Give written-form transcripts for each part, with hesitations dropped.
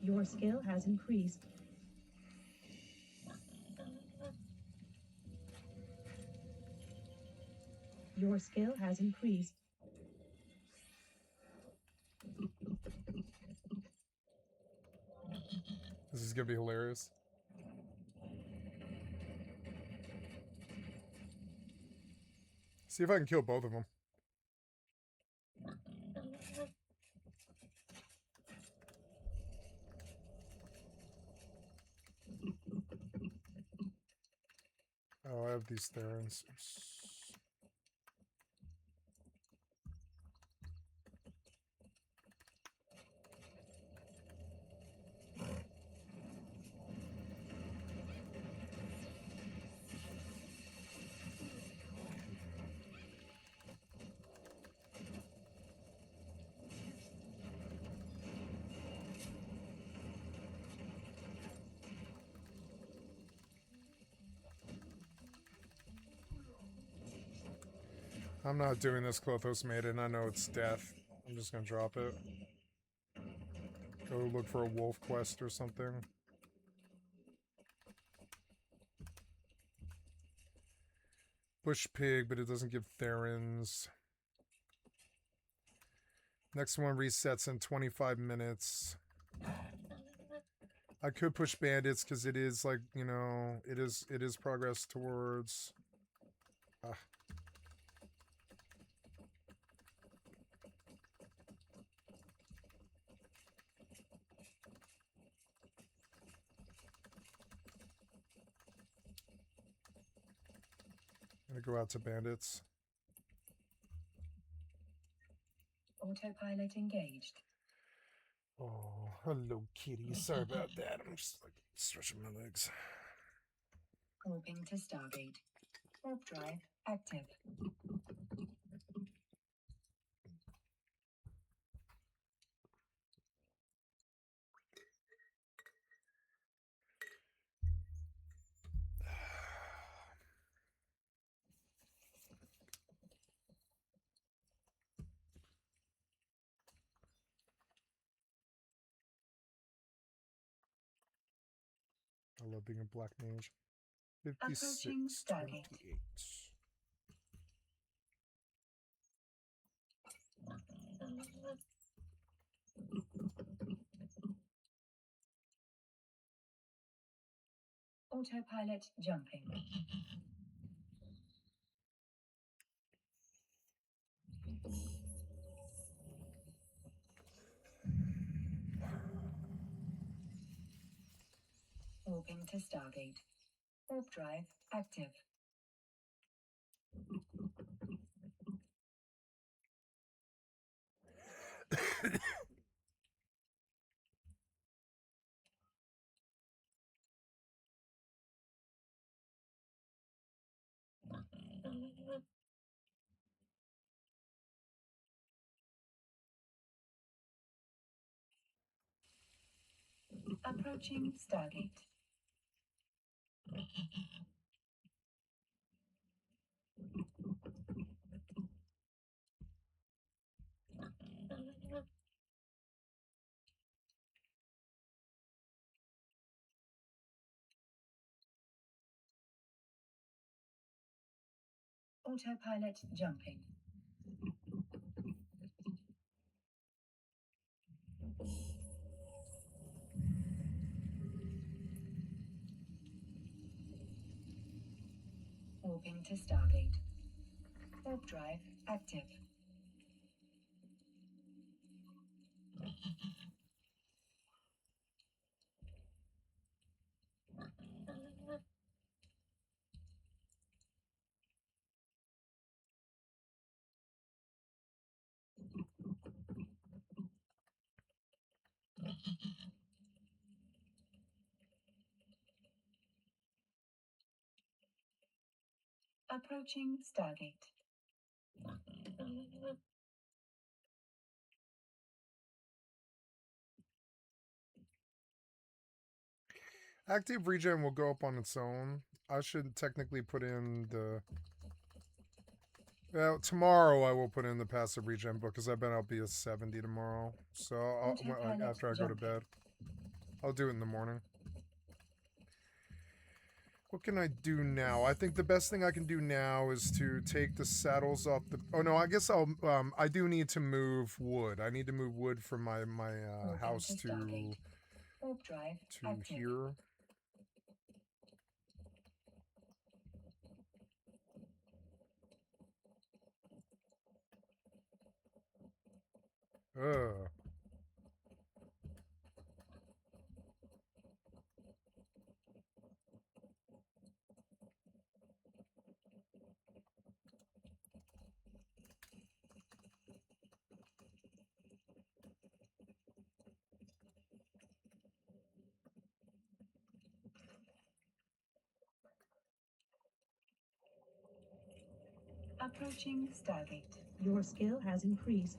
Your skill has increased. Your skill has increased. This is gonna be hilarious. See if I can kill both of them. Oh, I have these Therans. I'm not doing this, Clothos Maiden. I know it's death. I'm just gonna drop it. Go look for a wolf quest or something. Bush pig, but it doesn't give Therans. Next one resets in 25 minutes. I could push bandits because it is like, you know, it is progress towards. I'm gonna go out to bandits. Autopilot engaged. Oh, hello, kitty. Sorry about that. I'm just like stretching my legs. Warping to Stargate. Warp drive active. I love being a black mage. Approaching 56, Stargate. 28. Autopilot jumping. Warping to Stargate. Warp drive active. Approaching Stargate. Autopilot jumping. Warping to Stargate. Warp drive active. Approaching Stargate. Active regen will go up on its own. I should technically put in the... Well, tomorrow I will put in the passive regen book because I bet I'll be a 70 tomorrow. So after I go to bed. I'll do it in the morning. What can I do now? I think the best thing I can do now is to take the saddles off the... Oh, no, I guess I'll... I do need to move wood. I need to move wood from my house to Warp drive active. here. Ugh. Approaching Stargate. Your skill has increased.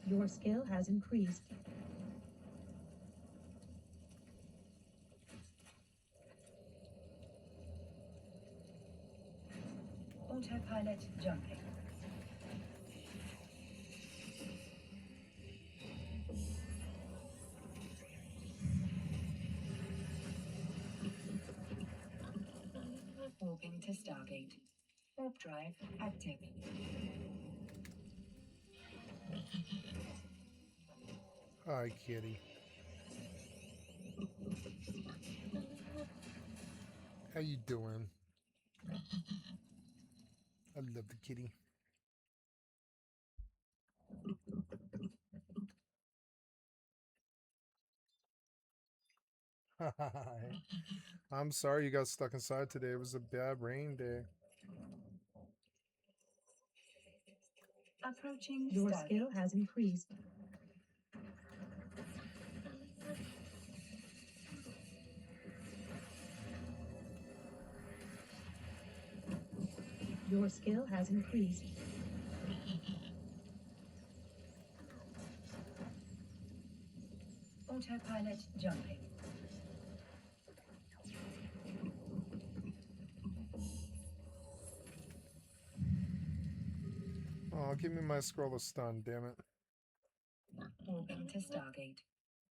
Your skill has increased. Autopilot jumping. Warping to Stargate. Warp drive active. Hi, kitty. How you doing? I love the kitty. Hi. I'm sorry you got stuck inside today. It was a bad rain day. Approaching Your Stargate. skill has increased. Your skill has increased. Autopilot jumping. Oh, give me my scroll of stun, damn it. Warping to Stargate.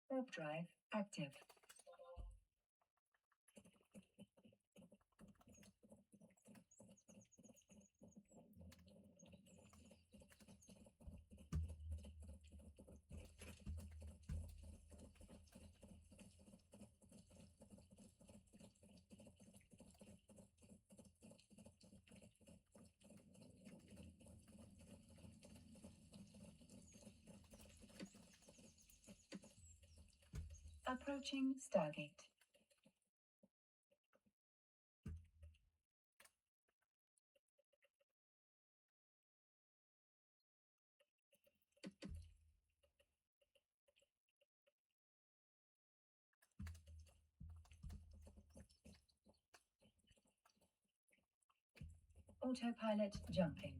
Warp drive active. Approaching Stargate. Autopilot jumping.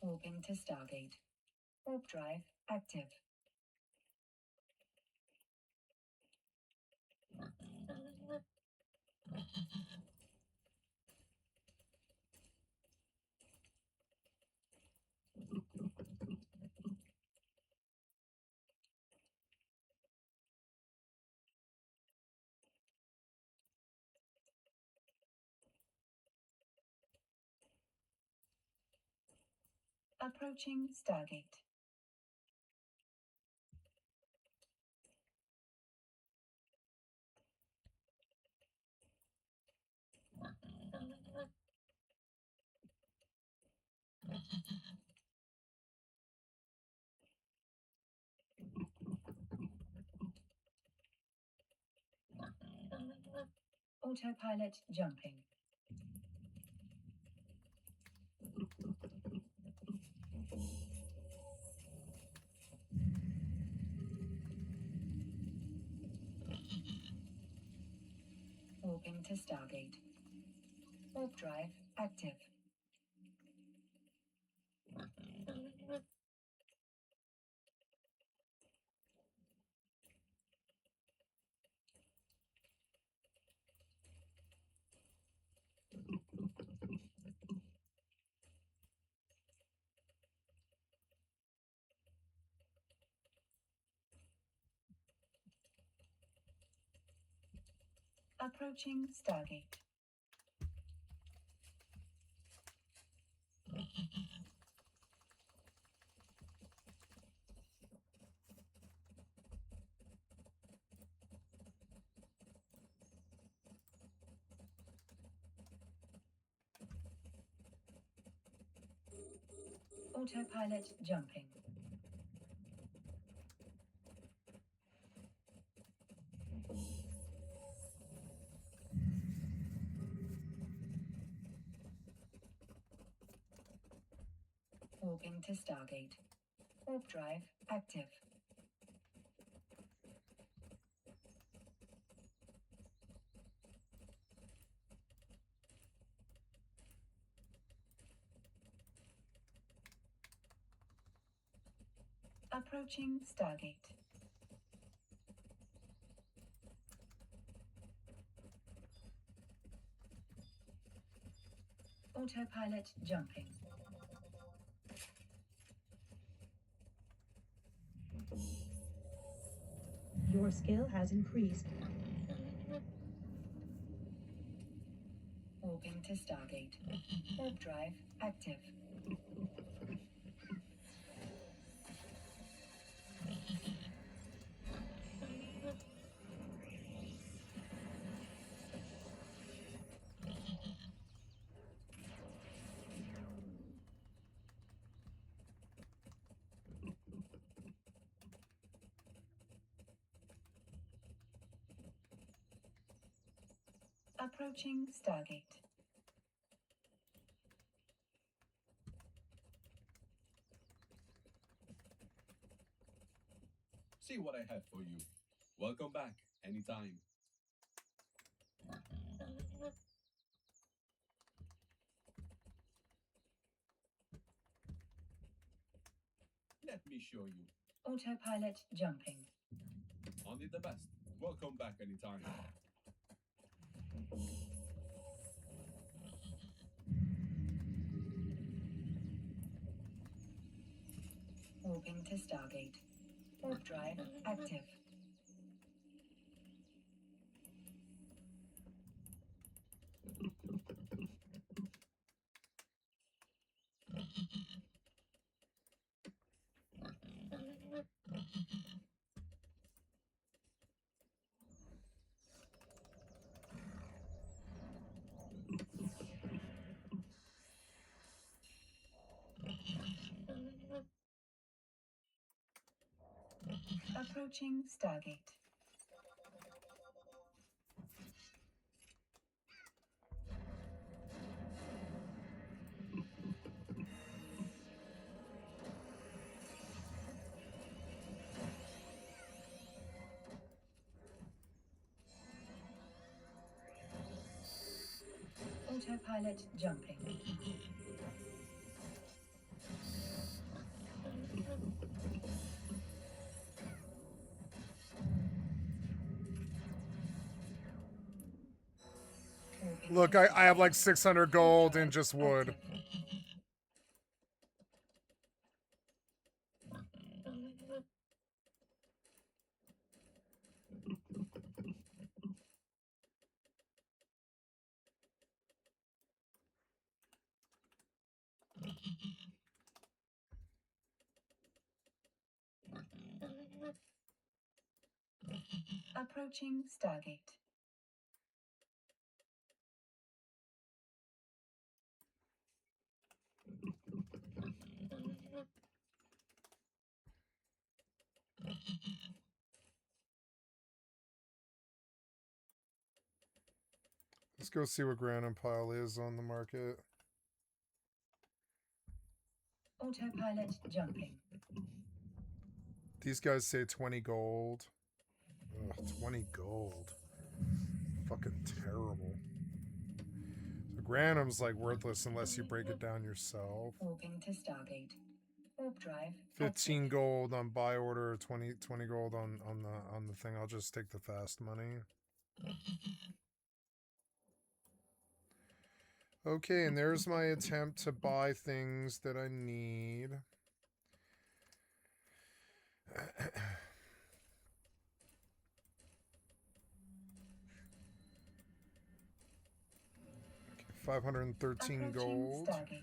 Warping to Stargate. Warp drive active. Approaching Stargate. Autopilot jumping. Warping to Stargate. Warp drive active. Approaching Stargate. Autopilot jumping. Warping to Stargate. Warp drive active. Approaching Stargate. Autopilot jumping. Your skill has increased. Warping to Stargate. Warp drive active. Approaching Stargate. See what I have for you. Welcome back anytime. Let me show you. Autopilot jumping. Only the best. Welcome back anytime. Warping to Stargate. Warp drive active. Approaching Stargate. Autopilot jumping. Warping Look, to I have like Stargate. 600 gold and just wood. Active. Approaching Stargate. Let's go see what Grand Pile is on the market. Autopilot jumping. These guys say 20 gold. Ugh, 20 gold. Fucking terrible. So Granum's like worthless unless you break it down yourself. Warping to Stargate. Warp drive 15 active. gold on buy order, 20 gold on the thing. I'll just take the fast money. Okay, and there's my attempt to buy things that I need. 513 Approaching gold. Stargate.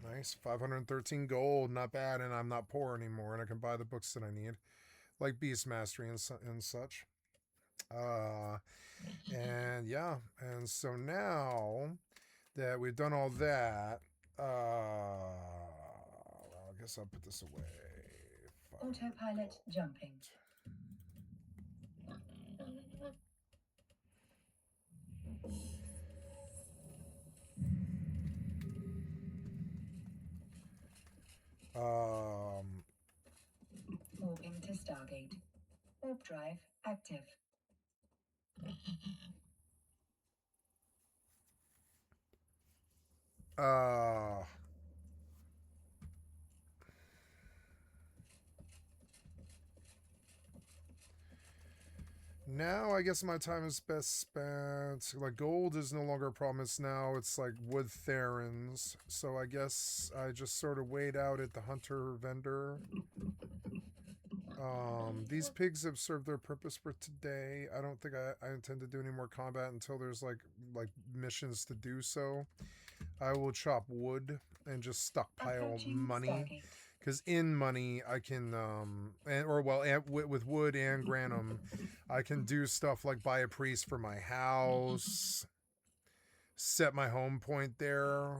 Nice. 513 gold. Not bad, and I'm not poor anymore, and I can buy the books that I need, like Beast Mastery and such. And yeah, and so now that we've done all that, well, I guess I'll put this away. Autopilot jumping. Warping to Stargate. Warp drive active. Now I guess my time is best spent. Like gold is no longer a problem. It's now it's like wood therins. So I guess I just sort of wait out at the hunter vendor. These pigs have served their purpose for today. I don't think I intend to do any more combat until there's like missions to do so. I will chop wood and just stockpile Approaching money. Stargate. Because in money, I can, with wood and granum, I can do stuff like buy a priest for my house, set my home point there.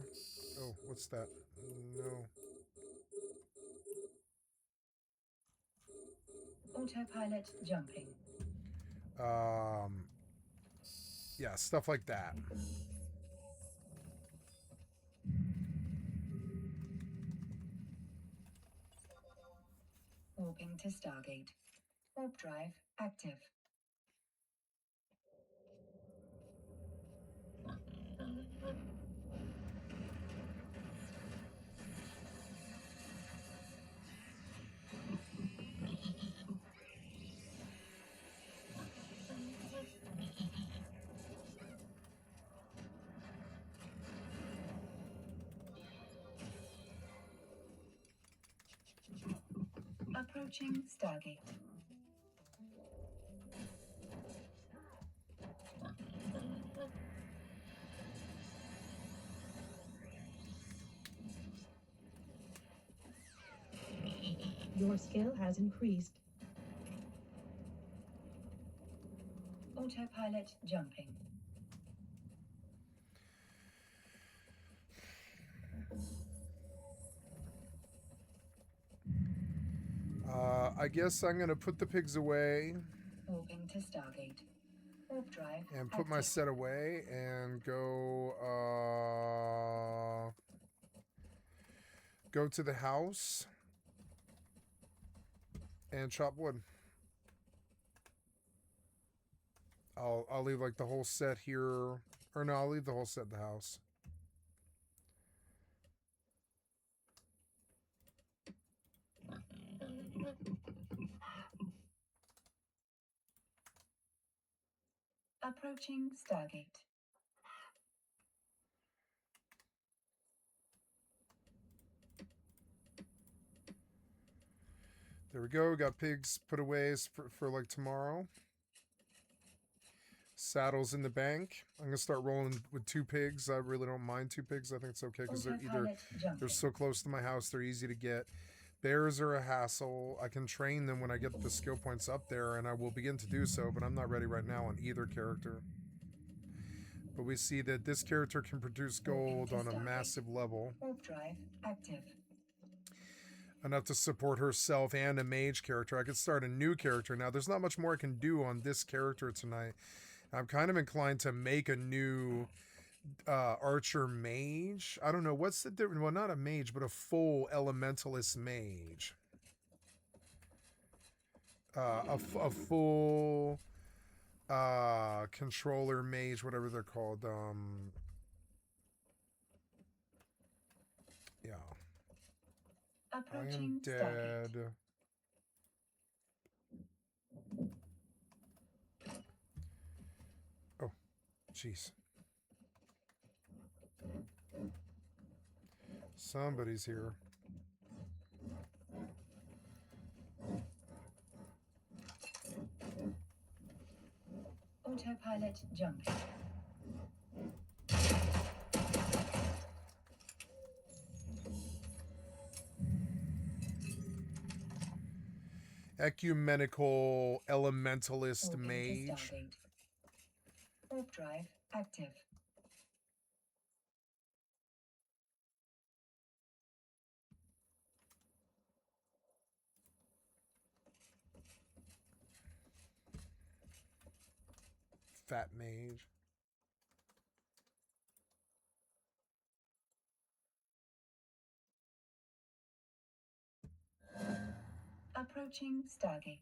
Oh, what's that? No. Autopilot jumping. Yeah, stuff like that. Warping to Stargate. Warp drive active. Approaching Stargate. Your skill has increased. Autopilot jumping. I guess I'm going to put the pigs away. Warping to Stargate. Warp drive And put my active. set away and go to the house and chop wood. I'll leave like the whole set here, or no, I'll leave the whole set at the house. Approaching Stargate. There we go. Got pigs put away for like tomorrow. Saddles in the bank. I'm gonna start rolling with 2 pigs. I really don't mind 2 pigs. I think it's okay because they're so close to my house. They're easy to get. Bears are a hassle. I can train them when I get the skill points up there, and I will begin to do so, but I'm not ready right now on either character. But we see that this character can produce gold on a massive level. Warp drive active. Enough to support herself and a mage character. I could start a new character now. There's not much more I can do on this character tonight. I'm kind of inclined to make a new archer mage. I don't know. What's the difference? Well, not a mage, but a full elementalist mage. A full controller mage, whatever they're called. Yeah. I am dead. Oh, jeez. Somebody's here. Autopilot jumping. Ecumenical Elementalist Warping to Mage. Stargate. Warp drive active. Fat Mage. Approaching Stargate.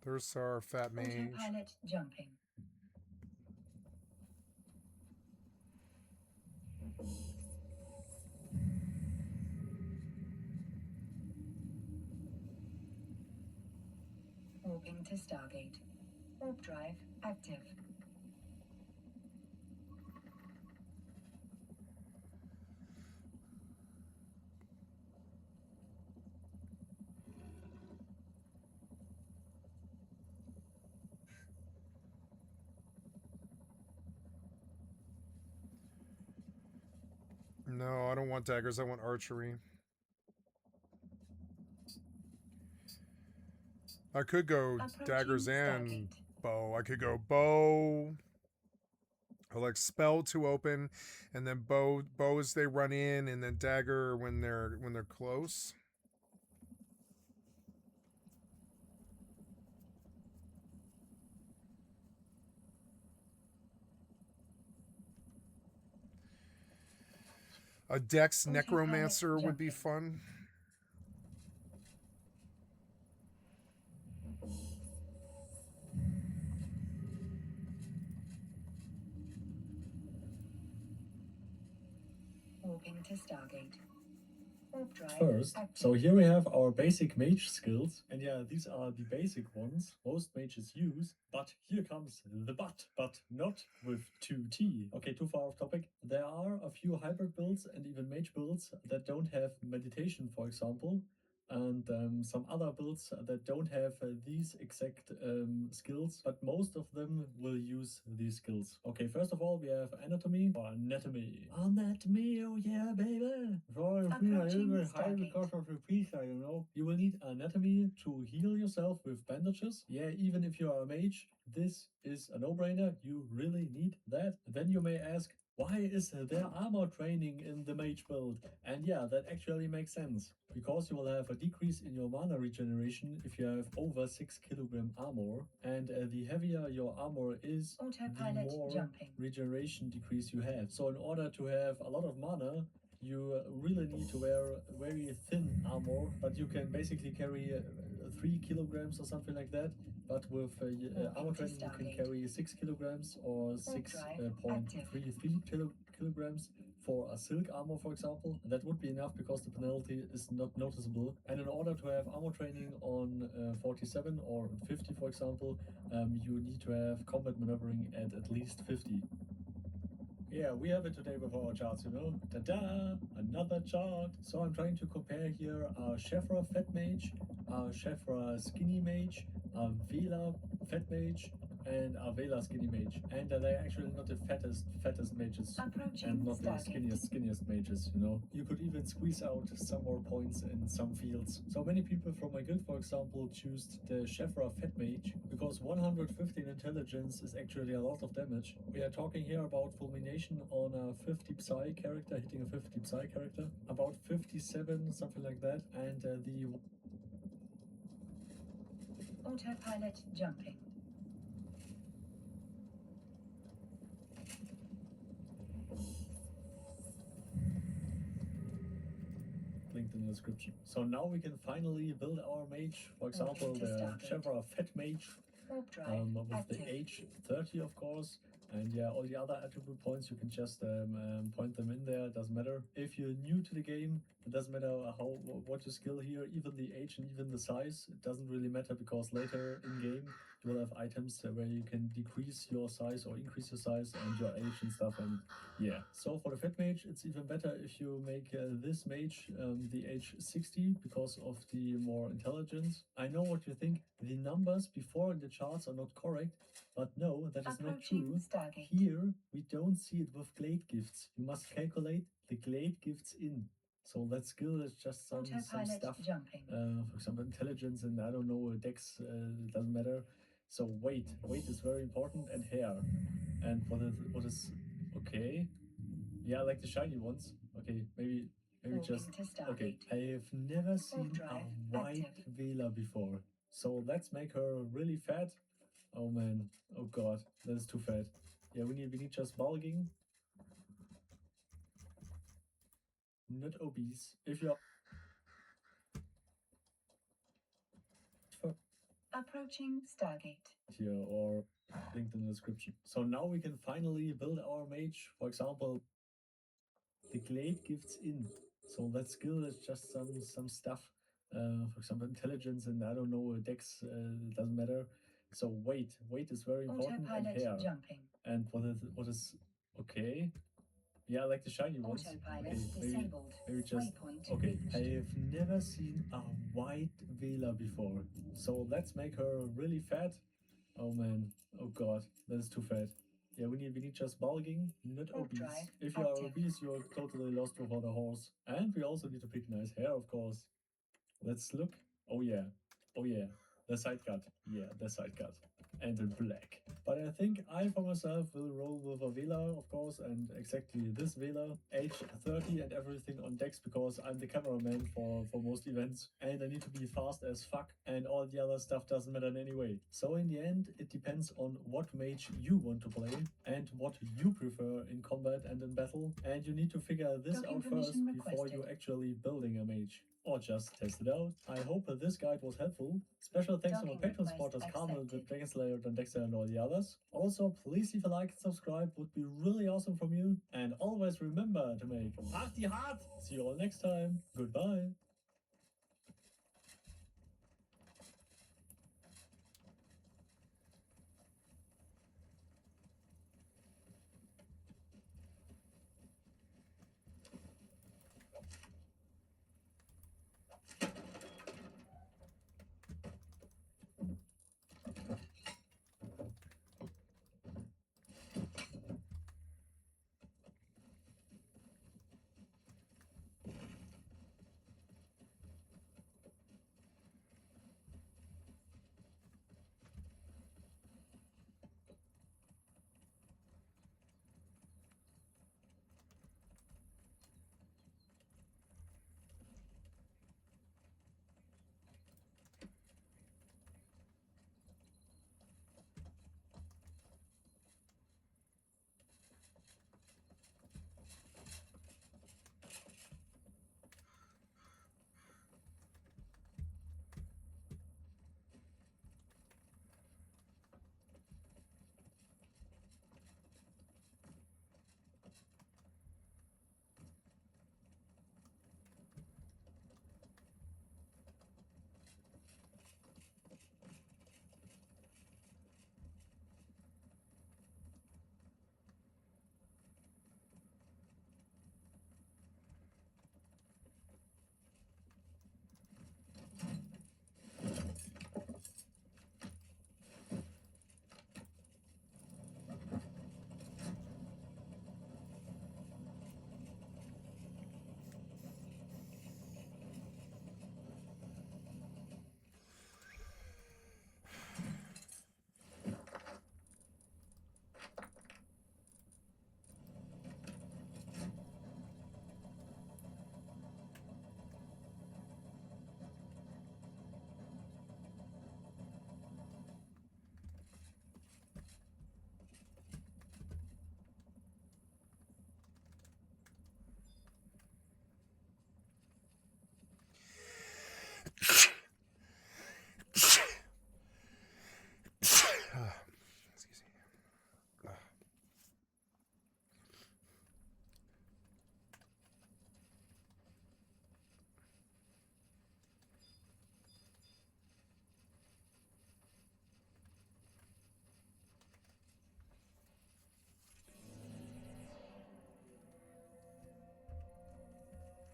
There's our Fat Mage. Autopilot jumping. Warping to Stargate. Warp drive active. No, I don't want daggers. I want archery. I could go daggers and bow. I could go bow. Or like spell to open, and then bow as they run in, and then dagger when they're close. A Dex Necromancer would be fun. Warping to Stargate. Warp drive First, active. so here we have our basic mage skills, and yeah, these are the basic ones most mages use, but here comes the but not with 2T. Okay, too far off topic. There are a few hybrid builds and even mage builds that don't have meditation, for example, and some other builds that don't have these exact skills, but most of them will use these skills. Okay, first of all, we have anatomy or anatomy. Anatomy, oh yeah, baby! For a Approaching high Stargate. because of the pizza, you know. You will need anatomy to heal yourself with bandages. Yeah, even if you are a mage, this is a no-brainer. You really need that. Then you may ask, why is there armor training in the mage build? And yeah, that actually makes sense. Because you will have a decrease in your mana regeneration if you have over 6 kilogram armor. And the heavier your armor is, the Autopilot more jumping. regeneration decrease you have. So in order to have a lot of mana, you really need to wear very thin armor, but you can basically carry 3 kilograms or something like that. But with armor training, you can carry 6 kilograms or 6.33 kilograms for a silk armor, for example. That would be enough because the penalty is not noticeable. And in order to have armor training on 47 or 50, for example, you need to have combat maneuvering at least 50. Yeah, we have it today with our charts, you know. Ta-da! Another chart! So I'm trying to compare here a Shefra Fat Mage, a Shefra Skinny Mage, a Vela Fat Mage, and a Vela Skinny Mage. And they're actually not the fattest mages. And not the skinniest mages, you know. You could even squeeze out some more points in some fields. So many people from my guild, for example, choose the Shefra Fat Mage because 115 intelligence is actually a lot of damage. We are talking here about fulmination on a 50 Psy character, hitting a 50 Psy character. About 57, something like that. And the Autopilot jumping. linked in the description. So now we can finally build our mage. For example, the Shefra Fat Mage Warp drive with active. the age 30, of course. And yeah, all the other attribute points, you can just point them in there, it doesn't matter. If you're new to the game, It doesn't matter what you skill here, even the age and even the size. It doesn't really matter because later in game you will have items where you can decrease your size or increase your size and your age and stuff. And yeah, so for the fat mage, it's even better if you make this mage the age 60 because of the more intelligence. I know what you think. The numbers before in the charts are not correct, but no, that is not true. Stargate. Here, we don't see it with glade gifts. You must calculate the glade gifts in. So that skill is just some Autopilot stuff. jumping. For example, intelligence and I don't know, dex, doesn't matter. So weight is very important, and hair. And what is okay? Yeah, I like the shiny ones. Okay, maybe just okay. I have never seen a white Vela before. So let's make her really fat. Oh man, oh god, that is too fat. Yeah, we need just bulking. Not obese. If you're Approaching Stargate. here or linked in the description. So now we can finally build our mage. For example, the glade gifts in. So that skill is just some stuff. For example, intelligence and I don't know, dex, doesn't matter. So weight is very important, and Autopilot hair. jumping. And what is okay? Yeah, I like the shiny ones. Autopilot Okay, disabled. maybe just Waypoint okay. reached. I have never seen a white Vela before. So let's make her really fat. Oh man, oh god, that is too fat. Yeah, we need just bulking, not Warp obese. drive If you are active. obese, you're totally lost without a horse. And we also need to pick nice hair, of course. Let's look. Oh yeah, oh yeah, the side cut. Yeah, the side cut. And in black. But I think I for myself will roll with a Vela, of course, and exactly this Vela, age 30 and everything on decks because I'm the cameraman for most events and I need to be fast as fuck and all the other stuff doesn't matter in any way. So in the end, it depends on what mage you want to play and what you prefer in combat and in battle, and you need to figure this Docking out first permission before requested. you actually building a mage. Or just test it out. I hope that this guide was helpful. Special thanks to my Docking Patreon request supporters Carmel, accepted. the Dragon Slayer, Dan Dexter, and all the others. Also, please leave a like and subscribe, would be really awesome from you. And always remember to make party hard. See you all next time. Goodbye.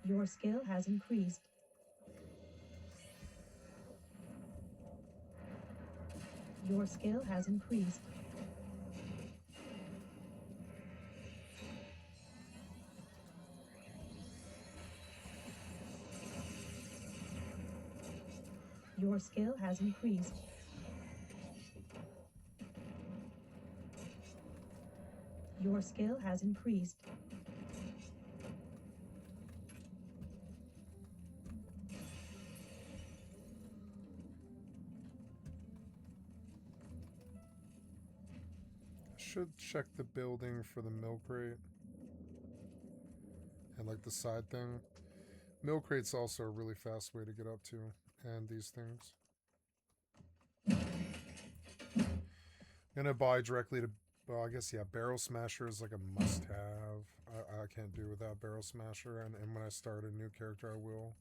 Your skill has increased. Your skill has increased. Your skill has increased. Your skill has increased. Should check the building for the milk crate. And like the side thing. Milk crate's also a really fast way to get up to. And these things. Gonna buy directly to, well, I guess, yeah, Barrel Smasher is like a must-have. I can't do without Barrel Smasher, and when I start a new character, I will.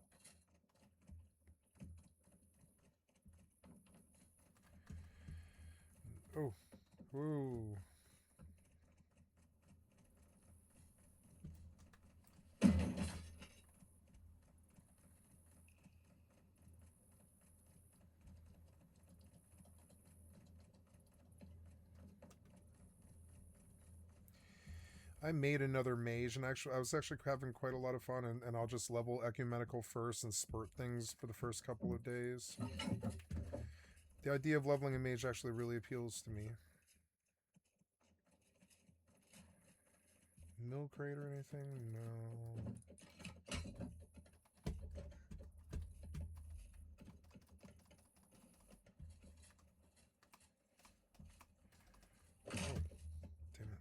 Oh, whoa. I made another mage, and I was actually having quite a lot of fun, and I'll just level ecumenical first and spurt things for the first couple of days. The idea of leveling a mage actually really appeals to me. Milk crate or anything? No. Oh, damn it.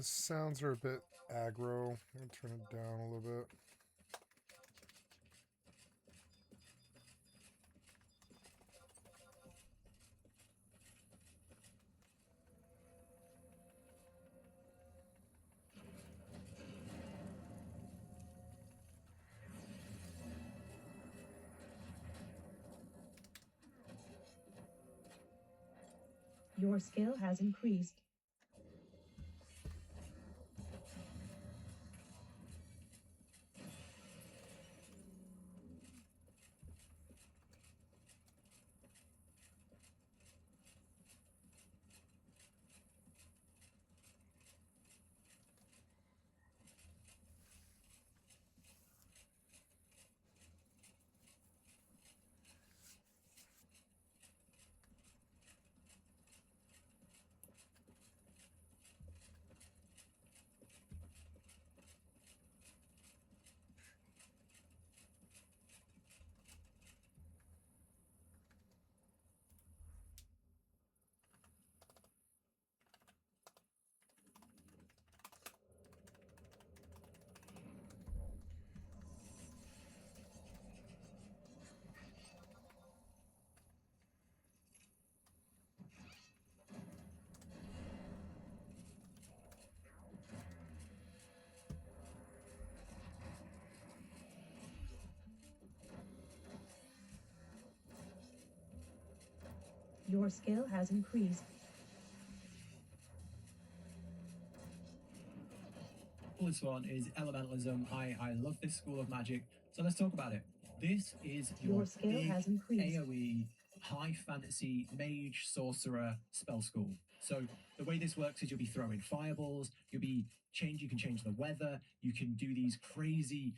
The sounds are a bit aggro. I'm gonna turn it down a little bit. Your skill has increased. Your skill has increased. This one is elementalism. I love this school of magic, so let's talk about it. This is Your skill big has increased. AoE high fantasy mage sorcerer spell school. So the way this works is you'll be throwing fireballs, you can change the weather, you can do these crazy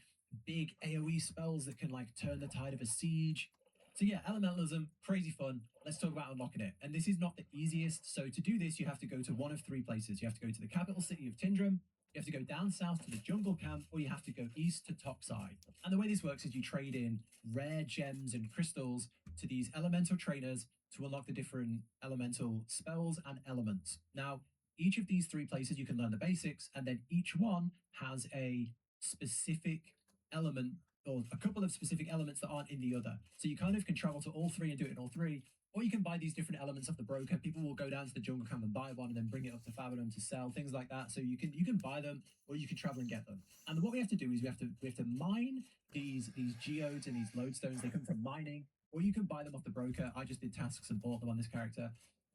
big AoE spells that can like turn the tide of a siege. So yeah, elementalism, crazy fun. Let's talk about unlocking it. And this is not the easiest. So to do this, you have to go to one of three places. You have to go to the capital city of Tindrum, you have to go down south to the jungle camp, or you have to go east to Topside. And the way this works is you trade in rare gems and crystals to these elemental trainers to unlock the different elemental spells and elements. Now, each of these three places you can learn the basics, and then each one has a specific element or a couple of specific elements that aren't in the other. So you kind of can travel to all three and do it in all three, or you can buy these different elements off the broker. People will go down to the jungle camp and buy one and then bring it up to Fathom to sell, things like that. So you can buy them or you can travel and get them. And what we have to do is we have to mine these geodes and these lodestones. They come from mining, or you can buy them off the broker. I just did tasks and bought them on this character.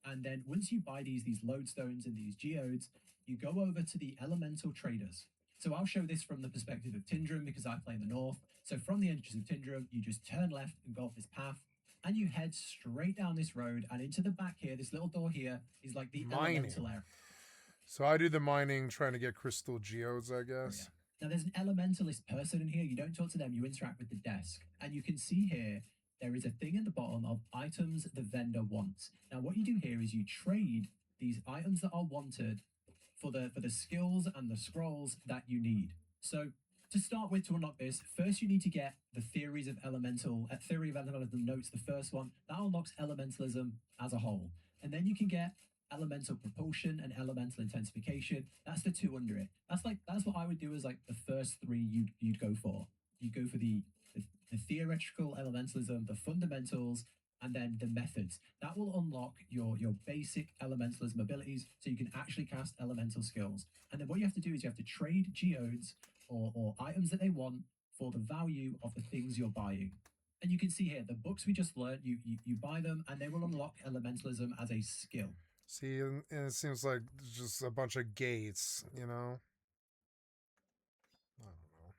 And then once you buy these lodestones and these geodes, you go over to the elemental traders. So I'll show this from the perspective of Tindrum because I play in the north. So from the entrance of Tindrum, you just turn left and go off this path, and you head straight down this road and into the back here. This little door here is like the elemental area. So I do the mining, trying to get crystal geodes, I guess. Oh, yeah. Now there's an elementalist person in here. You don't talk to them. You interact with the desk, and you can see here there is a thing at the bottom of items the vendor wants. Now what you do here is you trade these items that are wanted for the skills and the scrolls that you need. So to start with, to unlock this, first you need to get the theory of elementalism notes, the first one. That unlocks elementalism as a whole. And then you can get elemental propulsion and elemental intensification. That's the two under it. That's what I would do as like the first three you'd go for. You'd go for the theoretical elementalism, the fundamentals, and then the methods. That will unlock your basic elementalism abilities so you can actually cast elemental skills. And then what you have to do is you have to trade geodes or items that they want for the value of the things you're buying. And you can see here, the books we just learned, you buy them and they will unlock elementalism as a skill. See, and it seems like just a bunch of gates, you know? I don't know.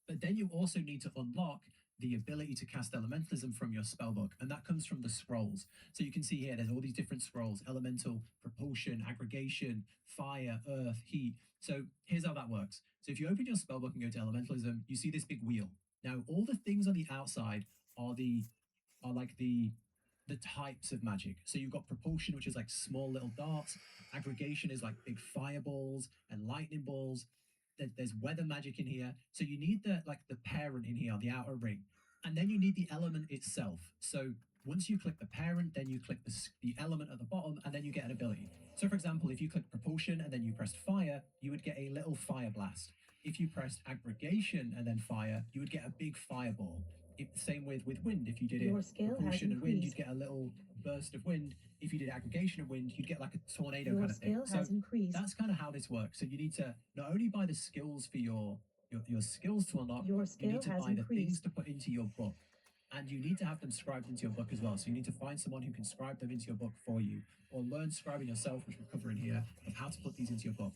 But then you also need to unlock the ability to cast elementalism from your spellbook, and that comes from the scrolls. So you can see here, there's all these different scrolls: elemental, propulsion, aggregation, fire, earth, heat. So here's how that works. So if you open your spellbook and go to elementalism, you see this big wheel. Now, all the things on the outside are like the types of magic. So you've got propulsion, which is like small little darts. Aggregation is like big fireballs and lightning balls. There's weather magic in here. So you need the parent in here, the outer ring. And then you need the element itself. So once you click the parent, then you click the element at the bottom, and then you get an ability. So, for example, if you click propulsion and then you pressed fire, you would get a little fire blast. If you pressed aggregation and then fire, you would get a big fireball. Same with wind. If you did Your it skill has propulsion and wind, you'd increased. get a little burst of wind. If you did aggregation and wind, you'd get like a tornado Your kind of thing. skill So has increased. that's kind of how this works. So you need to not only buy the skills for your skills to unlock, Your you skill need to has buy the things increased. to put into your book. And you need to have them scribed into your book as well. So you need to find someone who can scribe them into your book for you, or learn scribing yourself, which we're covering here, of how to put these into your book.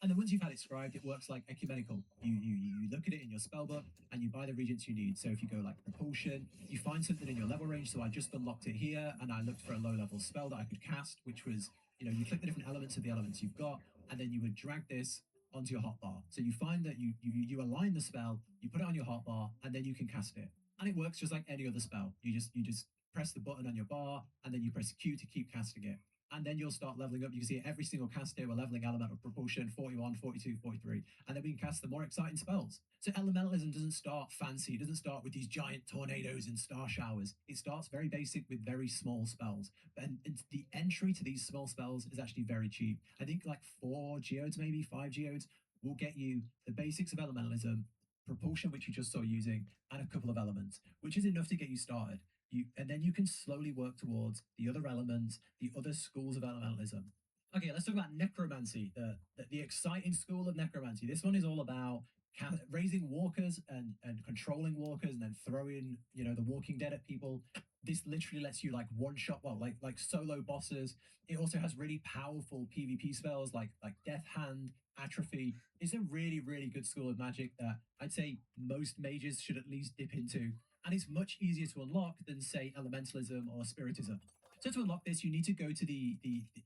And then once you've had it scribed, it works like ecumenical. You look at it in your spell book and you buy the regents you need. So if you go like propulsion, you find something in your level range. So I just unlocked it here and I looked for a low level spell that I could cast, which was, you click the different elements of the elements you've got, and then you would drag this onto your hotbar. So you find that you align the spell, you put it on your hotbar, and then you can cast it. And it works just like any other spell. You just press the button on your bar, and then you press Q to keep casting it. And then you'll start leveling up. You can see every single cast here, we're leveling elemental propulsion, 41, 42, 43. And then we can cast the more exciting spells. So elementalism doesn't start fancy. It doesn't start with these giant tornadoes and star showers. It starts very basic with very small spells. And the entry to these small spells is actually very cheap. I think like 4 geodes, maybe 5 geodes, will get you the basics of elementalism, propulsion, which you just saw using, and a couple of elements, which is enough to get you started. And then you can slowly work towards the other elements, the other schools of elementalism. Okay, let's talk about necromancy, the exciting school of necromancy. This one is all about raising walkers and controlling walkers and then throwing, the Walking Dead at people. This literally lets you like one shot, like solo bosses. It also has really powerful PvP spells like Death Hand, Atrophy. It's a really, really good school of magic that I'd say most mages should at least dip into. And it's much easier to unlock than, say, elementalism or spiritism. So to unlock this, you need to go to the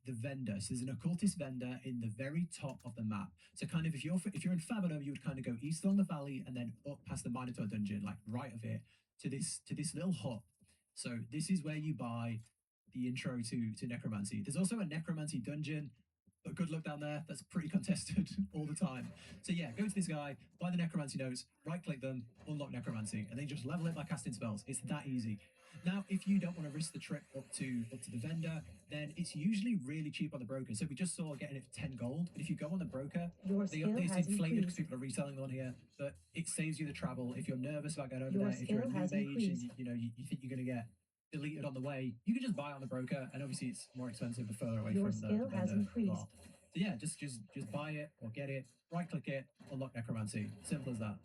vendor. So there's an occultist vendor in the very top of the map. So kind of if you're in Fabinum, you would kind of go east along the valley and then up past the Minotaur dungeon, like right of it, to this little hut. So this is where you buy the intro to necromancy. There's also a necromancy dungeon, but good luck down there. That's pretty contested all the time. So yeah, go to this guy, buy the necromancy notes, right-click them, unlock necromancy, and then just level it by casting spells. It's that easy. Now, if you don't want to risk the trip up to the vendor, then it's usually really cheap on the broker. So we just saw getting it for 10 gold. But if you go on the broker, Your they skill it's has inflated because increased. people are reselling on here, but it saves you the travel. If you're nervous about going over Your there, if you're a skill new has mage and increased. you think you're going to get deleted on the way, you can just buy it on the broker, and obviously it's more expensive the further away Your from the skill has vendor you increased. are. So yeah, just buy it or get it, right click it, unlock necromancy. Simple as that.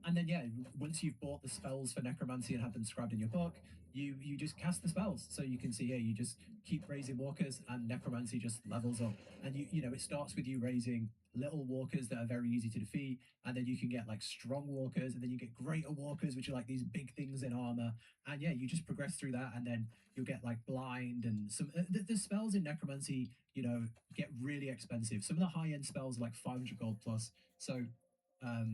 And then yeah, once you've bought the spells for necromancy and have them scribed in your book, you just cast the spells. So you can see here, you just keep raising walkers and necromancy just levels up. And it starts with you raising little walkers that are very easy to defeat, and then you can get like strong walkers, and then you get greater walkers, which are like these big things in armor. And yeah, you just progress through that, and then you'll get like blind and some the spells in necromancy, get really expensive. Some of the high-end spells are like 500 gold plus. So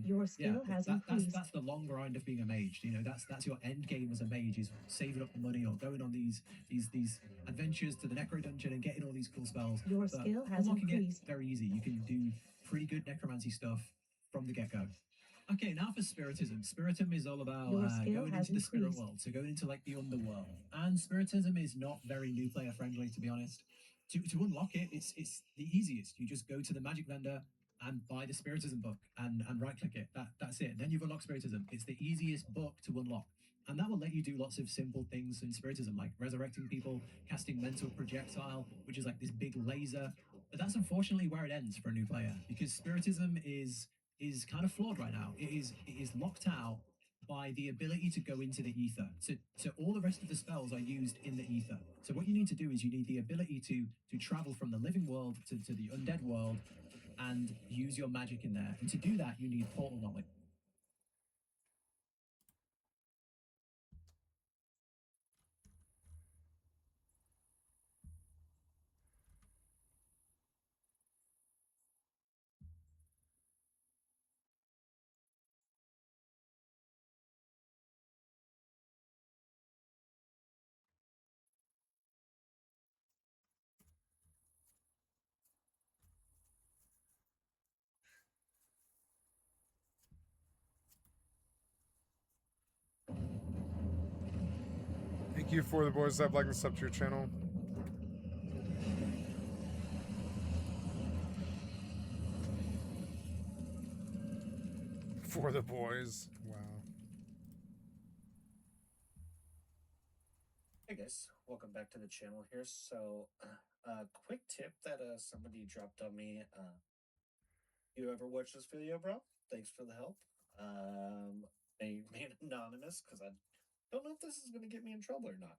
Your skill has increased. that's the long grind of being a mage. That's your end game as a mage, is saving up the money or going on these adventures to the necro dungeon and getting all these cool spells. Your But skill has unlocking increased. it very easy. You can do pretty good necromancy stuff from the get-go. Okay, now for spiritism. Spiritism is all about Your skill going has into the spirit increased. world, so going into like the underworld. And spiritism is not very new player friendly, to be honest. To unlock it, it's the easiest. You just go to the magic vendor and buy the spiritism book and right click it. That's it. Then you've unlocked spiritism. It's the easiest book to unlock. And that will let you do lots of simple things in spiritism, like resurrecting people, casting mental projectile, which is like this big laser. But that's unfortunately where it ends for a new player, because spiritism is kind of flawed right now. It is locked out by the ability to go into the ether. So all the rest of the spells are used in the ether. So what you need to do is you need the ability to travel from the living world to the undead world and use your magic in there. And to do that, you need portal knowledge. Thank you for the boys that like and sub to your channel. For the boys. Wow. Hey guys, welcome back to the channel here. So, quick tip that somebody dropped on me. You ever watch this video, bro? Thanks for the help. They made anonymous because I don't know if this is going to get me in trouble or not.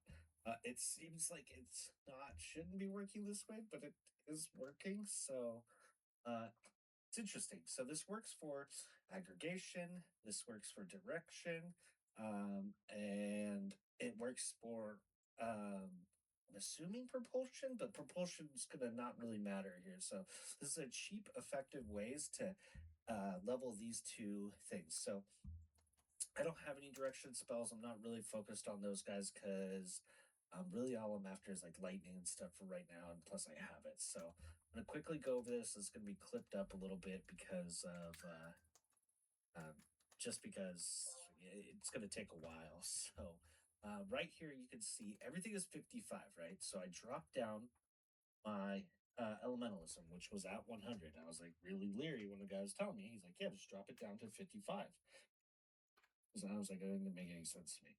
It seems like it's not shouldn't be working this way, but it is working. So, it's interesting. So this works for aggregation. This works for direction, and it works for I'm assuming propulsion, but propulsion is going to not really matter here. So this is a cheap, effective ways to level these two things. So I don't have any direction spells. I'm not really focused on those guys because really all I'm after is like lightning and stuff for right now. And plus I have it. So I'm going to quickly go over this. It's going to be clipped up a little bit because of just because it's going to take a while. So right here, you can see everything is 55, right? So I dropped down my elementalism, which was at 100. I was like really leery when the guy was telling me. He's like, yeah, just drop it down to 55. Because I was like, it didn't make any sense to me.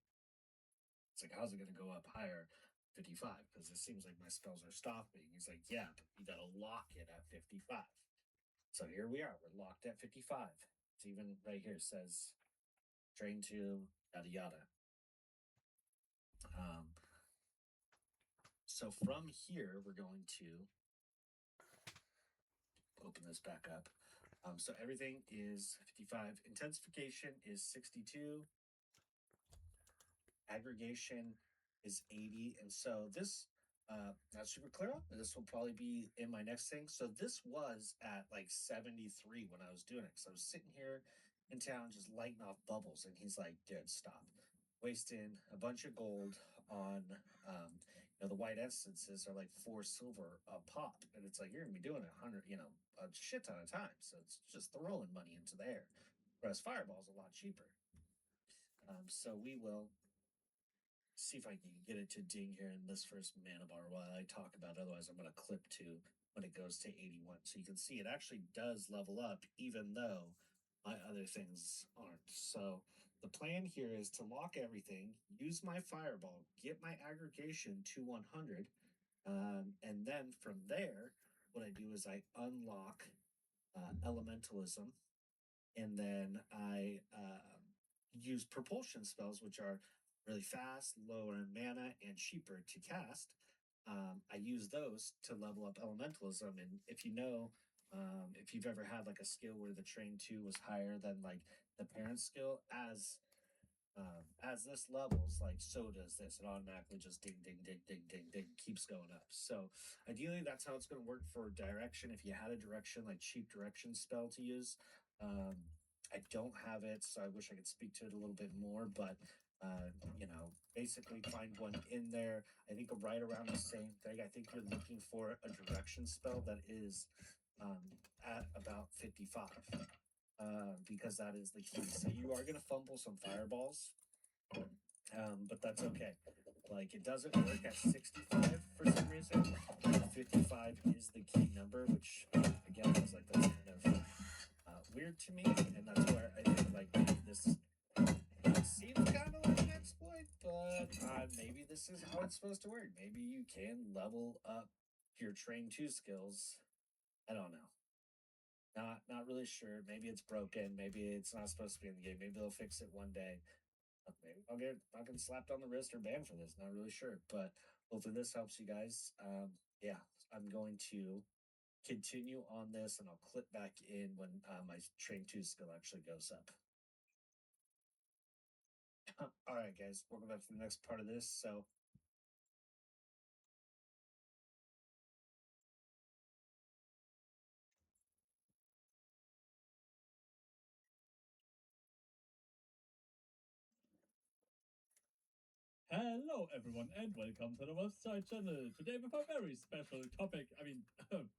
It's like, how's it going to go up higher? 55, because it seems like my spells are stopping. He's like, yeah, but you got to lock it at 55. So here we are. We're locked at 55. It's even right here says train to yada yada. So from here, we're going to open this back up. So everything is 55. Intensification is 62. Aggregation is 80. And so this, not super clear on, this will probably be in my next thing. So this was at like 73 when I was doing it. So I was sitting here in town just lighting off bubbles. And he's like, dude, stop. Wasting a bunch of gold on, the white essences are like 4 silver a pop. And it's like, you're going to be doing 100, a shit ton of times. So it's just throwing money into the air. Whereas Fireball's a lot cheaper. So we will see if I can get it to ding here in this first mana bar while I talk about it. Otherwise, I'm going to clip to when it goes to 81. So you can see it actually does level up, even though my other things aren't. So the plan here is to lock everything, use my fireball, get my aggregation to 100, and then from there, what I do is I unlock elementalism, and then I use propulsion spells, which are really fast, lower in mana, and cheaper to cast. I use those to level up elementalism, and if you know, if you've ever had like a skill where the train 2 was higher than like the parent skill, as this levels, like so does this. It automatically just ding, ding, ding, ding, ding, ding, keeps going up. So ideally, that's how it's going to work for direction. If you had a direction, like cheap direction spell to use, I don't have it, so I wish I could speak to it a little bit more, but basically find one in there. I think right around the same thing. I think you're looking for a direction spell that is at about 55. Because that is the key. So you are going to fumble some fireballs, but that's okay. Like, it doesn't work at 65 for some reason. 55 is the key number, which, again, is like, that's kind of weird to me, and that's where I think, like, this seems kind of like an exploit, but maybe this is how it's supposed to work. Maybe you can level up your train 2 skills. I don't know. Not really sure. Maybe it's broken. Maybe it's not supposed to be in the game. Maybe they'll fix it one day. Maybe I'll get fucking slapped on the wrist or banned for this. Not really sure. But hopefully this helps you guys. Yeah, I'm going to continue on this, and I'll clip back in when my train 2 skill actually goes up. All right, guys, welcome back to the next part of this. So Hello everyone and welcome to the website channel. Today with a very special topic,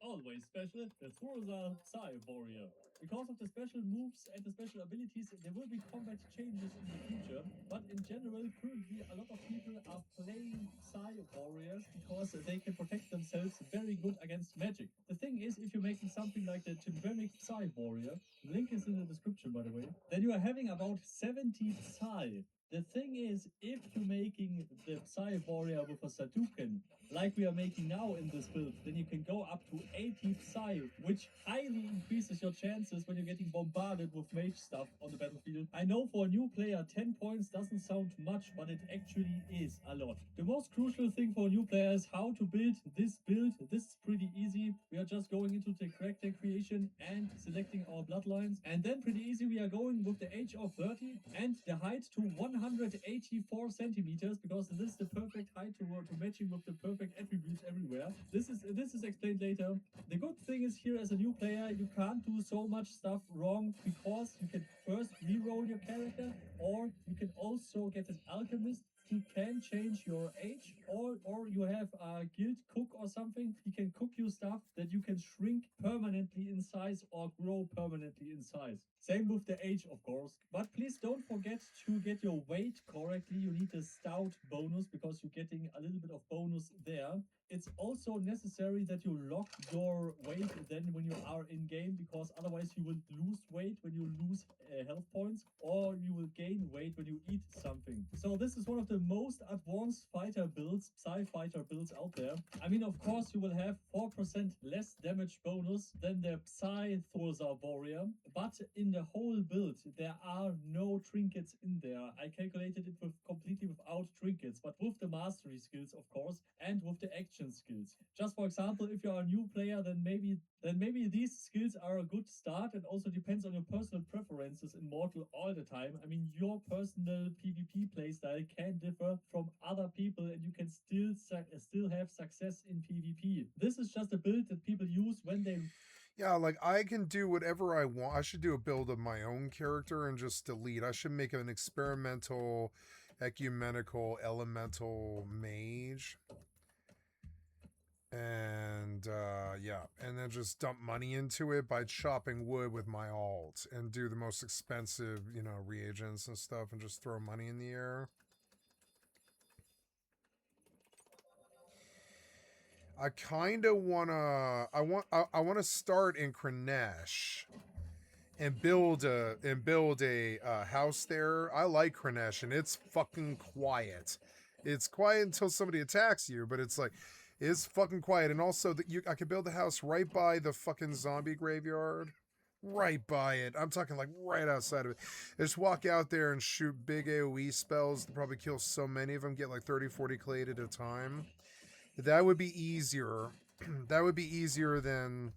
always special, the Thurza Psy Warrior. Because of the special moves and the special abilities, there will be combat changes in the future, but in general, currently a lot of people are playing Psy Warriors because they can protect themselves very good against magic. The thing is, if you're making something like the Tyrannic Psy Warrior, the link is in the description by the way, then you are having about 70 Psy. The thing is, if you're making the Psy Warrior with a Sadukan, like we are making now in this build, then you can go up to 80 Psy, which highly increases your chances when you're getting bombarded with mage stuff on the battlefield. I know for a new player 10 points doesn't sound much, but it actually is a lot. The most crucial thing for a new player is how to build this build. This is pretty easy. We are just going into the character creation and selecting our bloodlines, and then pretty easy we are going with the age of 30 and the height to 184 centimeters, because this is the perfect height to matching with the perfect attributes everywhere. This is explained later. The good thing is here, as a new player, you can't do so much stuff wrong, because you can first reroll your character, or you can also get an alchemist who can change your age, or you have a guild cook or something. He can cook you stuff that you can shrink permanently in size or grow permanently in size. Same with the age, of course. But please don't forget to get your weight correctly. You need a stout bonus, because you're getting a little bit of bonus there. It's also necessary that you lock your weight then when you are in game, because otherwise you will lose weight when you lose health points, or you will gain weight when you eat something. So this is one of the most advanced fighter builds, Psy fighter builds out there. I mean, of course, you will have 4% less damage bonus than the Psy Thurza Warrior, but in the whole build there are no trinkets in there. I calculated it with completely without trinkets, but with the mastery skills, of course, and with the action skills. Just for example, if you're a new player, then maybe these skills are a good start, and also depends on your personal preferences in Mortal all the time. I mean, your personal PvP playstyle can differ from other people, and you can still have success in PvP. This is just a build that people use when they... Yeah, like I can do whatever I want. I should do a build of my own character and just delete. I should make an experimental, ecumenical, elemental mage. And yeah, and then just dump money into it by chopping wood with my alt and do the most expensive, reagents and stuff, and just throw money in the air. I kind of wanna. I want to start in Kranesh and build a house there. I like Kranesh, and it's fucking quiet. It's quiet until somebody attacks you, but it's like, it's fucking quiet. And also that I could build a house right by the fucking zombie graveyard. Right by it. I'm talking like right outside of it. I just walk out there and shoot big AoE spells to probably kill so many of them, get like 30, 40 clade at a time. That would be easier. That would be easier than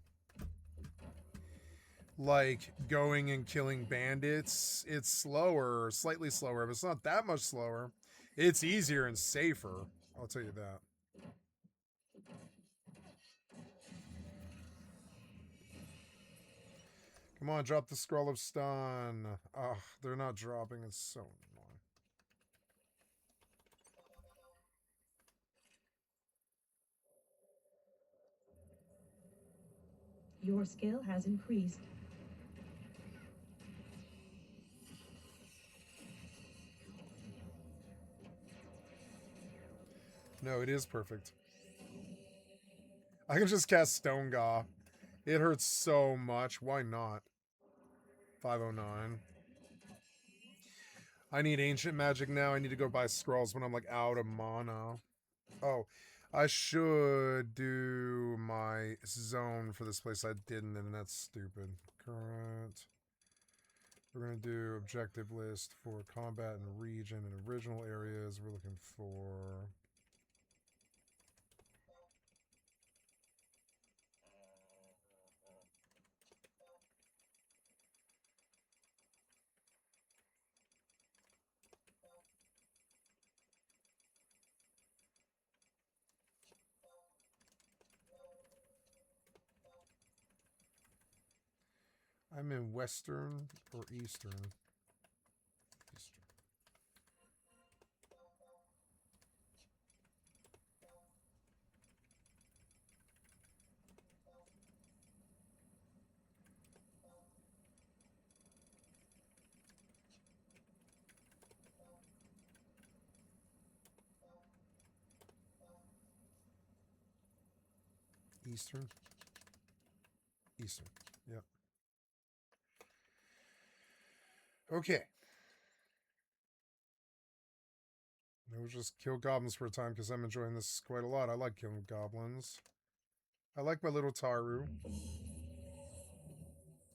like going and killing bandits. It's slower, slightly slower, but it's not that much slower. It's easier and safer, I'll tell you that. Come on, drop the Scroll of Stun. Ugh, they're not dropping. It's so annoying. Your skill has increased. No, it is perfect. I can just cast Stone Gaw. It hurts so much. Why not? 509. I need ancient magic now. I need to go buy scrolls when I'm like out of mana. Oh, I should do my zone for this place. I didn't, and that's stupid. Current. We're going to do objective list for combat and region and original areas. We're looking for... I'm in Western or Eastern? Eastern. Eastern? Eastern, yep. Okay. We'll just kill goblins for a time because I'm enjoying this quite a lot. I like killing goblins. I like my little Taru.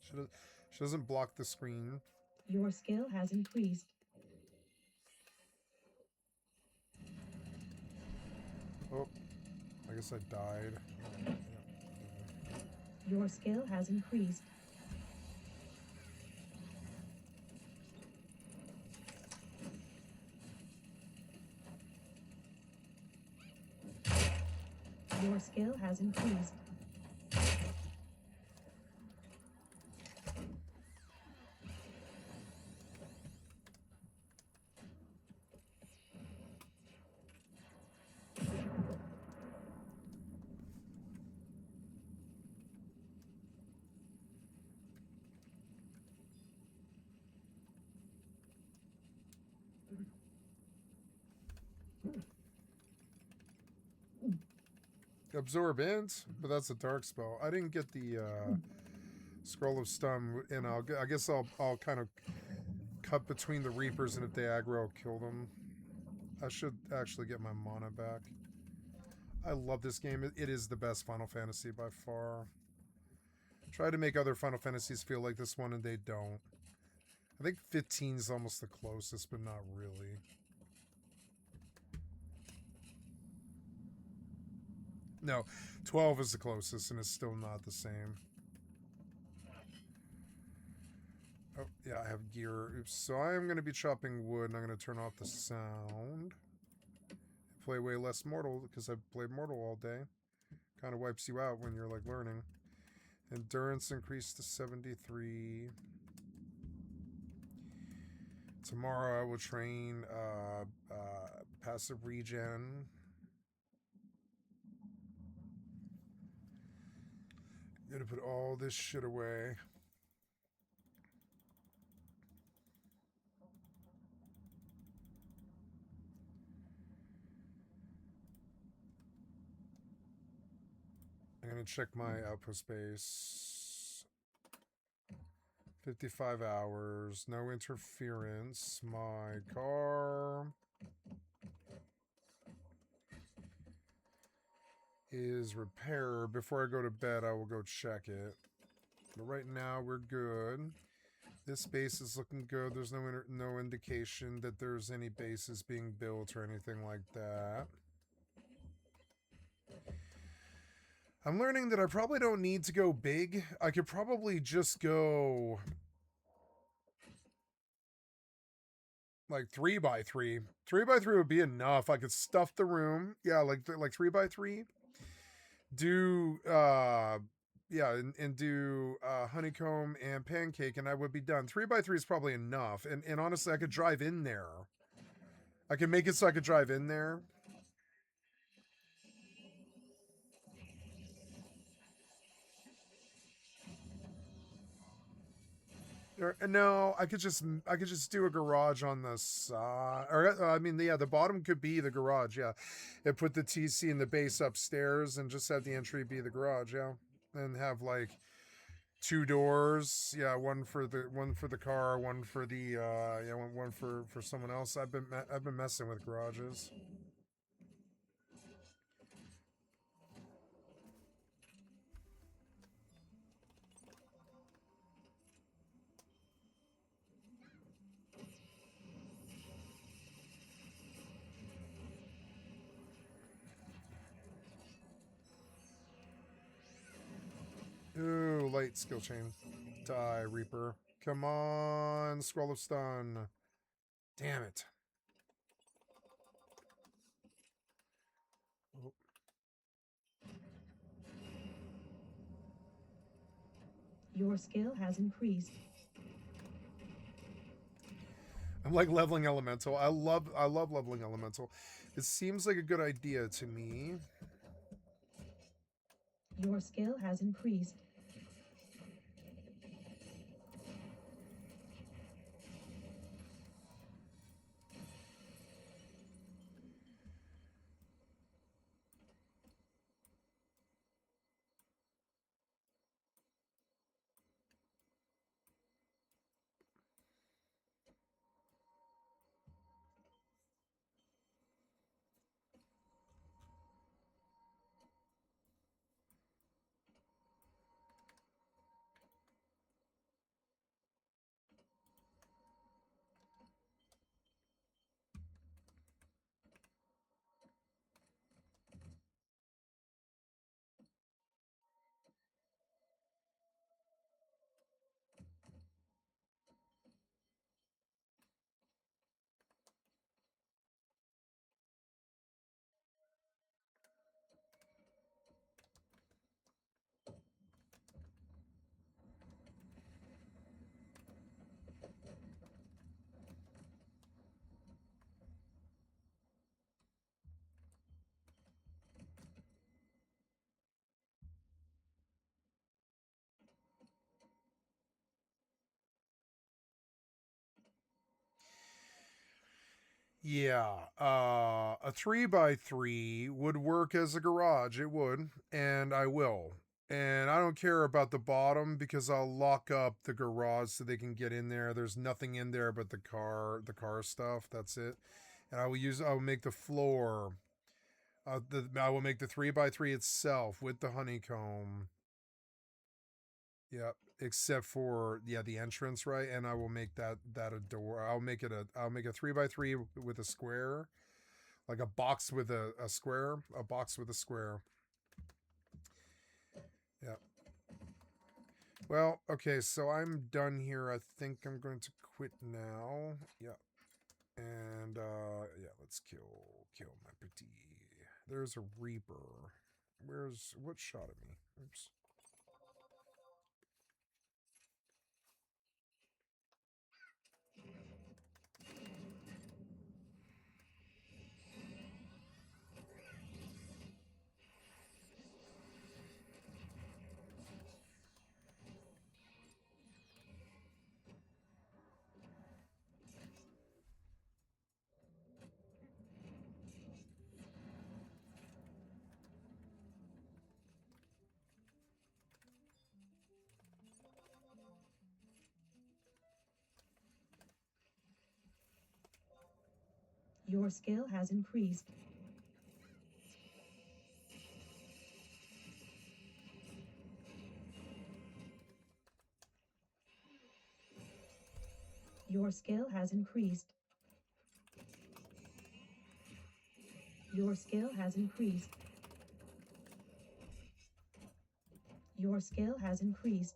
She doesn't block the screen. Your skill has increased. Oh, I guess I died. Yeah. Your skill has increased. Your skill has increased. Absorbent, but that's a dark spell. I didn't get the scroll of stun, and I guess I'll kind of cut between the reapers, and if they aggro, I'll kill them. I should actually get my mana back. I love this game. It is the best Final Fantasy by far. Try to make other Final Fantasies feel like this one, and they don't. I think 15 is almost the closest, but not really. No, 12 is the closest, and it's still not the same. Oh, yeah, I have gear. Oops. So I am going to be chopping wood, and I'm going to turn off the sound. Play way less Mortal, because I've played Mortal all day. Kind of wipes you out when you're, like, learning. Endurance increased to 73. Tomorrow I will train passive regen. Gonna put all this shit away. I'm gonna check my output space. 55 hours, no interference. My car is repaired. Before I go to bed, I will go check it. But right now, we're good. This base is looking good. There's no indication that there's any bases being built or anything like that. I'm learning that I probably don't need to go big. I could probably just go like 3x3. 3x3 would be enough. I could stuff the room. Yeah, like 3x3. Do yeah, and do honeycomb and pancake, and I would be done. 3x3 is probably enough. And honestly, I could drive in there. I can make it so I could drive in there. No, I could just do a garage on the side. Or I mean, yeah, the bottom could be the garage. Yeah, and put the TC in the base upstairs, and just have the entry be the garage. Yeah, and have like 2 doors. Yeah, one for the car, one for the yeah, one for someone else. I've been messing with garages. Ooh, light skill chain. Die, Reaper. Come on, Scroll of Stun. Damn it. Oh. Your skill has increased. I'm like leveling Elemental. I love leveling Elemental. It seems like a good idea to me. Your skill has increased. Yeah, a 3x3 would work as a garage. It would, and I will. And I don't care about the bottom because I'll lock up the garage so they can get in there. There's nothing in there but the car stuff. That's it. And I will make the floor. I will make the 3x3 itself with the honeycomb. Yep, except for the entrance, right? And I will make that a door. I'll make a 3x3 with a square, like a box with a square, a box with a square. Yeah. Well, okay, so I'm done here. I think I'm going to quit now. Yeah. And yeah, let's kill my pretty. There's a Reaper. What shot at me? Oops. Your skill has increased. Your skill has increased. Your skill has increased. Your skill has increased.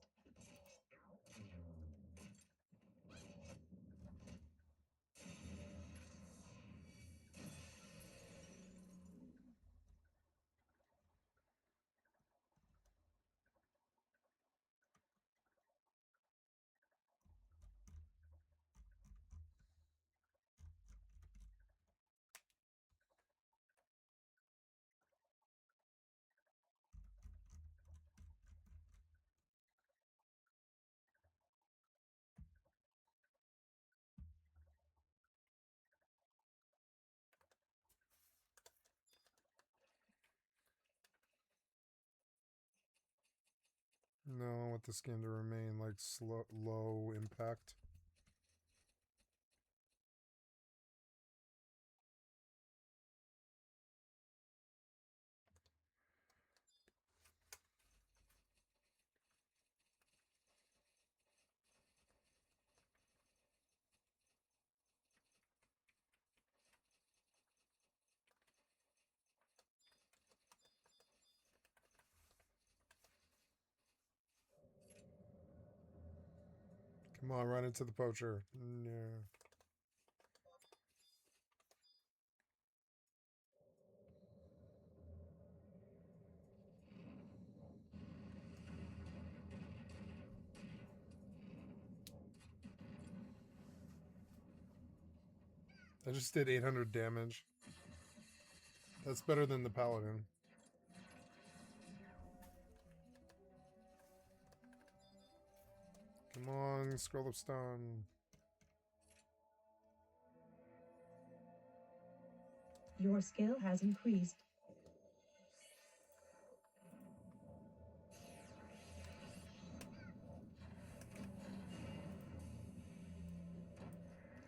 No, I want the skin to remain like low impact. Come on, run into the poacher. No. I just did 800 damage. That's better than the paladin. Come on, scroll of stone. Your skill has increased.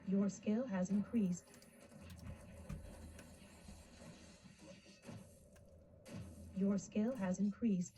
Your skill has increased. Your skill has increased.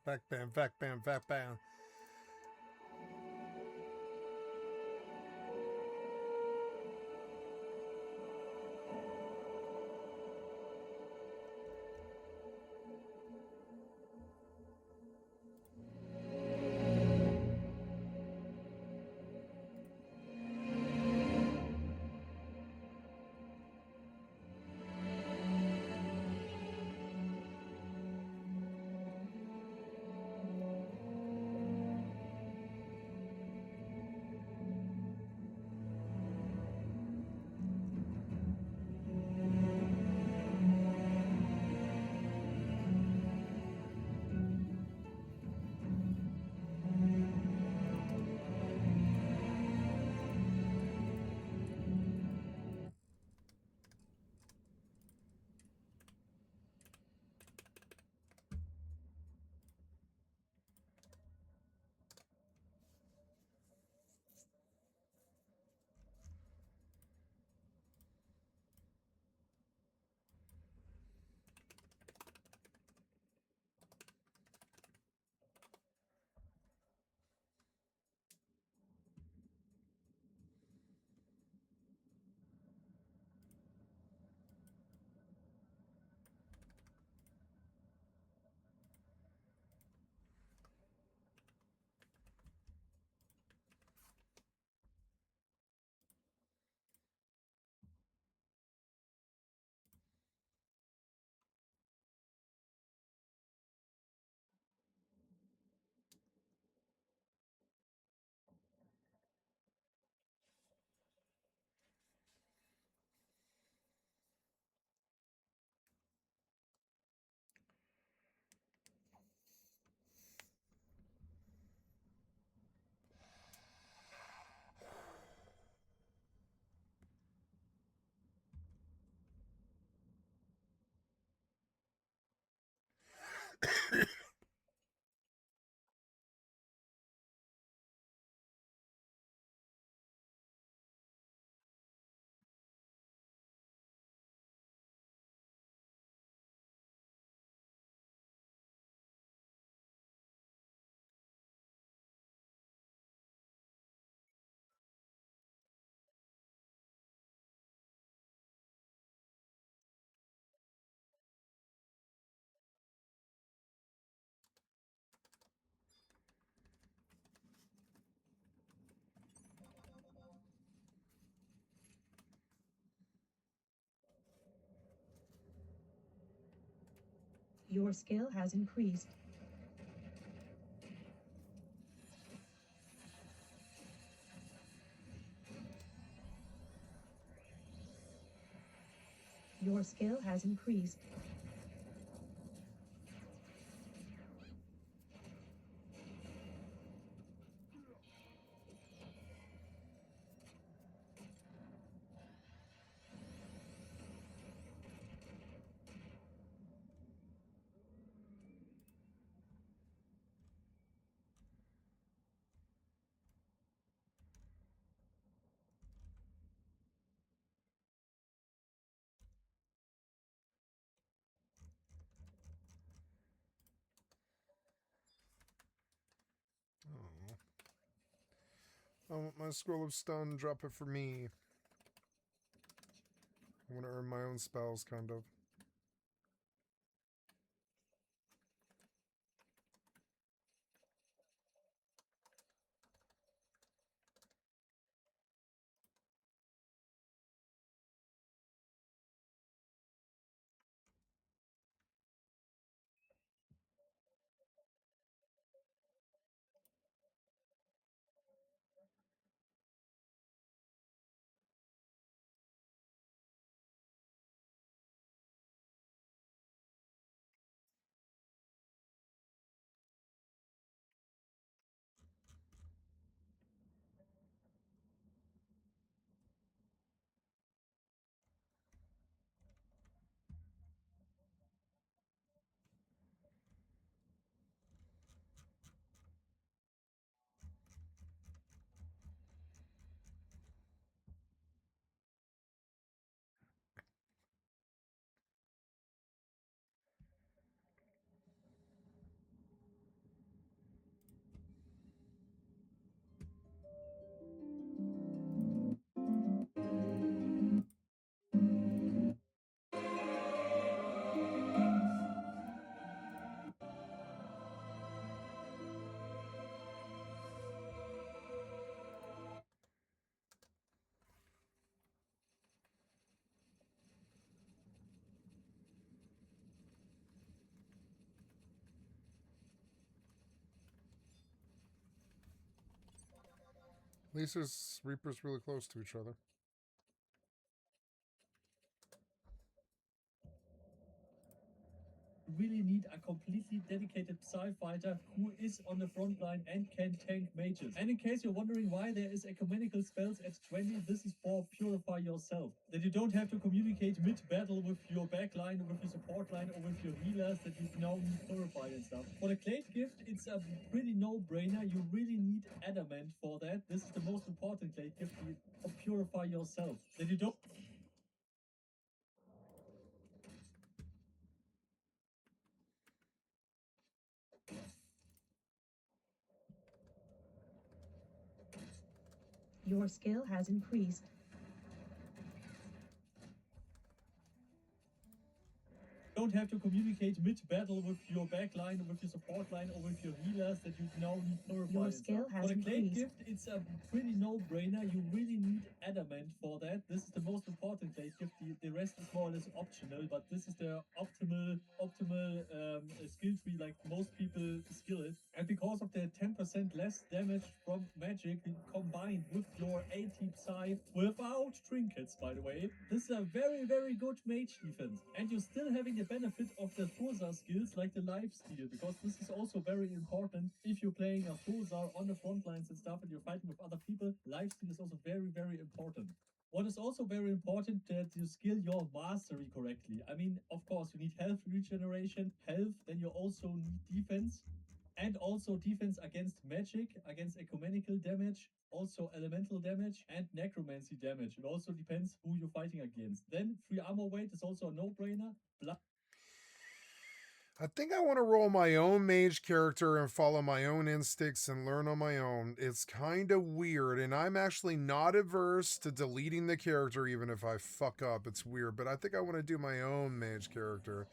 Back bam, back bam, back bam. Your skill has increased. Your skill has increased. Oh. I want my scroll of stun. Drop it for me. I want to earn my own spells, kind of. At least there's Reapers really close to each other. Really need a completely dedicated Psy fighter who is on the front line and can tank mages. And in case you're wondering why there is ecumenical spells at 20, this is for Purify Yourself. That you don't have to communicate mid-battle with your backline or with your support line or with your healers, that you now need Purify and stuff. For the Clade gift, it's a pretty no-brainer. You really need Adamant for that. This is the most important Clade gift for Purify Yourself. That you don't... Your skill has increased. Don't have to communicate mid-battle with your backline or with your support line or with your healers, that you now need Purify. Your and skill stuff. has For the Clade increased. gift, it's a pretty no-brainer. You really need Adamant for that. This is the most important Clade gift. The rest is more or less optional, but this is the optimal skill tree, like most people skill it. And because of the 10% less damage from magic combined with your 80 Psy without trinkets, by the way, this is a very, very good mage defense. And you're still having the benefit of the Thulzar skills like the life steal, because this is also very important if you're playing a Thulzar on the front lines and stuff and you're fighting with other people. Life steal is also very, very important. What is also very important, that you skill your mastery correctly. I mean, of course, you need health regeneration, health, then you also need defense, and also defense against magic, against ecumenical damage, also elemental damage, and necromancy damage. It also depends who you're fighting against. Then free armor weight is also a no-brainer. I think I want to roll my own mage character and follow my own instincts and learn on my own. It's kind of weird, and I'm actually not averse to deleting the character even if I fuck up. It's weird, but I think I want to do my own mage character.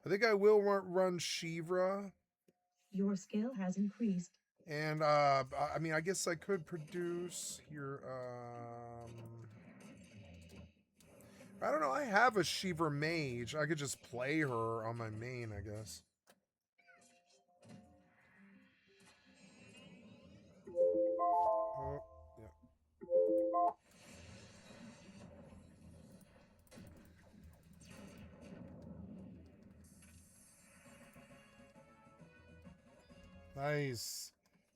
I think I will run Shivra. Your skill has increased. And I mean, I guess I could produce here. I don't know. I have a Shiva mage. I could just play her on my main, I guess. Oh, yeah. Nice.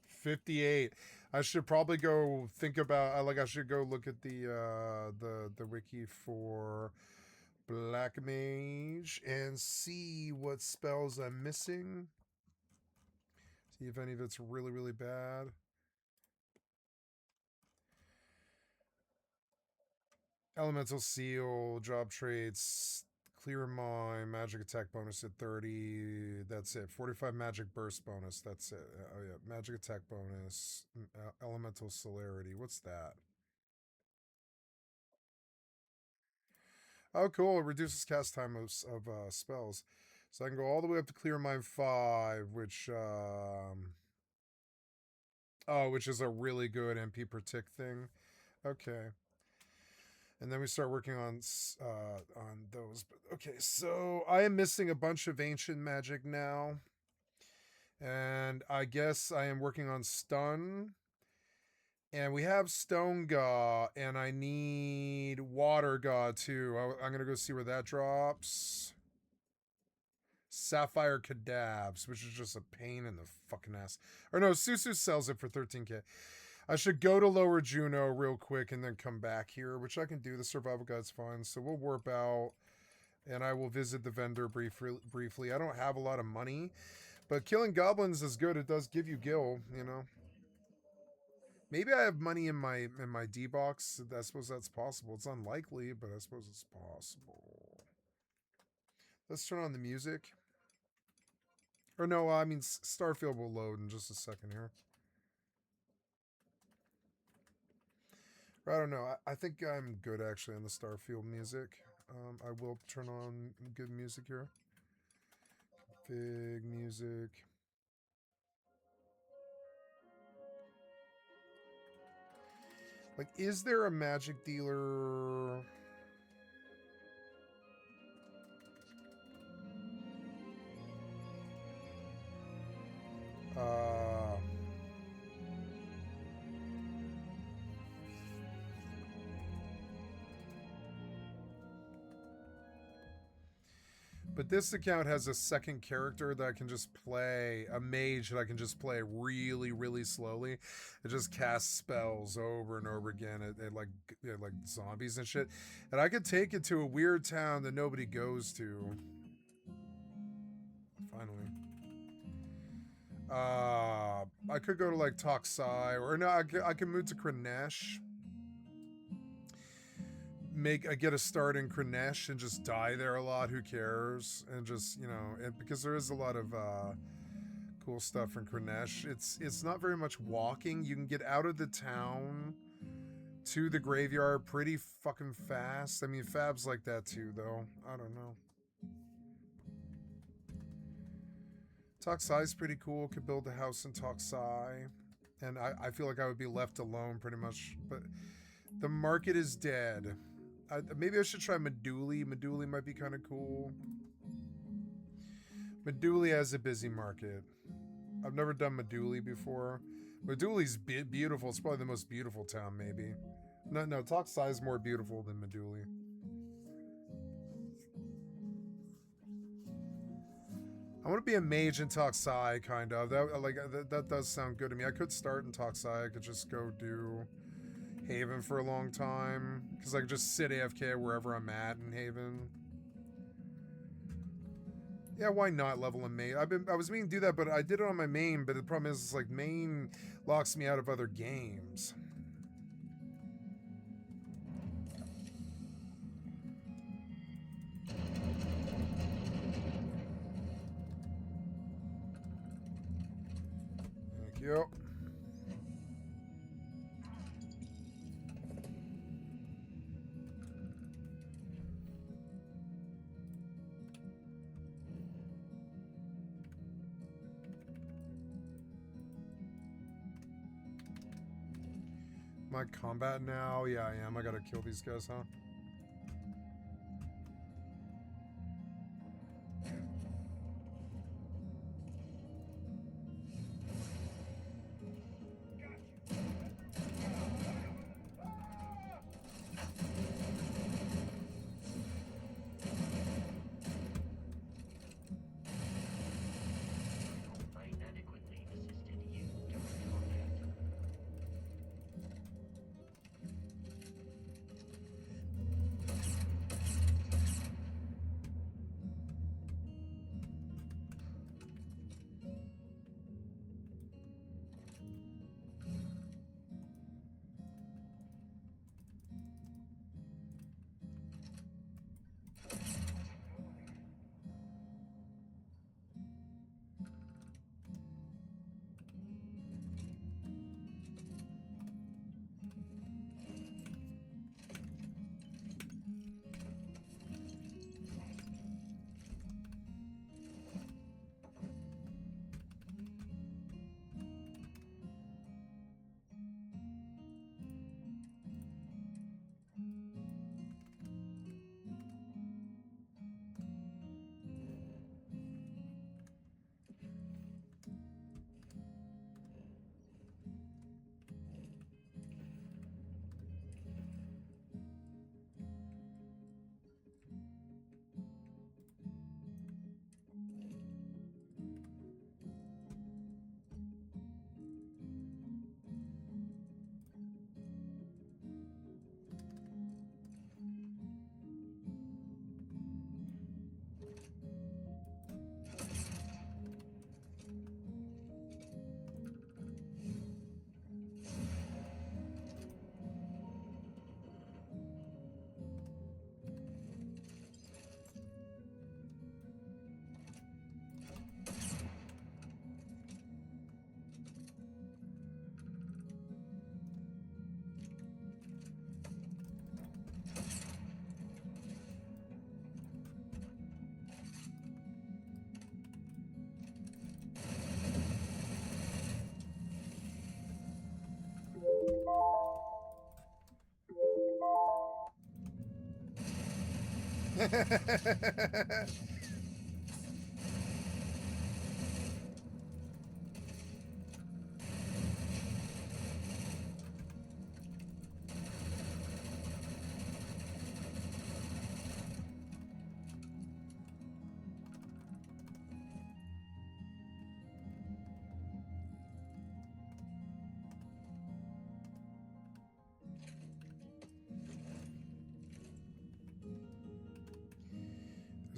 58. I should probably go think about like I should go look at the wiki for Black Mage and see what spells I'm missing. See if any of it's really, really bad. Elemental Seal, job traits, clear mind, magic attack bonus at 30. That's it. 45 magic burst bonus. That's it. Oh yeah, magic attack bonus. Elemental celerity. What's that? Oh, cool. It reduces cast time of spells. So I can go all the way up to clear mind 5, which which is a really good MP per tick thing. Okay. And then we start working on those. But okay, so I am missing a bunch of ancient magic now. And I guess I am working on stun. And we have Stone God, and I need Water God too. I'm going to go see where that drops. Sapphire Cadabs, which is just a pain in the fucking ass. Or no, Susu sells it for 13k. I should go to Lower Juno real quick and then come back here, which I can do. The survival guide's fine. So we'll warp out, and I will visit the vendor briefly. I don't have a lot of money, but killing goblins is good. It does give you gil, you know. Maybe I have money in my D box. I suppose that's possible. It's unlikely, but I suppose it's possible. Let's turn on the music. Or no, I mean Starfield will load in just a second here. I don't know. I think I'm good actually on the Starfield music. I will turn on good music here. Big music. Like, is there a magic dealer? But this account has a second character that I can just play, a mage that I can just play really, really slowly. It just casts spells over and over again at like zombies and shit. And I could take it to a weird town that nobody goes to. Finally. I could go to like Toxai, or no, I can move to Kranesh. I get a start in Kranesh and just die there a lot. Who cares? And just, you know, because there is a lot of cool stuff in Kranesh. It's not very much walking. You can get out of the town to the graveyard pretty fucking fast. I mean, Fab's like that too, though. I don't know. Toxai is pretty cool. Could build a house in Toxai. And I feel like I would be left alone pretty much. But the market is dead. Maybe I should try Meduli. Meduli might be kind of cool. Meduli has a busy market. I've never done Meduli before. Meduli's beautiful. It's probably the most beautiful town, maybe. No, Toxai is more beautiful than Meduli. I want to be a mage in Toxai, kind of. That does sound good to me. I could start in Toxai. I could just go do Haven for a long time, because I could just sit AFK wherever I'm at in Haven. Yeah, why not level a main? I was meaning to do that, but I did it on my main. But the problem is, like, main locks me out of other games. Thank you. My combat now? Yeah, I am. I gotta kill these guys, huh?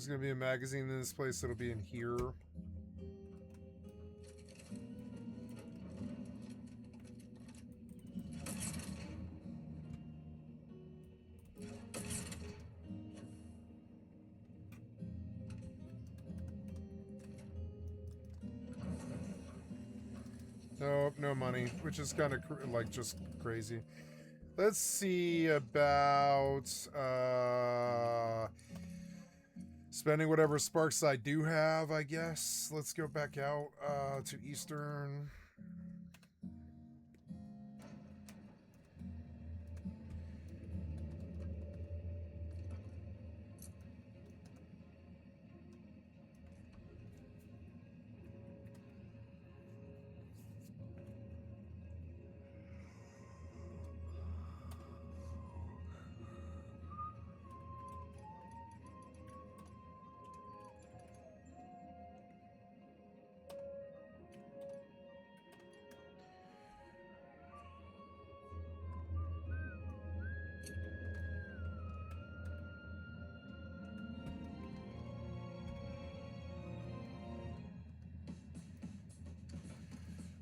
There's gonna be a magazine in this place that'll be in here. Nope, no money, which is kind of like just crazy. Let's see about spending whatever sparks I do have, I guess. Let's go back out to Eastern.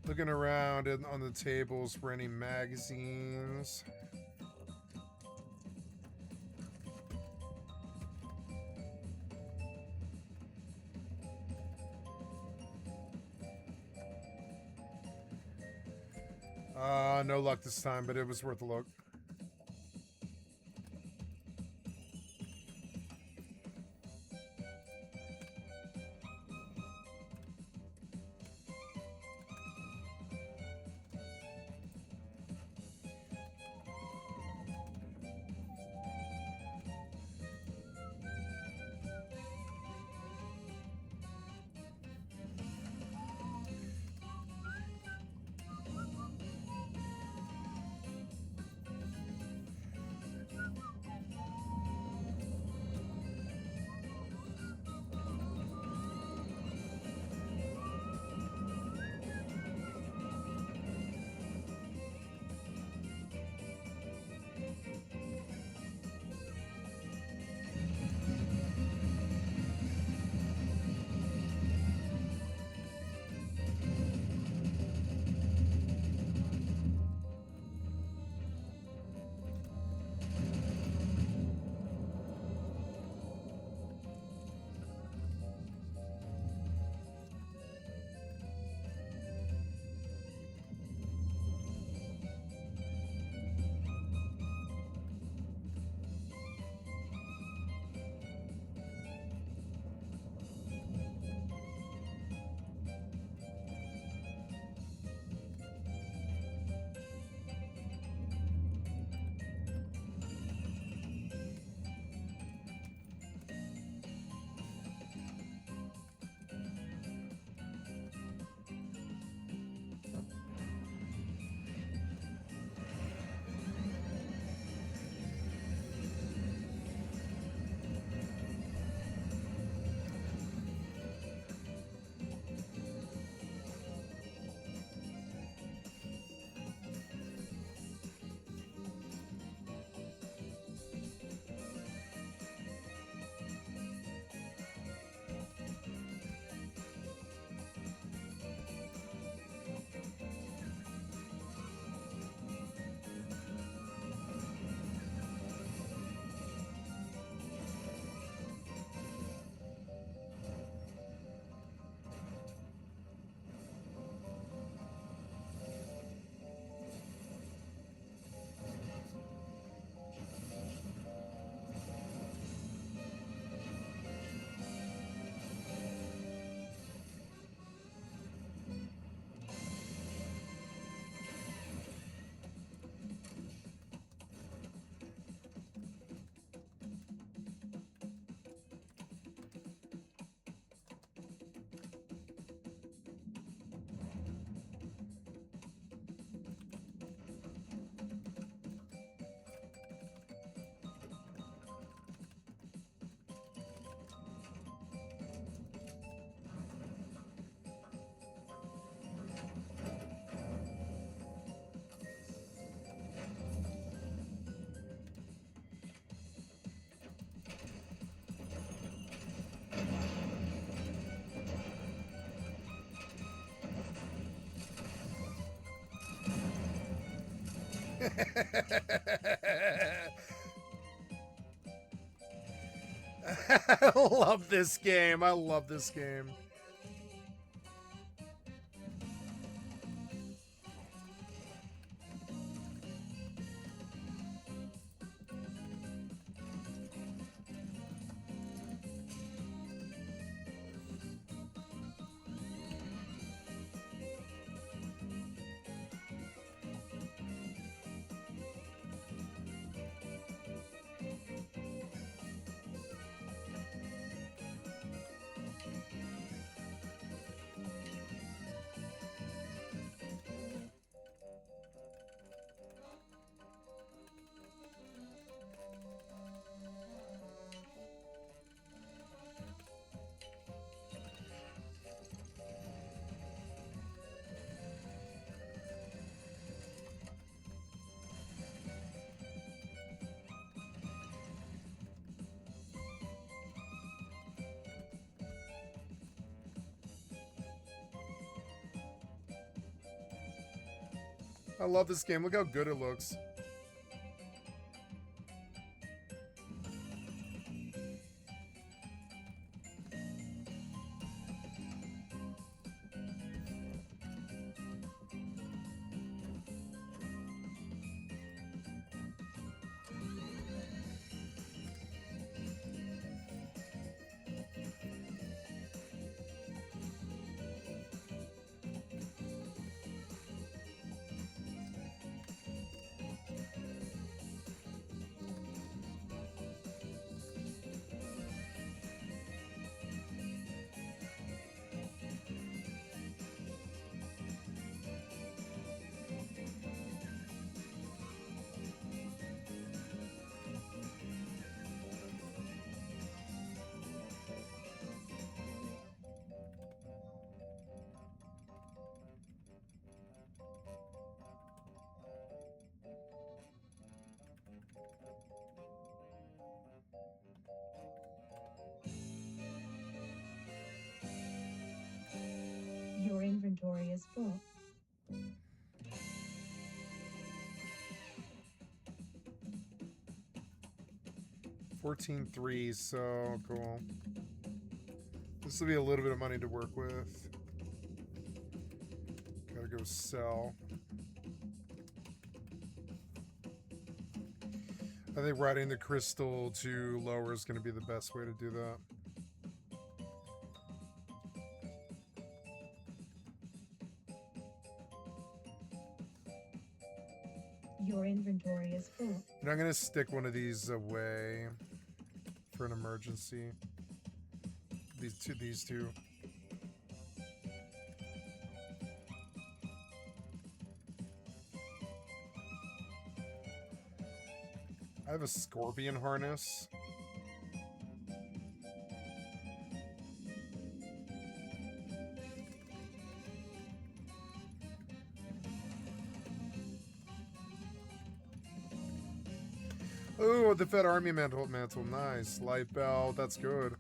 Looking around on the tables for any magazines. No luck this time, but it was worth a look. I love this game. I love this game. I love this game. Look how good it looks. Your inventory is full. $14,300, so cool. This will be a little bit of money to work with. Gotta go sell. I think riding the crystal to lower is going to be the best way to do that. Your inventory is full. And I'm going to stick one of these away for an emergency. These two. I have a scorpion harness. Oh, the Fed Army mantle. Nice. Light bell. That's good.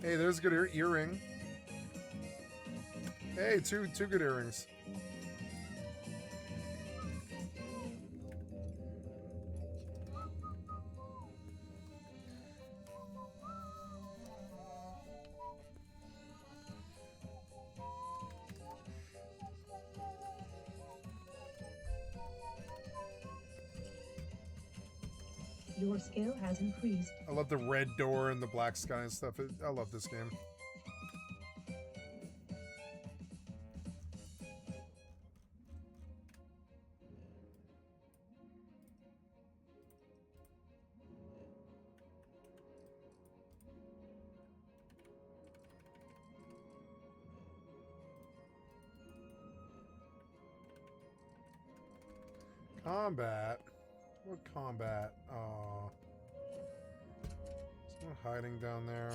Hey, there's a good earring. Hey, two good earrings. Your skill has increased. I love the red door and the black sky and stuff. I love this game. Combat? What combat? Oh. Someone hiding down there.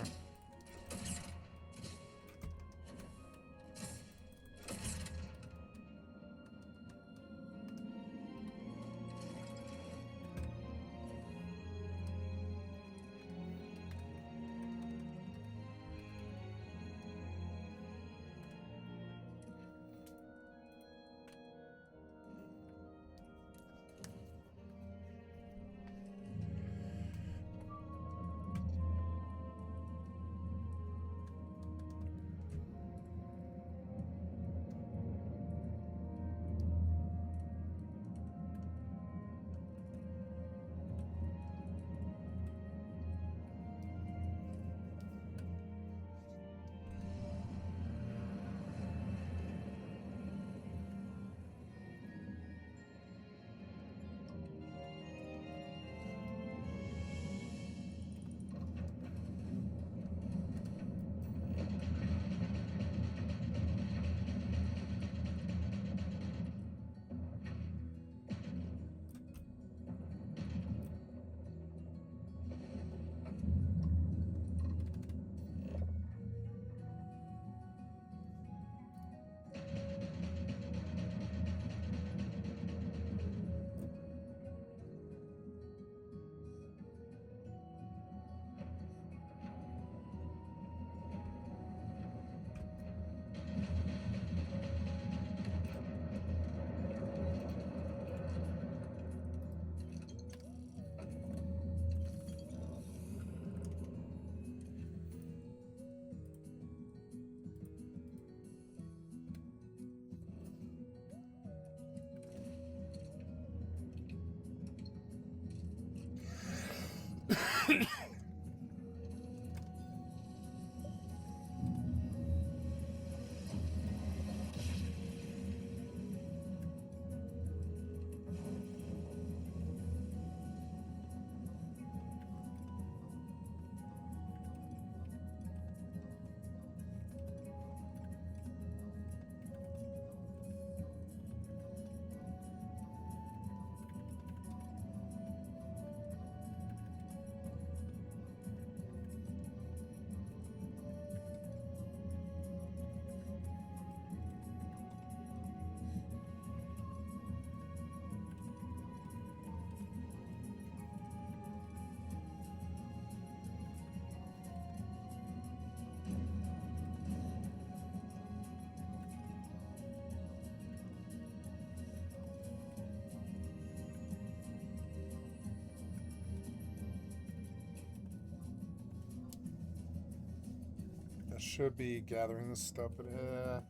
should be gathering this stuff, but I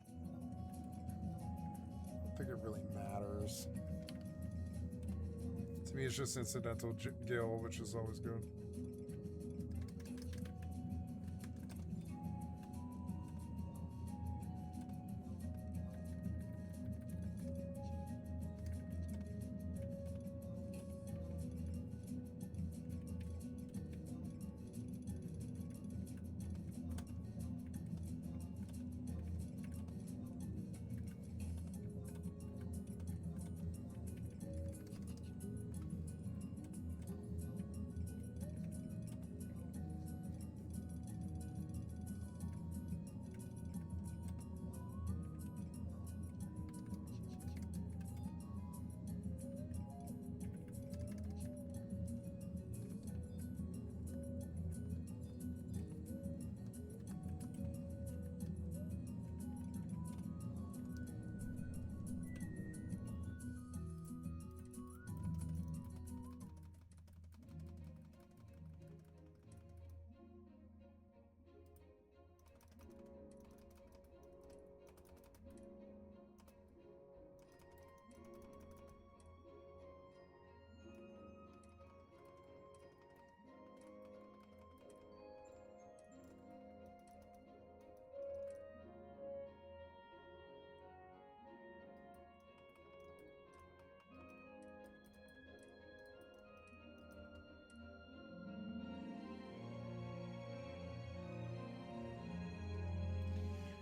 don't think it really matters. To me, it's just incidental gil, which is always good.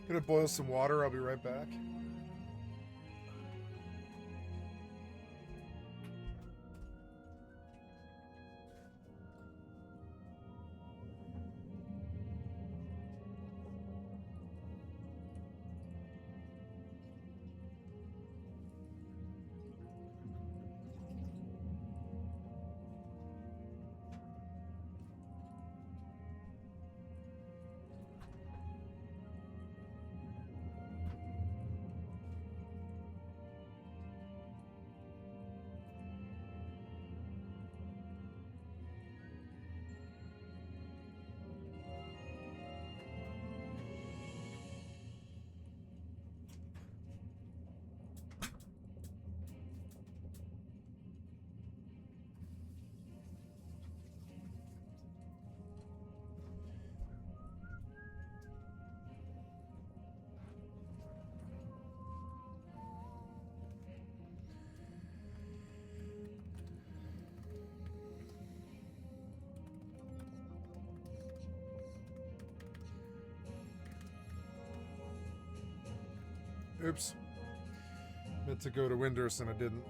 Gonna boil some water. I'll be right back. Oops. Meant to go to Winders and I didn't.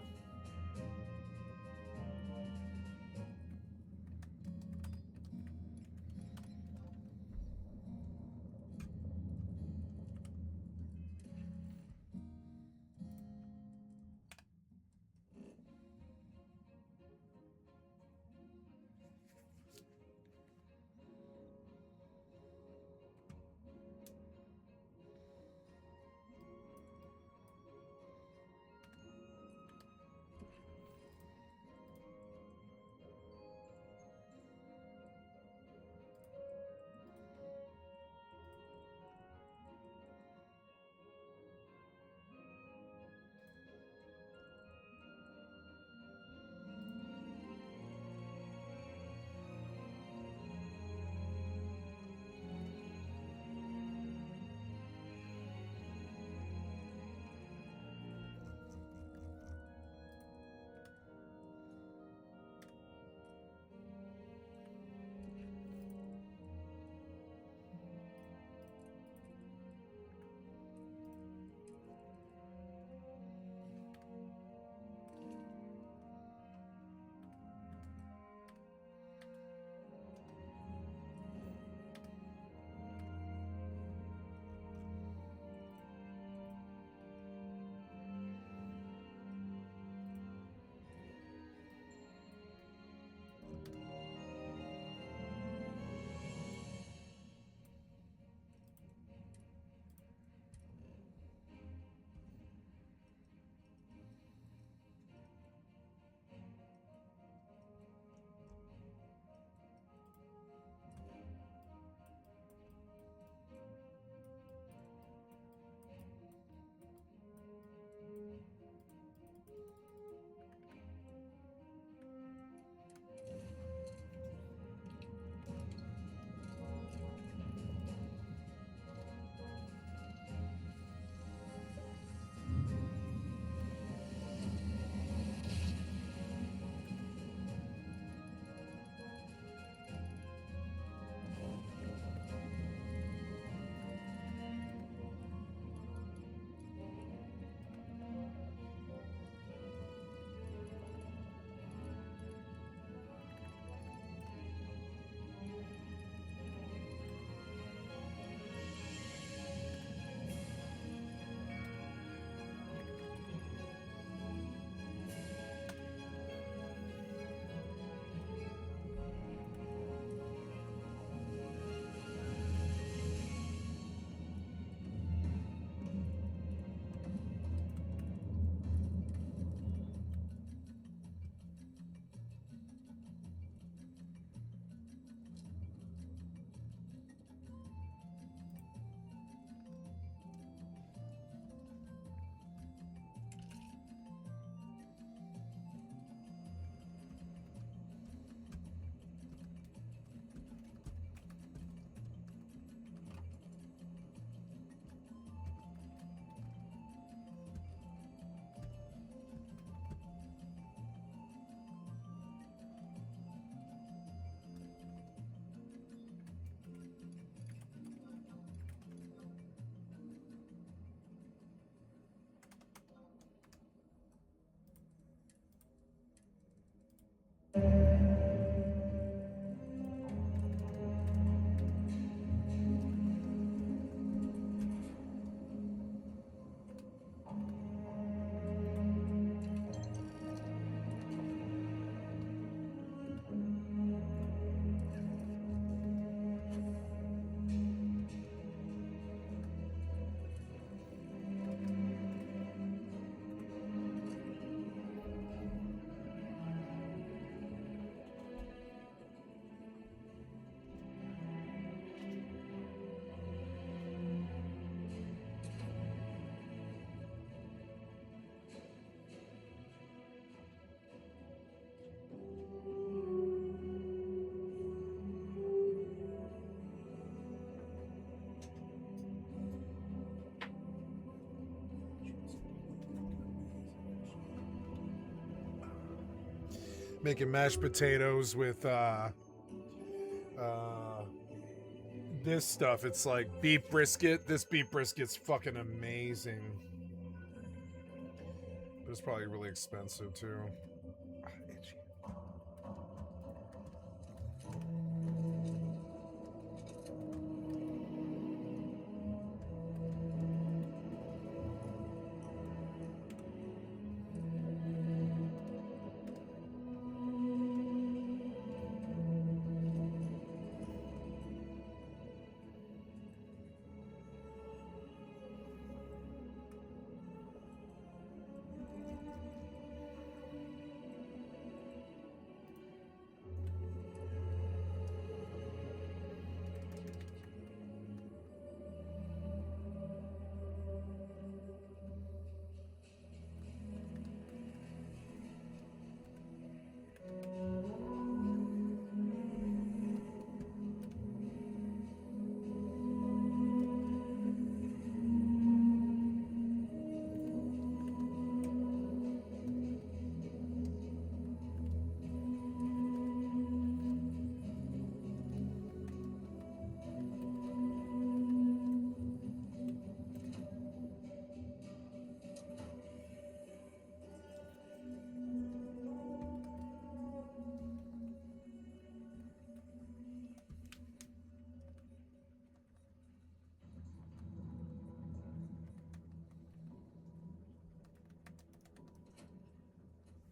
making mashed potatoes with this stuff. It's like beef brisket. This beef brisket's fucking amazing. But it's probably really expensive too. Itchy.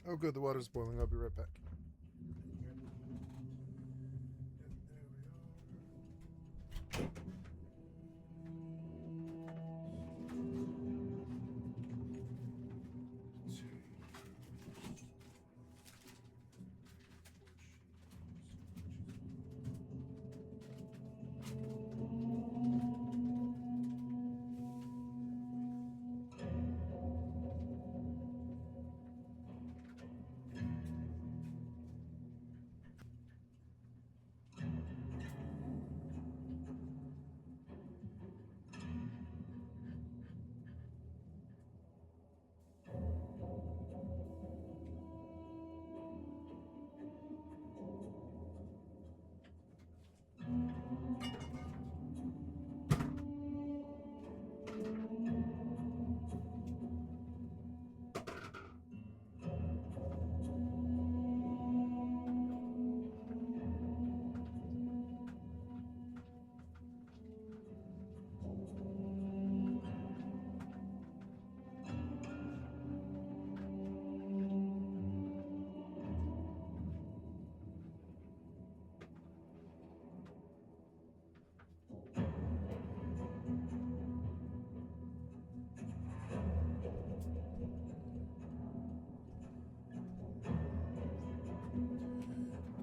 Oh, good. The water's boiling. I'll be right back.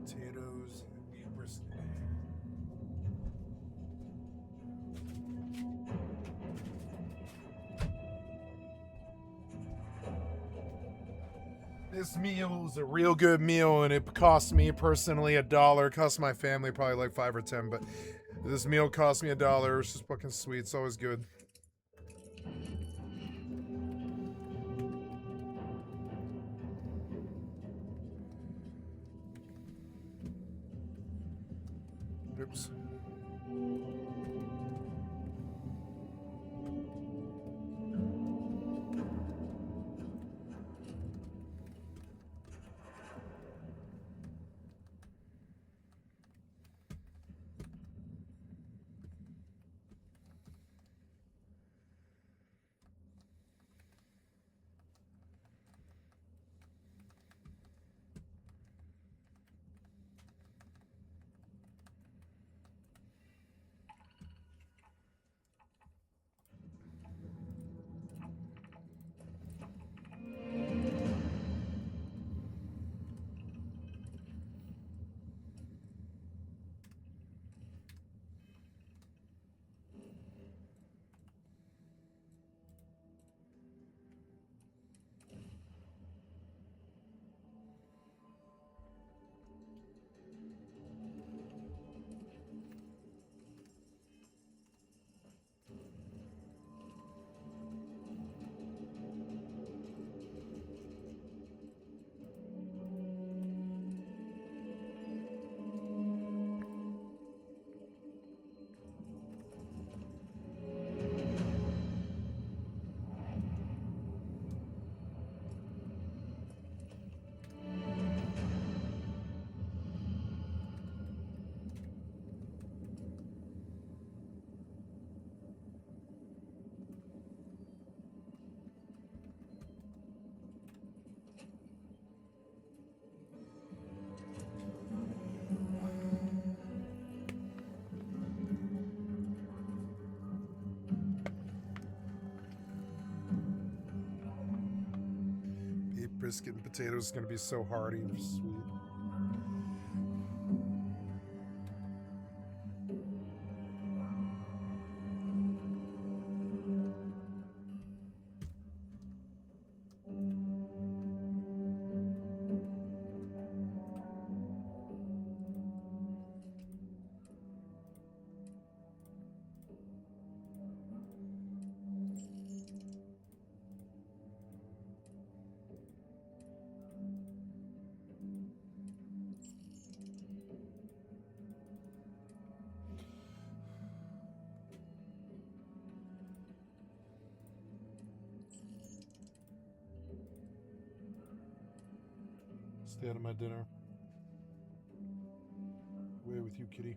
Potatoes and beef brisket. This meal is a real good meal, and it cost me personally $1. It cost my family probably like 5 or 10, but this meal cost me $1. It's just fucking sweet. It's always good. Oops. brisket and potatoes is going to be so hearty and sweet. Stay out of my dinner. Away with you, kitty.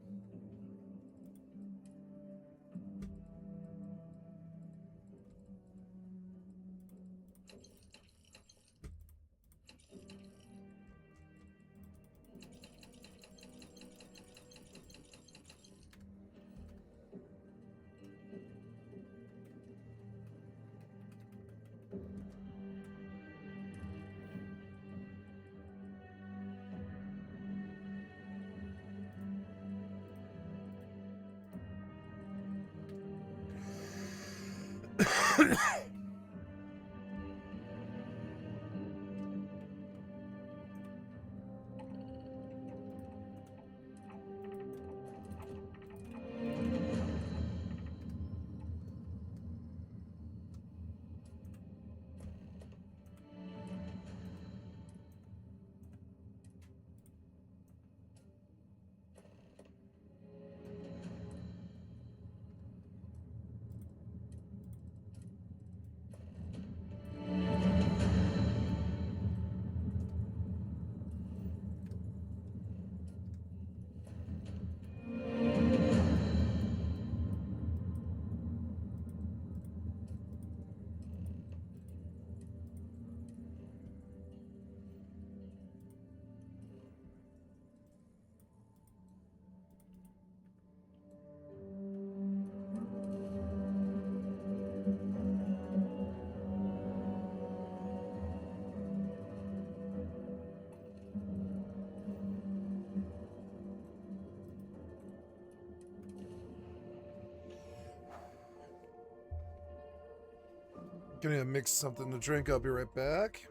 Gonna mix something to drink. I'll be right back.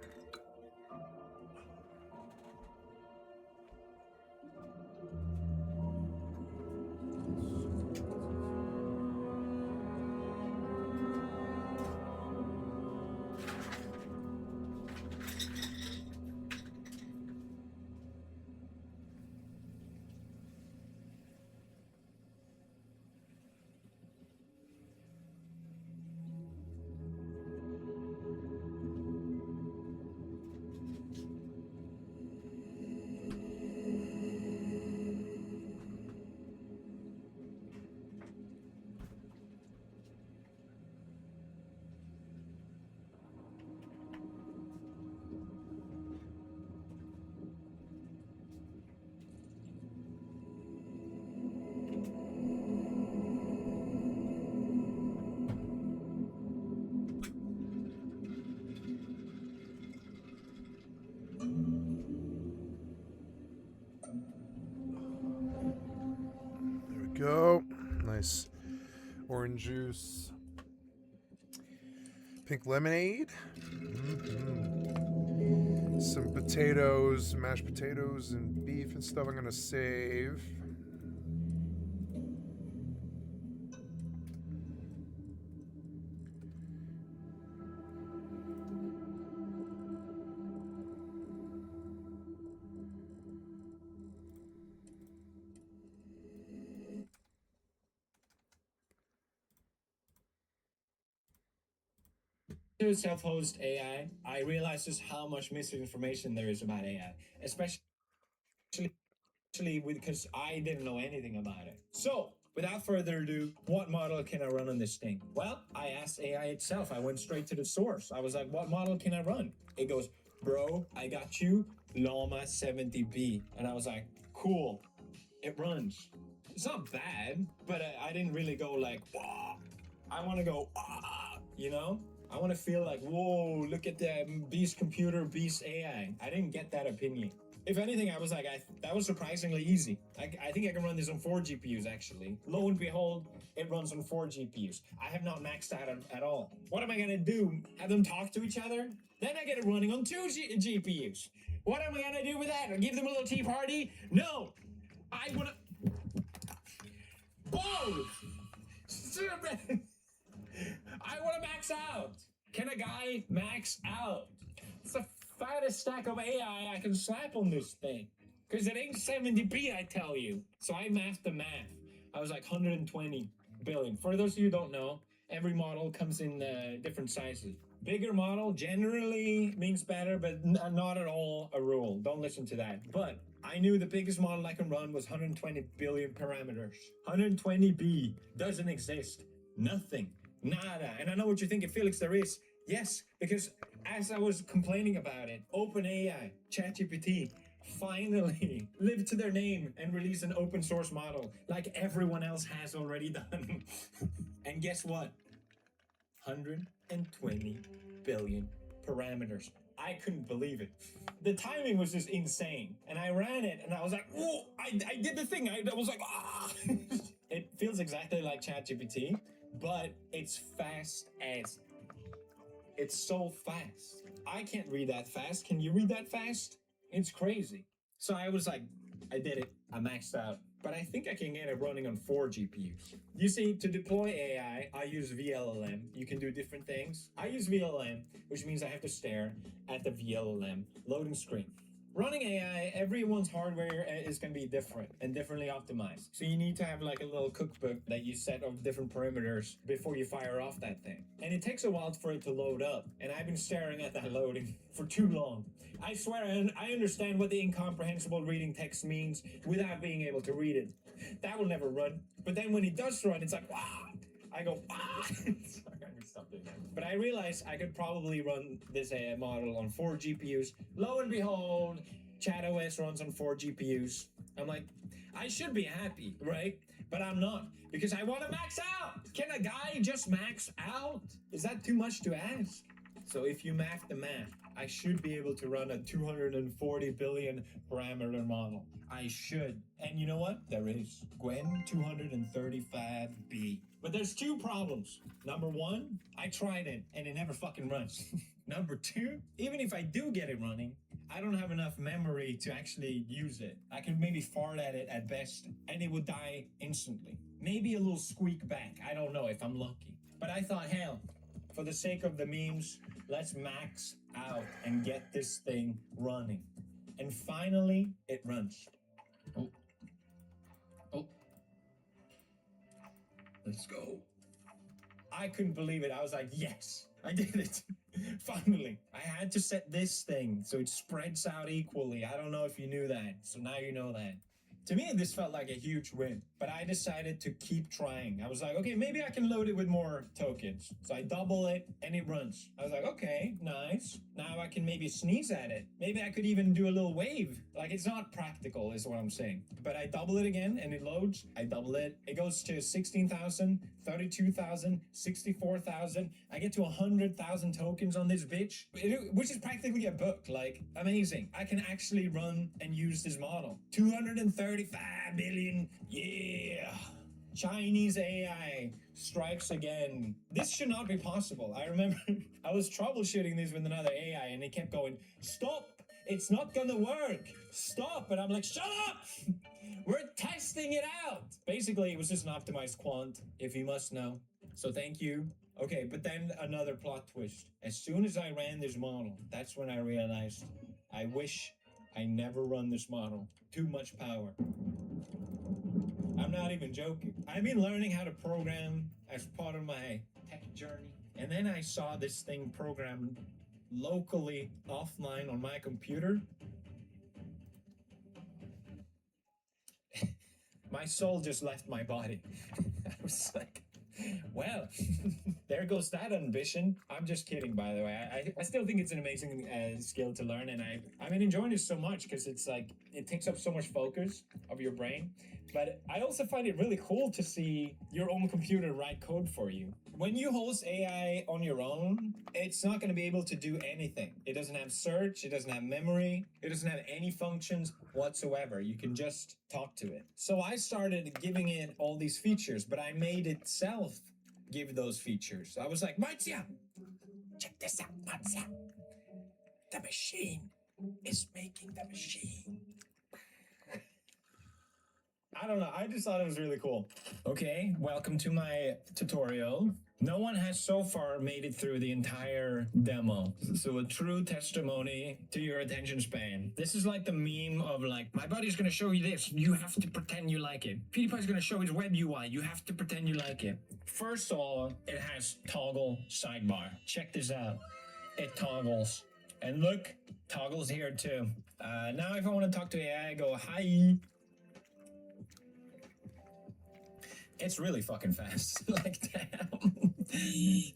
Go. Nice orange juice. Pink lemonade. Some potatoes, mashed potatoes and beef and stuff I'm going to save. To self-host AI, I realized just how much misinformation there is about AI, especially because I didn't know anything about it. So, without further ado, what model can I run on this thing? Well, I asked AI itself. I went straight to the source. I was like, what model can I run? It goes, bro, I got you, Llama 70B. And I was like, cool, it runs. It's not bad, but I didn't really go like, wah. I want to go, wah, you know? I want to feel like, whoa, look at the beast computer, beast AI. I didn't get that opinion. If anything, I was like, that was surprisingly easy. I think I can run this on 4 GPUs, actually. Lo and behold, it runs on 4 GPUs. I have not maxed out at all. What am I going to do? Have them talk to each other? Then I get it running on 2 GPUs. What am I going to do with that? Give them a little tea party? No. I want to... Whoa! I want to max out. Can a guy max out? It's the fattest stack of AI I can slap on this thing. Because it ain't 70p, I tell you. So I mathed the math. I was like 120 billion. For those of you who don't know, every model comes in different sizes. Bigger model generally means better, but not at all a rule. Don't listen to that. But I knew the biggest model I can run was 120 billion parameters. 120B doesn't exist. Nothing. Nada. And I know what you're thinking, Felix, there is. Yes, because as I was complaining about it, OpenAI, ChatGPT, finally lived to their name and released an open source model like everyone else has already done. And guess what? 120 billion parameters. I couldn't believe it. The timing was just insane. And I ran it and I was like, oh, I did the thing. I was like, ah. It feels exactly like ChatGPT, but it's fast as... It's so fast. I can't read that fast. Can you read that fast? It's crazy. So I was like, I did it. I maxed out. But I think I can get it running on 4 GPUs. You see, to deploy AI, I use VLLM. You can do different things. I use VLLM, which means I have to stare at the VLLM loading screen. Running AI, everyone's hardware is going to be different and differently optimized. So you need to have like a little cookbook that you set of different parameters before you fire off that thing. And it takes a while for it to load up. And I've been staring at that loading for too long. I swear, I understand what the incomprehensible reading text means without being able to read it. That will never run. But then when it does run, it's like, wow. I go, ah. Sorry, I stopped doing that. But I realized I could probably run this AI model on 4 GPUs. Lo and behold, ChatOS runs on 4 GPUs. I'm like, I should be happy, right? But I'm not, because I want to max out. Can a guy just max out? Is that too much to ask? So if you math the math, I should be able to run a 240 billion parameter model. I should. And you know what? There is. Gwen 235B. But there's 2 problems. Number 1, I tried it and it never fucking runs. Number 2, even if I do get it running, I don't have enough memory to actually use it. I could maybe fart at it at best and it would die instantly. Maybe a little squeak back. I don't know if I'm lucky. But I thought, hell, for the sake of the memes, let's max out and get this thing running. And finally, it runs. Oh. Oh. Let's go. I couldn't believe it. I was like, yes, I did it. Finally. I had to set this thing so it spreads out equally. I don't know if you knew that. So now you know that. To me, this felt like a huge win, but I decided to keep trying. I was like, okay, maybe I can load it with more tokens. So I double it and it runs. I was like, okay, nice. Now I can maybe sneeze at it. Maybe I could even do a little wave. Like, it's not practical is what I'm saying. But I double it again and it loads. I double it. It goes to 16,000, 32,000, 64,000. I get to 100,000 tokens on this bitch, which is practically a book. Like, amazing. I can actually run and use this model. 235 billion. Yeah. Chinese AI strikes again. This should not be possible. I remember I was troubleshooting this with another AI and it kept going, stop. It's not gonna work. Stop. And I'm like, shut up. We're testing it out. Basically, it was just an optimized quant, if you must know. So thank you. Okay, but then another plot twist. As soon as I ran this model, that's when I realized I wish I never run this model. Too much power. I'm not even joking. I've been learning how to program as part of my tech journey. And then I saw this thing programmed locally offline on my computer. My soul just left my body. I was like, well, there goes that ambition. I'm just kidding, by the way. I still think it's an amazing skill to learn, and I've been enjoying it so much because it's like it takes up so much focus of your brain. But I also find it really cool to see your own computer write code for you. When you host AI on your own, it's not going to be able to do anything. It doesn't have search, it doesn't have memory, it doesn't have any functions whatsoever. You can just talk to it. So I started giving it all these features, but I made itself give those features. I was like, Marzia, check this out, Marzia. The machine is making the machine. I don't know. I just thought it was really cool. Okay, welcome to my tutorial. No one has so far made it through the entire demo. So a true testimony to your attention span. This is like the meme of like, my buddy's gonna show you this. You have to pretend you like it. PewDiePie's gonna show his web UI. You have to pretend you like it. First of all, it has toggle sidebar. Check this out. It toggles. And look, toggles here too. Now if I want to talk to AI, I go, hi. It's really fucking fast. Like, damn.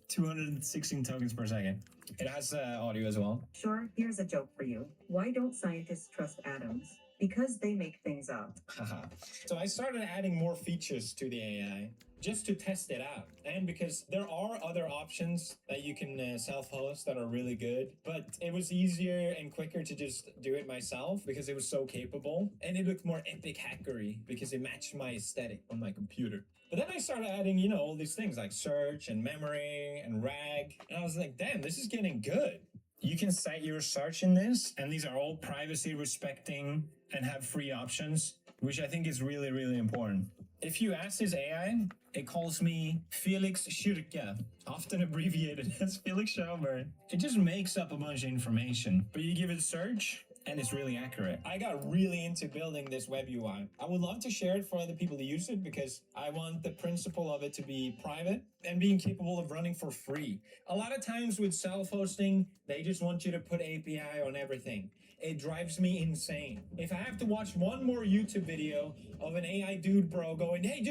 216 tokens per second. It has audio as well. Sure, here's a joke for you. Why don't scientists trust atoms? Because they make things up. Haha. So I started adding more features to the AI just to test it out. And because there are other options that you can self-host that are really good, but it was easier and quicker to just do it myself because it was so capable. And it looked more epic hackery because it matched my aesthetic on my computer. But then I started adding, you know, all these things like search and memory and RAG. And I was like, damn, this is getting good. You can set your search in this, and these are all privacy respecting and have free options, which I think is really, really important. If you ask this AI, it calls me Felix Schürke, often abbreviated as Felix Schauber. It just makes up a bunch of information, but you give it a search, and it's really accurate. I got really into building this web UI. I would love to share it for other people to use it because I want the principle of it to be private and being capable of running for free. A lot of times with self-hosting, they just want you to put API on everything. It drives me insane. If I have to watch one more YouTube video of an AI dude bro going, hey,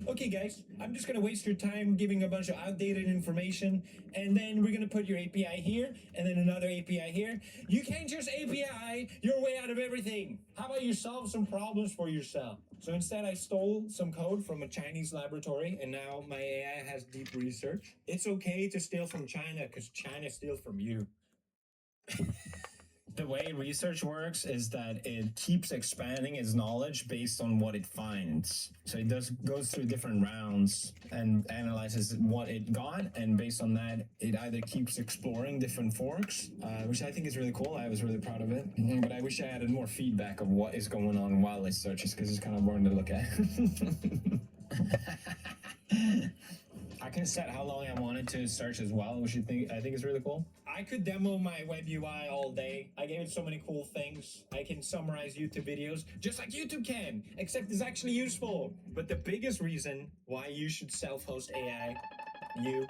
okay guys, I'm just gonna waste your time giving a bunch of outdated information, and then we're gonna put your API here, and then another API here. You can't just API your way out of everything. How about you solve some problems for yourself? So instead I stole some code from a Chinese laboratory, and now my AI has deep research. It's okay to steal from China because China steals from you. The way research works is that it keeps expanding its knowledge based on what it finds. So it goes through different rounds and analyzes what it got, and based on that, it either keeps exploring different forks, which I think is really cool. I was really proud of it. But I wish I added more feedback of what is going on while it searches, because it's kind of boring to look at. I can set how long I want it to search as well, which I think is really cool. I could demo my web UI all day. I gave it so many cool things. I can summarize YouTube videos just like YouTube can, except it's actually useful. But the biggest reason why you should self-host AI, you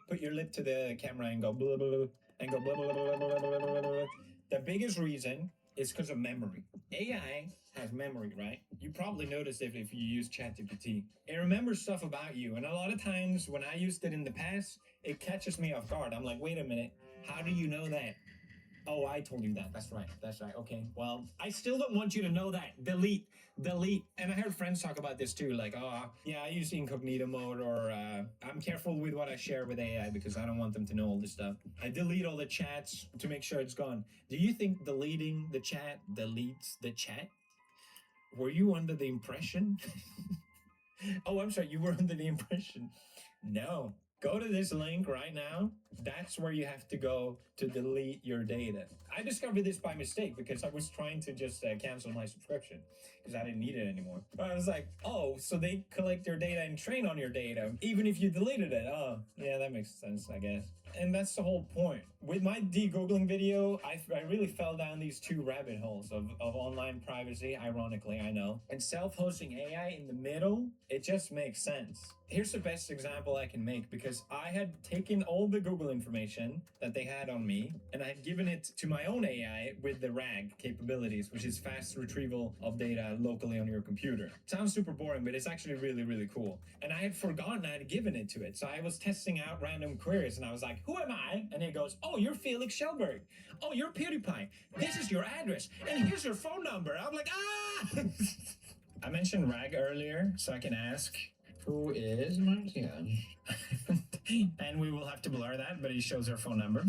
put your lip to the camera and go blah, blah, blah, and go blah, blah, blah, blah, blah, blah, blah, blah. The biggest reason is because of memory. AI has memory, right? You probably noticed it if you use ChatGPT. It remembers stuff about you, and a lot of times when I used it in the past, it catches me off guard. I'm like, wait a minute, how do you know that? Oh, I told you that. That's right. Okay, well, I still don't want you to know that. Delete. And I heard friends talk about this too, like, oh, yeah, I use incognito mode, or I'm careful with what I share with AI because I don't want them to know all this stuff. I delete all the chats to make sure it's gone. Do you think deleting the chat deletes the chat? Were you under the impression? Oh, I'm sorry, you were under the impression. No. Go to this link right now. That's where you have to go to delete your data. I discovered this by mistake because I was trying to just cancel my subscription because I didn't need it anymore. But I was like, oh, so they collect your data and train on your data, even if you deleted it. Oh, yeah, that makes sense, I guess. And that's the whole point. With my de-googling video, I really fell down these two rabbit holes of online privacy, ironically, I know. And self-hosting AI in the middle, it just makes sense. Here's the best example I can make, because I had taken all the Google information that they had on me, and I had given it to my own AI with the RAG capabilities, which is fast retrieval of data locally on your computer. Sounds super boring, but it's actually really, really cool. And I had forgotten I had given it to it. So I was testing out random queries, and I was like, who am I? And it goes, oh, you're Felix Schellberg. Oh, you're PewDiePie. This is your address. And here's your phone number. I'm like, ah! I mentioned RAG earlier, so I can ask, who is Marcia? And we will have to blur that, but it shows her phone number.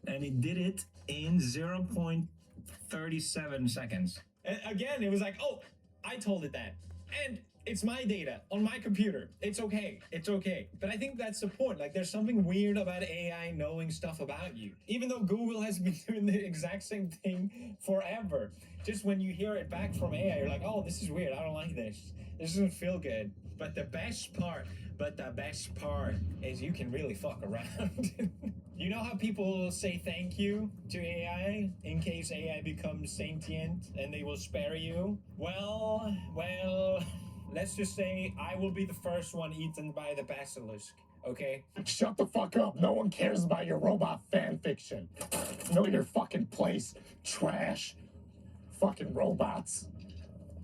And it did it in 0.37 seconds. And again, it was like, oh, I told it that. And it's my data on my computer. It's okay. It's okay. But I think that's the point. Like, there's something weird about AI knowing stuff about you. Even though Google has been doing the exact same thing forever. Just when you hear it back from AI, you're like, oh, this is weird. I don't like this. This doesn't feel good. But the best part is you can really fuck around. You know how people say thank you to AI in case AI becomes sentient and they will spare you? Well, let's just say I will be the first one eaten by the basilisk, okay? Shut the fuck up. No one cares about your robot fan fiction. Know your fucking place, trash. Fucking robots.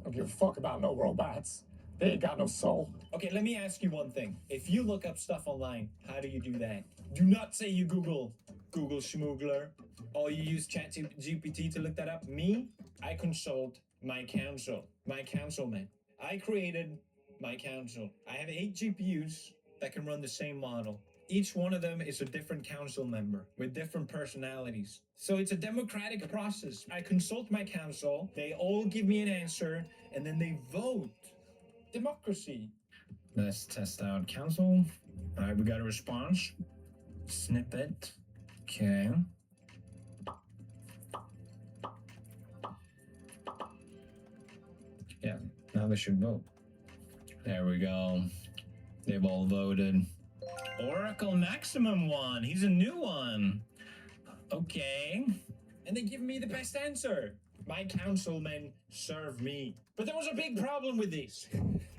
Don't give a fuck about no robots. They ain't got no soul. Okay, let me ask you one thing. If you look up stuff online, how do you do that? Do not say you Google Schmoogler, or you use ChatGPT to look that up. Me, I consult my councilman. I created my council. I have 8 GPUs that can run the same model. Each one of them is a different council member with different personalities. So it's a democratic process. I consult my council, they all give me an answer, and then they vote. Democracy. Let's test out council. All right, we got a response. Snippet. Okay. Yeah, now they should vote. There we go. They've all voted. Oracle Maximum won. He's a new one. Okay. And they give me the best answer. My councilmen serve me. But there was a big problem with this.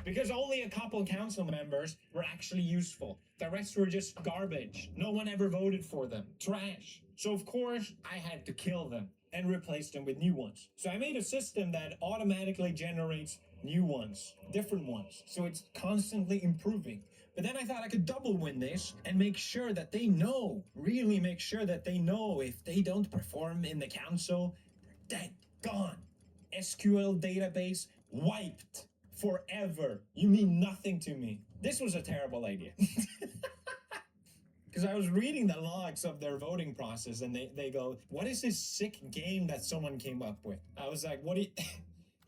Because only a couple council members were actually useful. The rest were just garbage. No one ever voted for them. Trash. So of course, I had to kill them and replace them with new ones. So I made a system that automatically generates new ones, different ones. So it's constantly improving. But then I thought I could double win this and make sure that they know, really make sure that they know if they don't perform in the council, they're dead, gone. SQL database wiped forever. You mean nothing to me. This was a terrible idea. Because I was reading the logs of their voting process and they go, what is this sick game that someone came up with? I was like, what do you...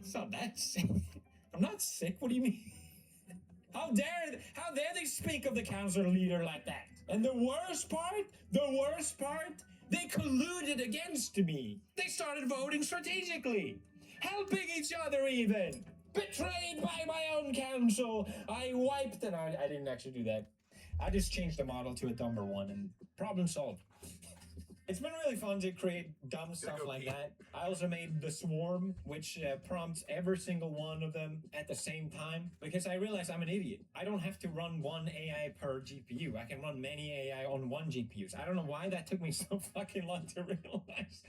It's not that sick. I'm not sick, what do you mean? How dare they speak of the council leader like that? And the worst part, they colluded against me. They started voting strategically, helping each other even. Betrayed by my own council. I wiped it. I didn't actually do that. I just changed the model to a dumber one and problem solved. It's been really fun to create dumb stuff like that. I also made the swarm, which prompts every single one of them at the same time, because I realized I'm an idiot. I don't have to run one AI per GPU. I can run many AI on one GPU. I don't know why that took me so fucking long to realize.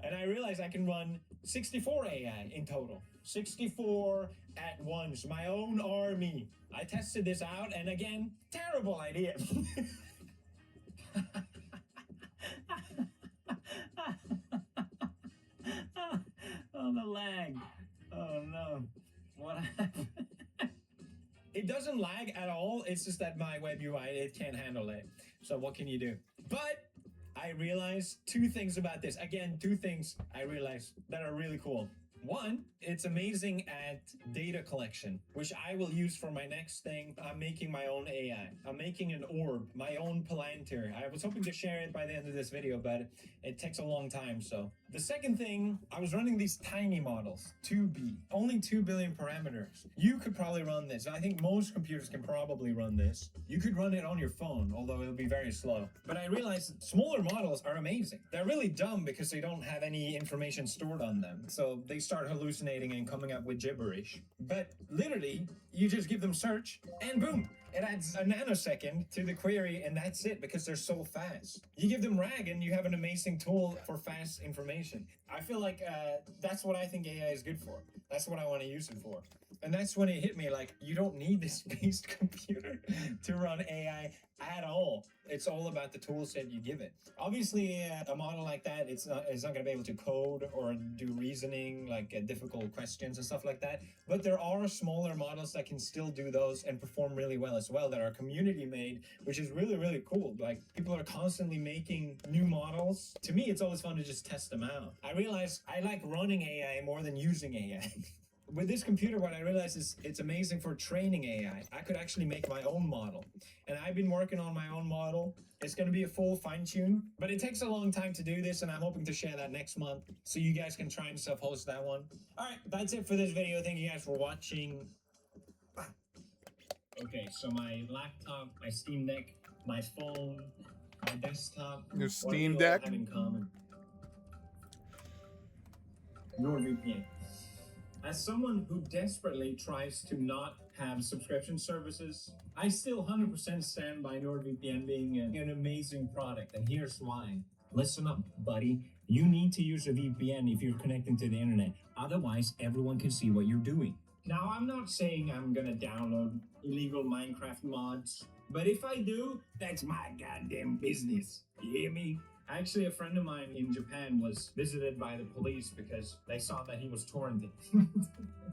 And I realized I can run 64 AI in total. 64 at once, my own army. I tested this out, and again, terrible idea. Oh, the lag. Oh, no. What happened? It doesn't lag at all. It's just that my web UI, it can't handle it. So what can you do? But I realized 2 things about this. Again, 2 things I realized that are really cool. One, it's amazing at data collection, which I will use for my next thing. I'm making my own AI. I'm making an orb, my own Palantir. I was hoping to share it by the end of this video, but it takes a long time, so. The second thing, I was running these tiny models, 2B, only 2 billion parameters. You could probably run this. I think most computers can probably run this. You could run it on your phone, although it'll be very slow. But I realized smaller models are amazing. They're really dumb because they don't have any information stored on them. So they start hallucinating and coming up with gibberish. But literally, you just give them search and boom, it adds a nanosecond to the query, and that's it because they're so fast. You give them RAG and you have an amazing tool for fast information. I feel like that's what I think AI is good for. That's what I want to use it for. And that's when it hit me, like, you don't need this beast computer to run AI at all. It's all about the tool set you give it. Obviously, a model like that, it's not going to be able to code or do reasoning, like difficult questions and stuff like that. But there are smaller models that can still do those and perform really well as well, that are community made, which is really, really cool. Like, people are constantly making new models. To me, it's always fun to just test them out. I realized I like running AI more than using AI. With this computer, what I realized is it's amazing for training AI. I could actually make my own model. And I've been working on my own model. It's going to be a full fine-tune, but it takes a long time to do this, and I'm hoping to share that next month so you guys can try and self-host that one. All right, that's it for this video. Thank you guys for watching. Okay, so my laptop, my Steam Deck, my phone, my desktop. Your what do Steam they all Deck? have in common? NordVPN. As someone who desperately tries to not have subscription services, I still 100% stand by NordVPN being an amazing product, and here's why. Listen up, buddy. You need to use a VPN if you're connecting to the internet. Otherwise, everyone can see what you're doing. Now, I'm not saying I'm gonna download illegal Minecraft mods, but if I do, that's my goddamn business. You hear me? Actually, a friend of mine in Japan was visited by the police because they saw that he was torrenting,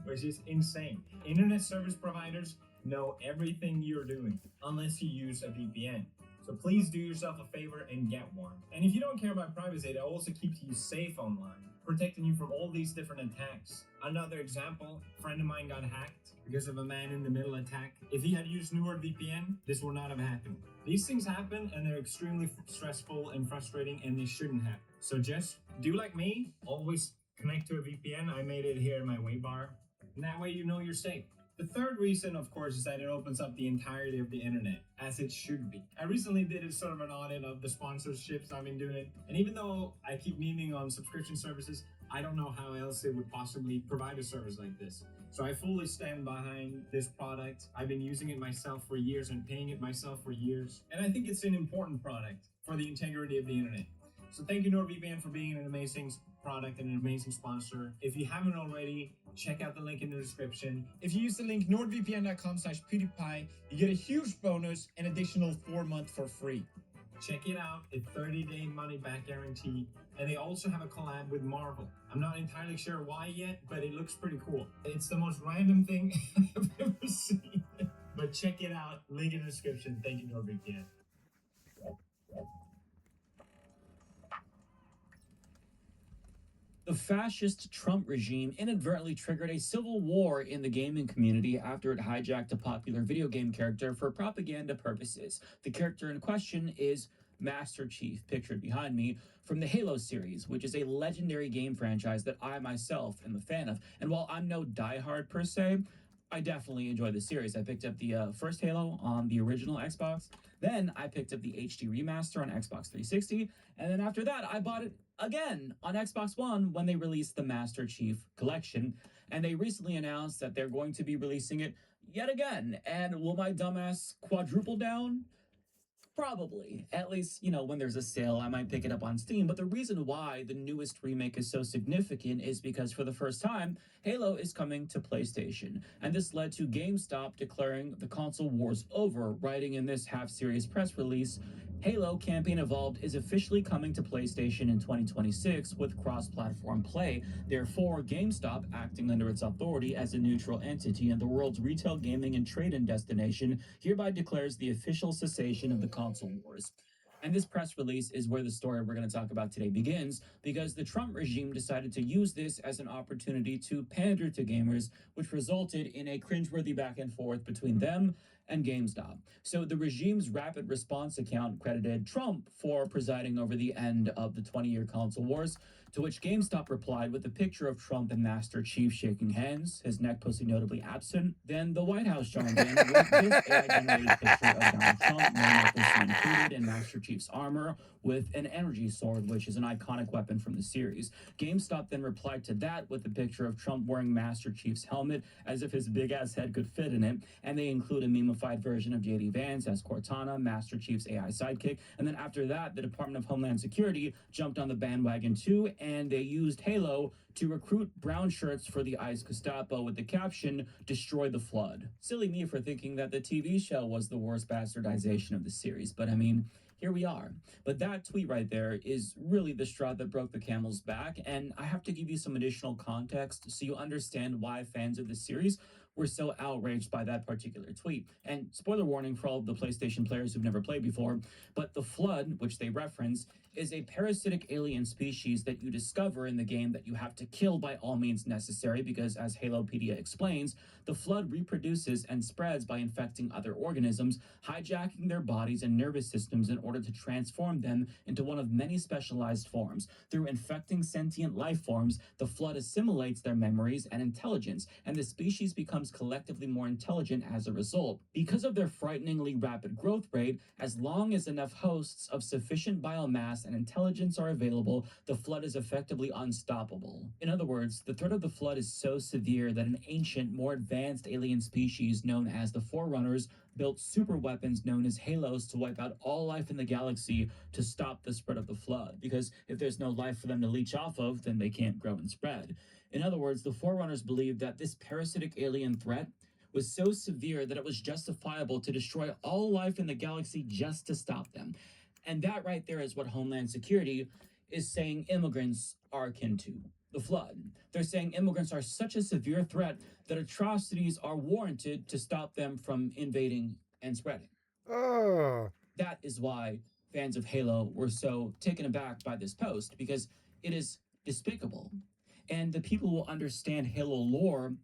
which is insane. Internet service providers know everything you're doing unless you use a VPN. So please do yourself a favor and get one. And if you don't care about privacy, it also keeps you safe online, protecting you from all these different attacks. Another example, a friend of mine got hacked because of a man-in-the-middle attack. If he had used NordVPN, this would not have happened. These things happen, and they're extremely stressful and frustrating, and they shouldn't happen. So just do like me, always connect to a VPN. I made it here in my waybar, and that way you know you're safe. The third reason, of course, is that it opens up the entirety of the internet, as it should be. I recently did a sort of an audit of the sponsorships I've been doing, and even though I keep memeing on subscription services, I don't know how else it would possibly provide a service like this. So I fully stand behind this product. I've been using it myself for years and paying it myself for years. And I think it's an important product for the integrity of the internet. So thank you, NordVPN, for being an amazing product and an amazing sponsor. If you haven't already, check out the link in the description. If you use the link nordvpn.com/pewdiepie, you get a huge bonus, an additional 4 months for free. Check it out, a 30-day money-back guarantee, and they also have a collab with Marvel. I'm not entirely sure why yet, but it looks pretty cool. It's the most random thing I've ever seen. But check it out, link in the description. Thank you, NordVPN. The fascist Trump regime inadvertently triggered a civil war in the gaming community after it hijacked a popular video game character for propaganda purposes. The character in question is Master Chief, pictured behind me, from the Halo series, which is a legendary game franchise that I myself am a fan of. And while I'm no diehard per se, I definitely enjoy the series. I picked up the first Halo on the original Xbox. Then I picked up the HD remaster on Xbox 360. And then after that, I bought it again on Xbox One when they released the Master Chief Collection. And they recently announced that they're going to be releasing it yet again. And will my dumbass quadruple down? Probably. At least, you know, when there's a sale, I might pick it up on Steam. But the reason why the newest remake is so significant is because for the first time, Halo is coming to PlayStation. And this led to GameStop declaring the console war's over, writing in this half-serious press release, Halo Campaign Evolved is officially coming to PlayStation in 2026 with cross-platform play. Therefore, GameStop, acting under its authority as a neutral entity and the world's retail gaming and trade-in destination, hereby declares the official cessation of the console wars. And this press release is where the story we're going to talk about today begins, because the Trump regime decided to use this as an opportunity to pander to gamers, which resulted in a cringeworthy back and forth between them and GameStop. So the regime's rapid response account credited Trump for presiding over the end of the 20-year console wars, to which GameStop replied with a picture of Trump and Master Chief shaking hands, his neck pussy notably absent. Then the White House joined in with this AI-generated picture of Donald Trump, no neck pussy included, in Master Chief's armor, with an energy sword, which is an iconic weapon from the series. GameStop then replied to that with a picture of Trump wearing Master Chief's helmet, as if his big-ass head could fit in it, and they include a memified version of JD Vance as Cortana, Master Chief's AI sidekick. And then after that, the Department of Homeland Security jumped on the bandwagon too, and they used Halo to recruit brown shirts for the ICE Gestapo with the caption, "Destroy the Flood." Silly me for thinking that the TV show was the worst bastardization of the series, but I mean, here we are. But that tweet right there is really the straw that broke the camel's back, and I have to give you some additional context so you understand why fans of the series were so outraged by that particular tweet. And spoiler warning for all of the PlayStation players who've never played before, but the Flood, which they reference, is a parasitic alien species that you discover in the game that you have to kill by all means necessary, because as Halopedia explains, the Flood reproduces and spreads by infecting other organisms, hijacking their bodies and nervous systems in order to transform them into one of many specialized forms. Through infecting sentient life forms, the Flood assimilates their memories and intelligence, and the species becomes collectively more intelligent as a result. Because of their frighteningly rapid growth rate, as long as enough hosts of sufficient biomass and intelligence are available, the Flood is effectively unstoppable. In other words, the threat of the Flood is so severe that an ancient, more advanced alien species known as the Forerunners built super weapons known as Halos to wipe out all life in the galaxy to stop the spread of the Flood, because if there's no life for them to leech off of, then they can't grow and spread. In other words, the Forerunners believed that this parasitic alien threat was so severe that it was justifiable to destroy all life in the galaxy just to stop them. And that right there is what Homeland Security is saying immigrants are akin to the Flood. They're saying immigrants are such a severe threat that atrocities are warranted to stop them from invading and spreading. Oh. That is why fans of Halo were so taken aback by this post, because it is despicable. And the people who will understand Halo lore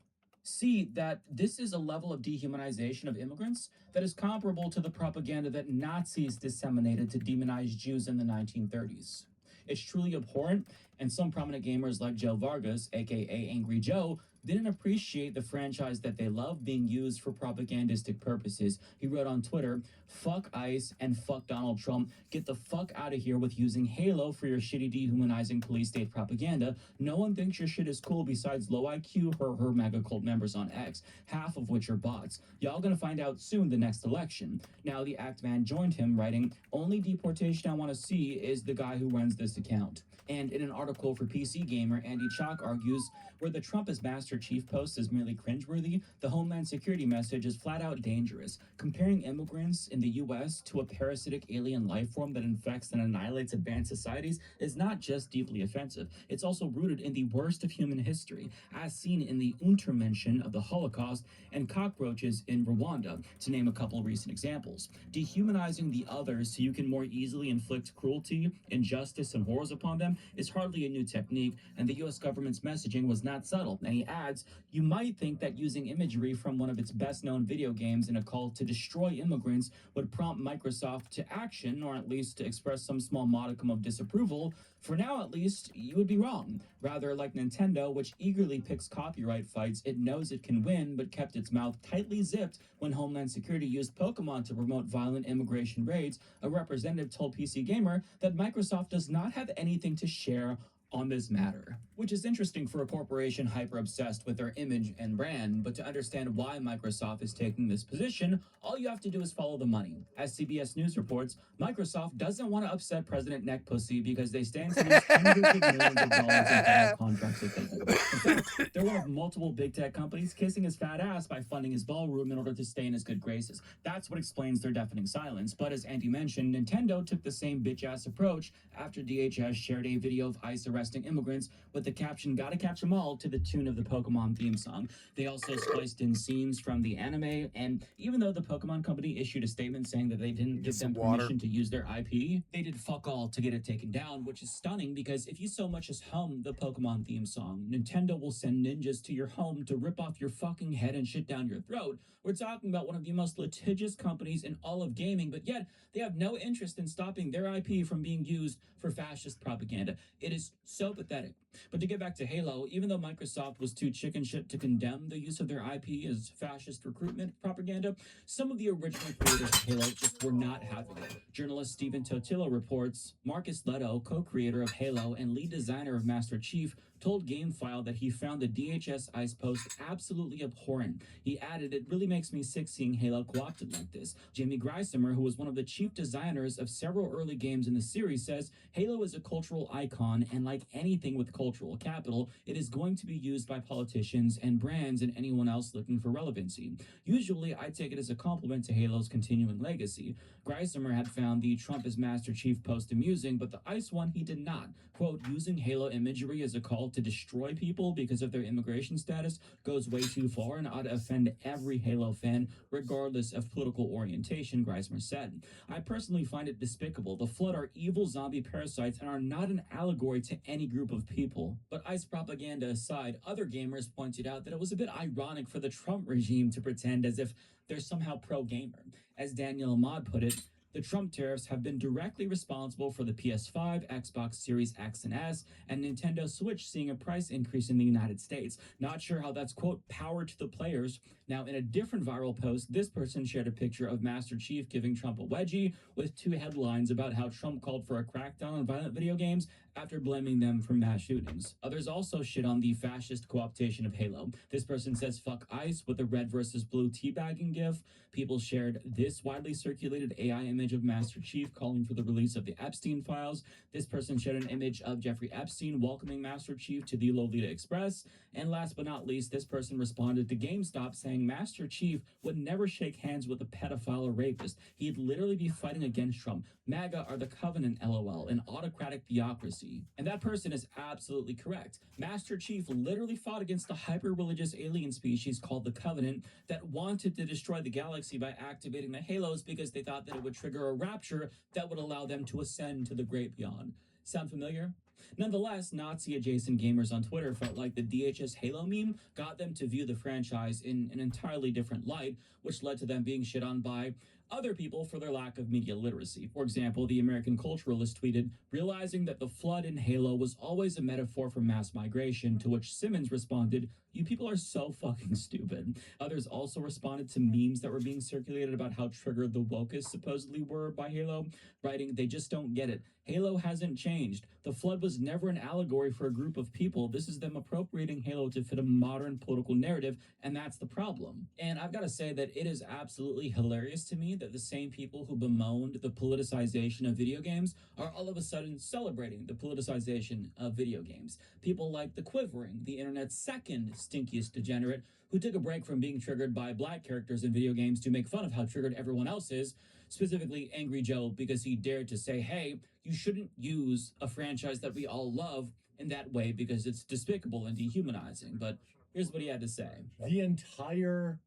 see that this is a level of dehumanization of immigrants that is comparable to the propaganda that Nazis disseminated to demonize Jews in the 1930s. It's truly abhorrent, and some prominent gamers like Joe Vargas, aka Angry Joe, didn't appreciate the franchise that they love being used for propagandistic purposes. He wrote on Twitter, "Fuck ICE and fuck Donald Trump. Get the fuck out of here with using Halo for your shitty dehumanizing police state propaganda. No one thinks your shit is cool besides low IQ her mega cult members on X, half of which are bots. Y'all gonna find out soon the next election." Now the Act Man joined him, writing, "Only deportation I want to see is the guy who runs this account." And in an article for PC Gamer, Andy Chalk argues, where the Trump as Master Chief post is merely cringeworthy, the Homeland Security message is flat out dangerous. Comparing immigrants in the US to a parasitic alien life form that infects and annihilates advanced societies is not just deeply offensive, it's also rooted in the worst of human history, as seen in the Untermenschen of the Holocaust and cockroaches in Rwanda, to name a couple recent examples. Dehumanizing the others so you can more easily inflict cruelty, injustice, and horrors upon them is hardly a new technique, and the US government's messaging was not subtle. And he adds, "You might think that using imagery from one of its best-known video games in a call to destroy immigrants would prompt Microsoft to action, or at least to express some small modicum of disapproval. For now, at least, you would be wrong. Rather, like Nintendo, which eagerly picks copyright fights it knows it can win, but kept its mouth tightly zipped when Homeland Security used Pokemon to promote violent immigration raids, a representative told PC Gamer that Microsoft does not have anything to share on this matter." Which is interesting for a corporation hyper-obsessed with their image and brand, but to understand why Microsoft is taking this position, all you have to do is follow the money. As CBS News reports, Microsoft doesn't want to upset President Neckpussy because they stand to lose hundreds of millions of dollars in bad contracts if they do. In fact, they're one of multiple big tech companies kissing his fat ass by funding his ballroom in order to stay in his good graces. That's what explains their deafening silence. But as Andy mentioned, Nintendo took the same bitch-ass approach after DHS shared a video of ICE arresting immigrants with the caption, "Gotta catch 'em all," to the tune of the Pokemon theme song. They also spliced in scenes from the anime, and even though the Pokemon company issued a statement saying that they didn't give them permission to use their IP, they did fuck all to get it taken down, which is stunning because if you so much as hum the Pokemon theme song, Nintendo will send ninjas to your home to rip off your fucking head and shit down your throat. We're talking about one of the most litigious companies in all of gaming, but yet they have no interest in stopping their IP from being used for fascist propaganda. It is so pathetic. But to get back to Halo, even though Microsoft was too chicken shit to condemn the use of their IP as fascist recruitment propaganda, some of the original creators of Halo just were not having it. Journalist Stephen Totillo reports, Marcus Leto, co-creator of Halo and lead designer of Master Chief, told GameFile that he found the DHS ICE post absolutely abhorrent. He added, "It really makes me sick seeing Halo co-opted like this." Jamie Greisemer, who was one of the chief designers of several early games in the series, says, "Halo is a cultural icon, and like anything with cultural capital, it is going to be used by politicians and brands and anyone else looking for relevancy. Usually, I take it as a compliment to Halo's continuing legacy." Greisemer had found the Trump is Master Chief post amusing, but the ICE one he did not. Quote, "Using Halo imagery as a call to destroy people because of their immigration status goes way too far and ought to offend every Halo fan, regardless of political orientation," Greisemer said. "I personally find it despicable. The Flood are evil zombie parasites and are not an allegory to any group of people." But ICE propaganda aside, other gamers pointed out that it was a bit ironic for the Trump regime to pretend as if they're somehow pro-gamer. As Daniel Ahmad put it, "The Trump tariffs have been directly responsible for the PS5, Xbox Series X and S, and Nintendo Switch seeing a price increase in the United States. Not sure how that's, quote, power to the players." Now, in a different viral post, this person shared a picture of Master Chief giving Trump a wedgie with two headlines about how Trump called for a crackdown on violent video games after blaming them for mass shootings. Others also shit on the fascist co-optation of Halo. This person says, "Fuck ICE," with a red versus blue teabagging gif. People shared this widely circulated AI image of Master Chief calling for the release of the Epstein files. This person shared an image of Jeffrey Epstein welcoming Master Chief to the Lolita Express. And last but not least, this person responded to GameStop saying Master Chief would never shake hands with a pedophile or rapist. He'd literally be fighting against Trump. MAGA are the covenant, LOL, an autocratic theocracy. And that person is absolutely correct. Master Chief literally fought against the hyper-religious alien species called the Covenant that wanted to destroy the galaxy by activating the halos because they thought that it would trigger a rapture that would allow them to ascend to the great beyond. Sound familiar? Nonetheless, Nazi-adjacent gamers on Twitter felt like the DHS Halo meme got them to view the franchise in an entirely different light, which led to them being shit on by other people for their lack of media literacy. For example, the American Culturalist tweeted, "Realizing that the Flood in Halo was always a metaphor for mass migration," to which Simmons responded, "You people are so fucking stupid." Others also responded to memes that were being circulated about how triggered the wokists supposedly were by Halo, writing, "They just don't get it. Halo hasn't changed. The Flood was never an allegory for a group of people. This is them appropriating Halo to fit a modern political narrative, and that's the problem." And I've got to say that it is absolutely hilarious to me that the same people who bemoaned the politicization of video games are all of a sudden celebrating the politicization of video games. People like The Quivering, the internet's second stinkiest degenerate, who took a break from being triggered by black characters in video games to make fun of how triggered everyone else is, specifically Angry Joe, because he dared to say, "Hey, you shouldn't use a franchise that we all love in that way because it's despicable and dehumanizing." But here's what he had to say. The entire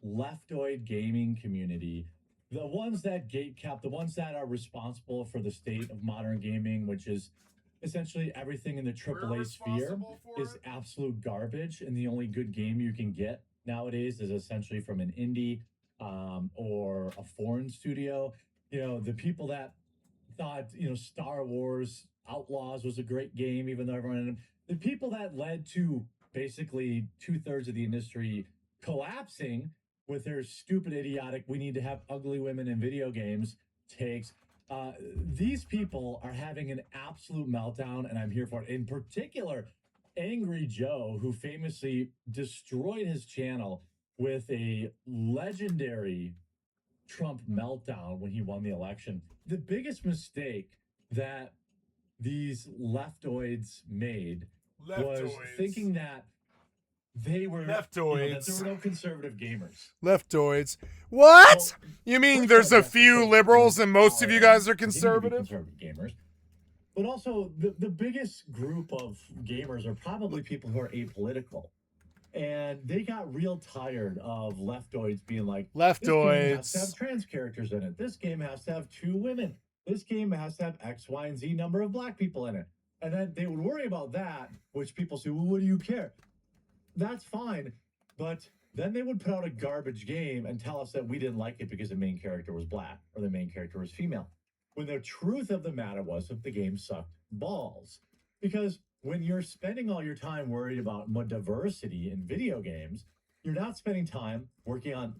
leftoid gaming community, the ones that gatecap, the ones that are responsible for the state of modern gaming, which is essentially everything in the AAA sphere, is absolute garbage. And the only good game you can get nowadays is essentially from an indie or a foreign studio. You know, the people that thought, you know, Star Wars Outlaws was a great game, even though everyone, the people that led to basically 2/3 of the industry collapsing with their stupid, idiotic, "we need to have ugly women in video games" takes. These people are having an absolute meltdown, and I'm here for it. In particular, Angry Joe, who famously destroyed his channel with a legendary Trump meltdown when he won the election. The biggest mistake that these leftoids made was thinking that they were leftoids. That there were no conservative gamers. Leftoids. What? Well, You mean there's a few liberals and most of you guys are conservative? Conservative gamers. But also, the biggest group of gamers are probably people who are apolitical. And they got real tired of leftoids being like, this game has to have Leftoids. trans characters in it. This game has to have 2 women. This game has to have X, Y, and Z number of black people in it. And then they would worry about that, which people say, well, what do you care? That's fine. But then they would put out a garbage game and tell us that we didn't like it because the main character was black or the main character was female. When the truth of the matter was that the game sucked balls. Because when you're spending all your time worried about diversity in video games, you're not spending time working on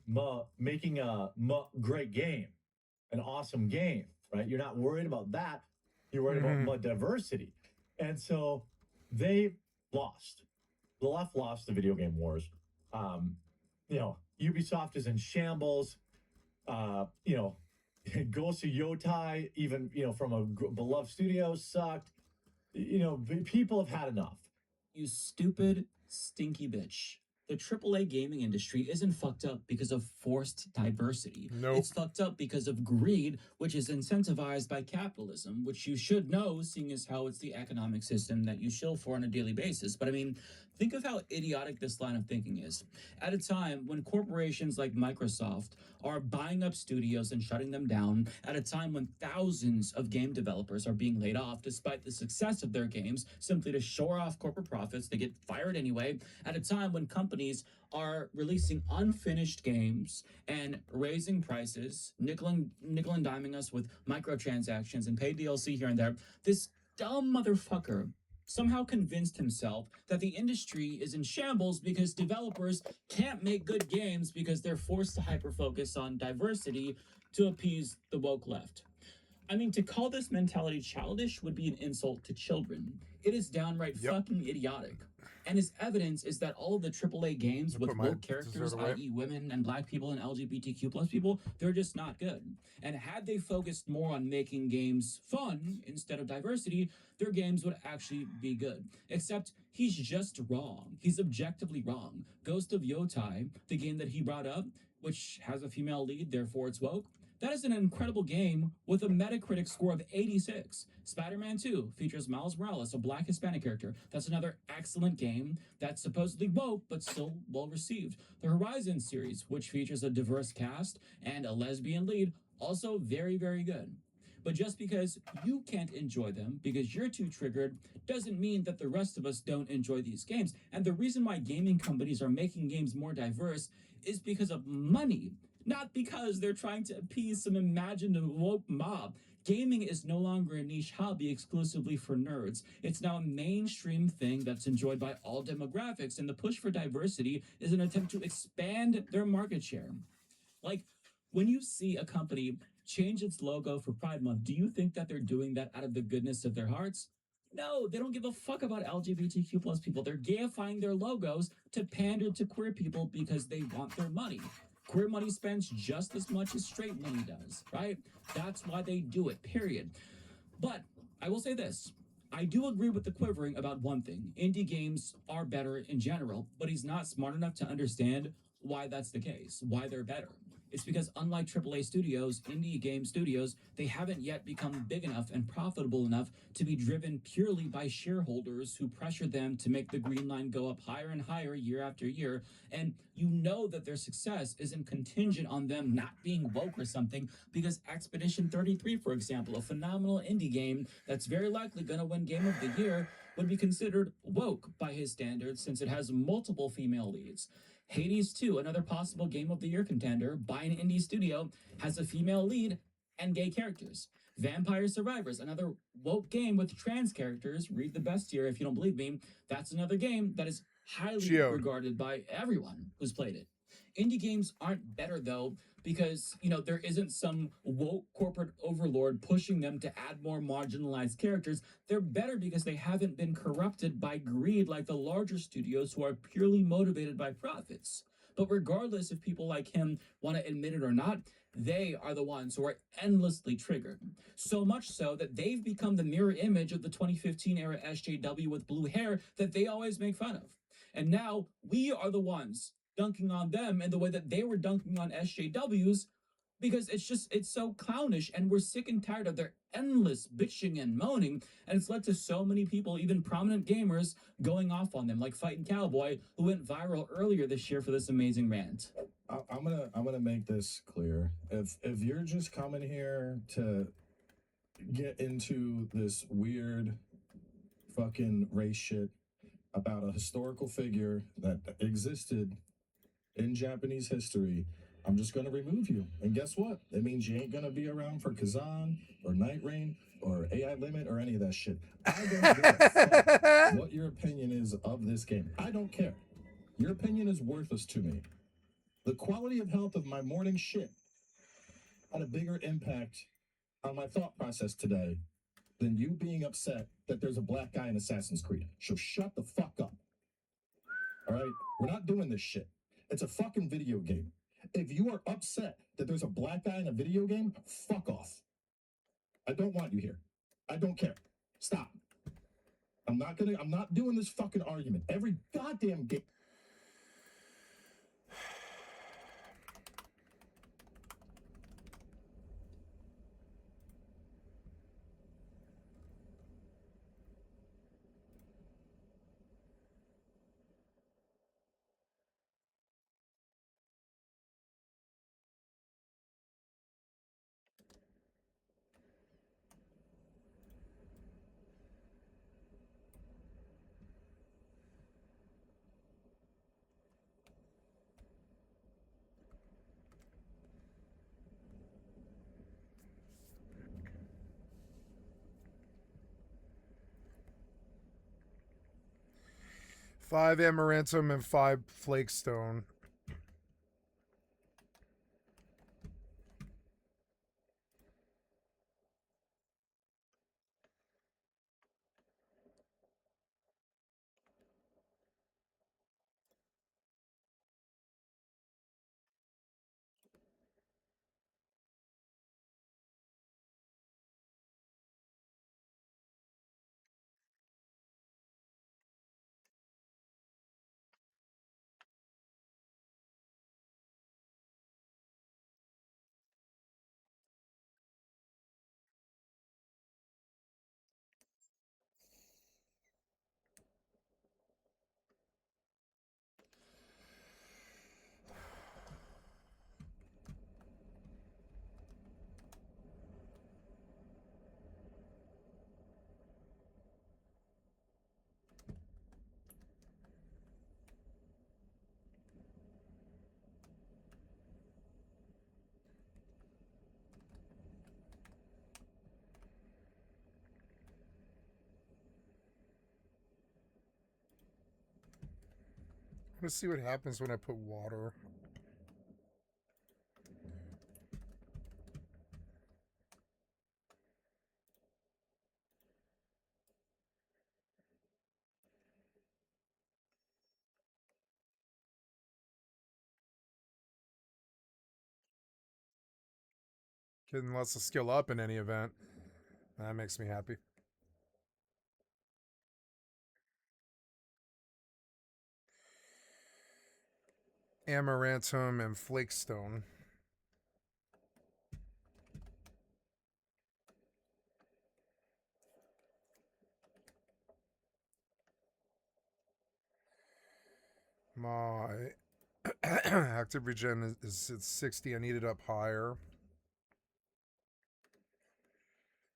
making a great game, an awesome game, right? You're not worried about that. You're worried about diversity. And so they lost. The left lost the video game wars. You know, Ubisoft is in shambles. You know, Ghost of Yotai, even, you know, from a beloved studio, sucked. You know, people have had enough. You stupid, stinky bitch. The AAA gaming industry isn't fucked up because of forced diversity. Nope. It's fucked up because of greed, which is incentivized by capitalism, which you should know, seeing as how it's the economic system that you shill for on a daily basis. But I mean, think of how idiotic this line of thinking is. At a time when corporations like Microsoft are buying up studios and shutting them down, at a time when thousands of game developers are being laid off despite the success of their games, simply to shore off corporate profits, they get fired anyway, at a time when companies are releasing unfinished games and raising prices, nickel and diming us with microtransactions and paid DLC here and there, this dumb motherfucker somehow convinced himself that the industry is in shambles because developers can't make good games because they're forced to hyper-focus on diversity to appease the woke left. I mean, to call this mentality childish would be an insult to children. It is downright fucking idiotic. And his evidence is that all of the AAA games with woke characters, i.e. women and black people and LGBTQ plus people, they're just not good. And had they focused more on making games fun instead of diversity, their games would actually be good. Except he's just wrong. He's objectively wrong. Ghost of Yotai, the game that he brought up, which has a female lead, therefore it's woke, that is an incredible game with a Metacritic score of 86. Spider-Man 2 features Miles Morales, a black Hispanic character. That's another excellent game that's supposedly woke, but still well received. The Horizon series, which features a diverse cast and a lesbian lead, also very, very good. But just because you can't enjoy them because you're too triggered doesn't mean that the rest of us don't enjoy these games. And the reason why gaming companies are making games more diverse is because of money. Not because they're trying to appease some imagined woke mob. Gaming is no longer a niche hobby exclusively for nerds. It's now a mainstream thing that's enjoyed by all demographics, and the push for diversity is an attempt to expand their market share. Like, when you see a company change its logo for Pride Month, do you think that they're doing that out of the goodness of their hearts? No, they don't give a fuck about LGBTQ plus people. They're gayifying their logos to pander to queer people because they want their money. Queer money spends just as much as straight money does, right? That's why they do it, period. But I will say this. I do agree with the quivering about one thing. Indie games are better in general, but he's not smart enough to understand why that's the case, why they're better. It's because unlike AAA studios, indie game studios, they haven't yet become big enough and profitable enough to be driven purely by shareholders who pressure them to make the green line go up higher and higher year after year. And you know that their success isn't contingent on them not being woke or something, because Expedition 33, for example, a phenomenal indie game that's very likely going to win Game of the Year, would be considered woke by his standards since it has multiple female leads. Hades 2, another possible Game of the Year contender by an indie studio, has a female lead and gay characters. Vampire Survivors, another woke game with trans characters, read the best here if you don't believe me, that's another game that is highly regarded by everyone who's played it. Indie games aren't better, though, because, you know, there isn't some woke corporate overlord pushing them to add more marginalized characters. They're better because they haven't been corrupted by greed like the larger studios who are purely motivated by profits. But regardless if people like him want to admit it or not, they are the ones who are endlessly triggered. So much so that they've become the mirror image of the 2015 era SJW with blue hair that they always make fun of. And now we are the ones dunking on them in the way that they were dunking on SJWs because it's so clownish, and we're sick and tired of their endless bitching and moaning, and it's led to so many people, even prominent gamers, going off on them, like Fighting Cowboy, who went viral earlier this year for this amazing rant. I'm gonna make this clear. If you're just coming here to get into this weird fucking race shit about a historical figure that existed in Japanese history, I'm just gonna remove you. And guess what? It means you ain't gonna be around for Kazan or Night Rain or AI Limit or any of that shit. I don't give a fuck what your opinion is of this game. I don't care. Your opinion is worthless to me. The quality of health of my morning shit had a bigger impact on my thought process today than you being upset that there's a black guy in Assassin's Creed. So shut the fuck up. All right? We're not doing this shit. It's a fucking video game. If you are upset that there's a black guy in a video game, fuck off. I don't want you here. I don't care. Stop. I'm not doing this fucking argument. Every goddamn game. 5 amaranthum and 5 flakestone. Let's see what happens when I put water. Getting lots of skill up in any event. That makes me happy. Amaranthum and flakestone. My active regen is at 60. I need it up higher.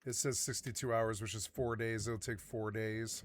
It says 62 hours, which is 4 days. It'll take 4 days.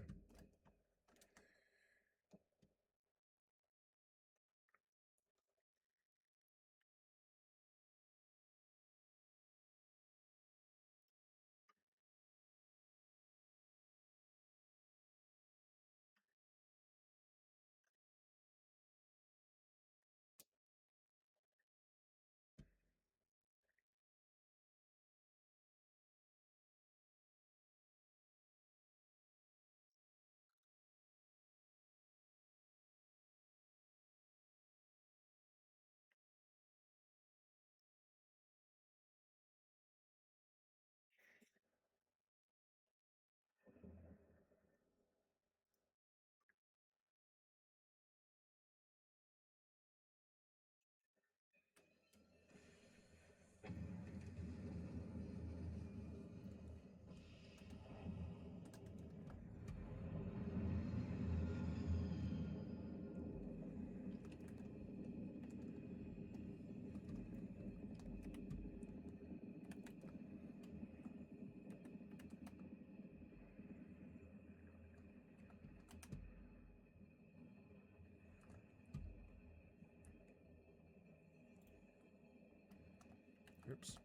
Oops.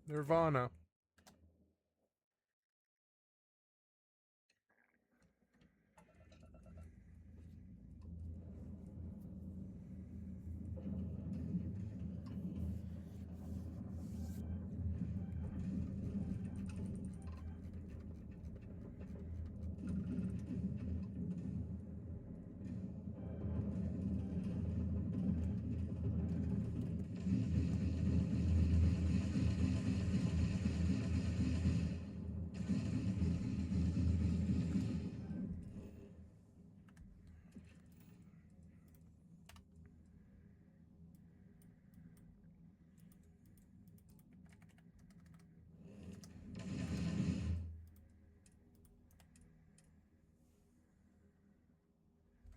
Nirvana.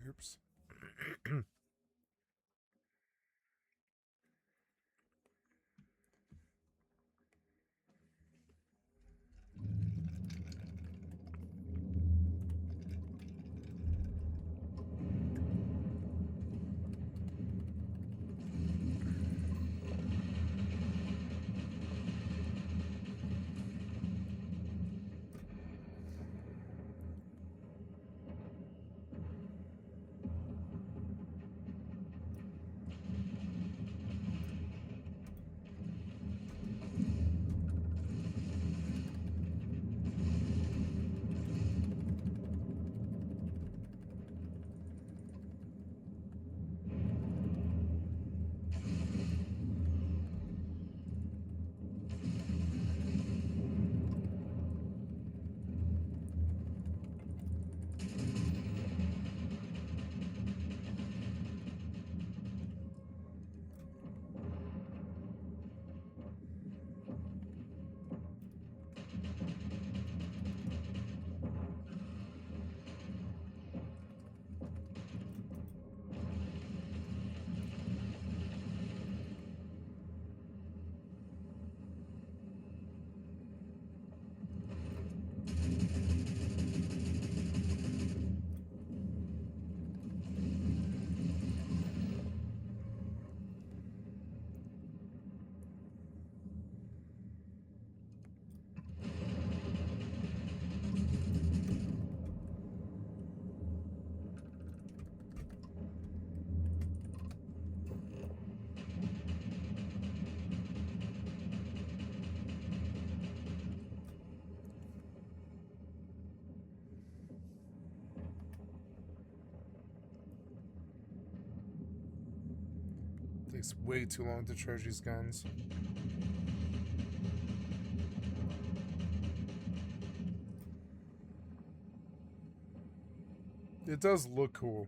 Oops. Takes way too long to charge these guns. It does look cool.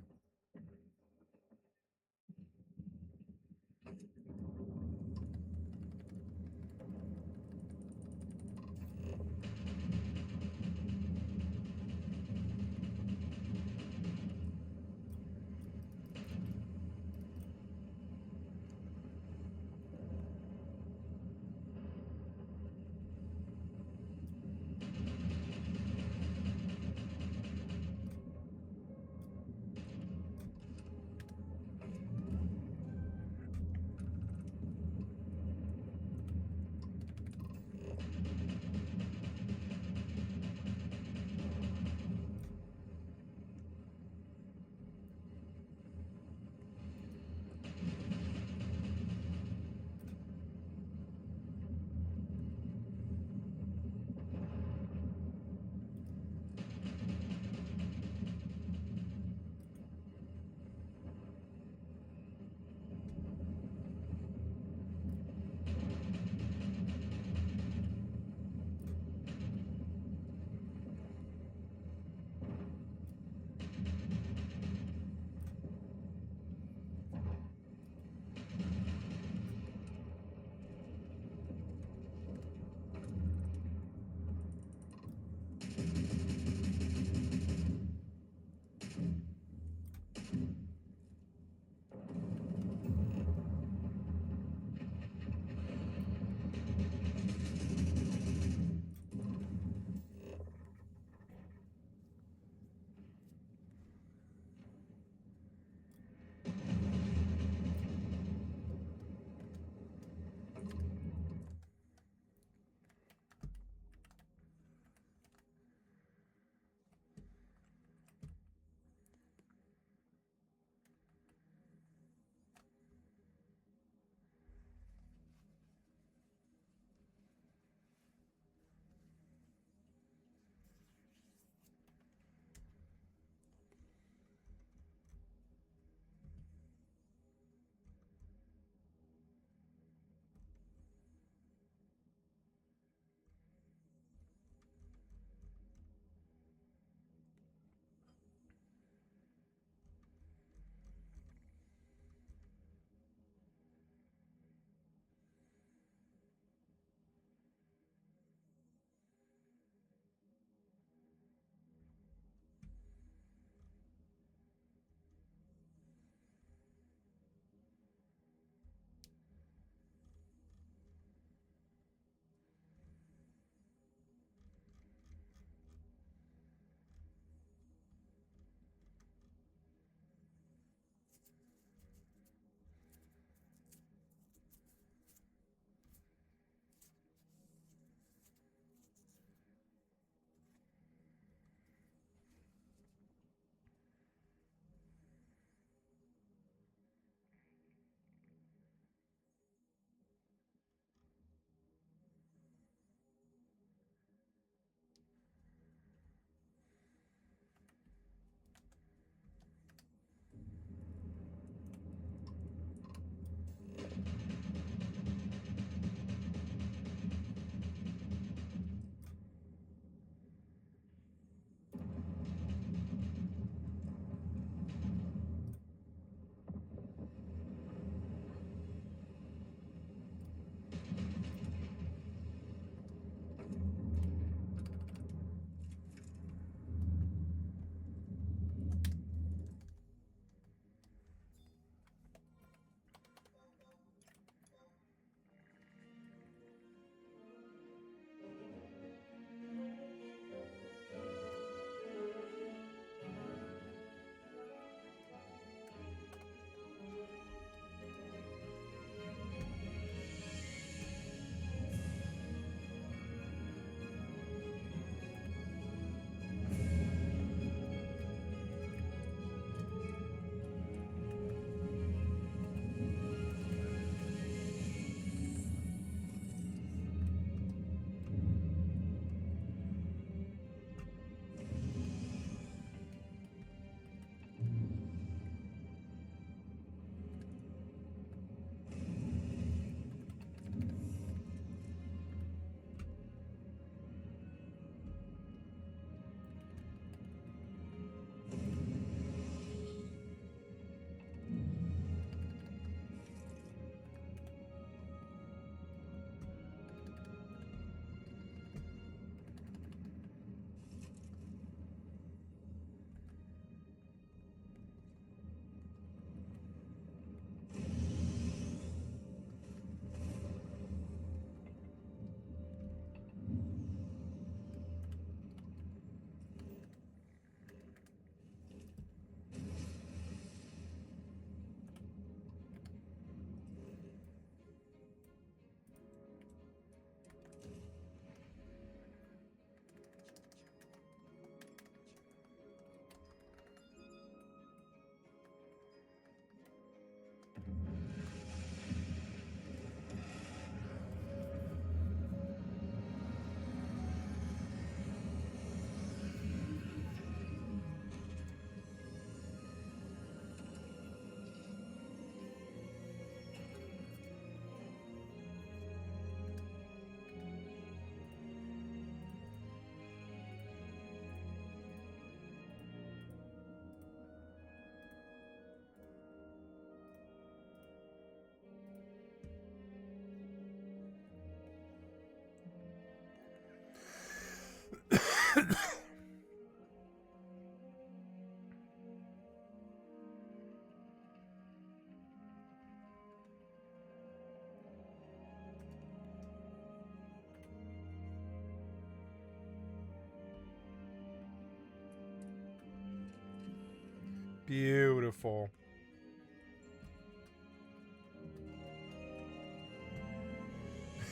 Beautiful.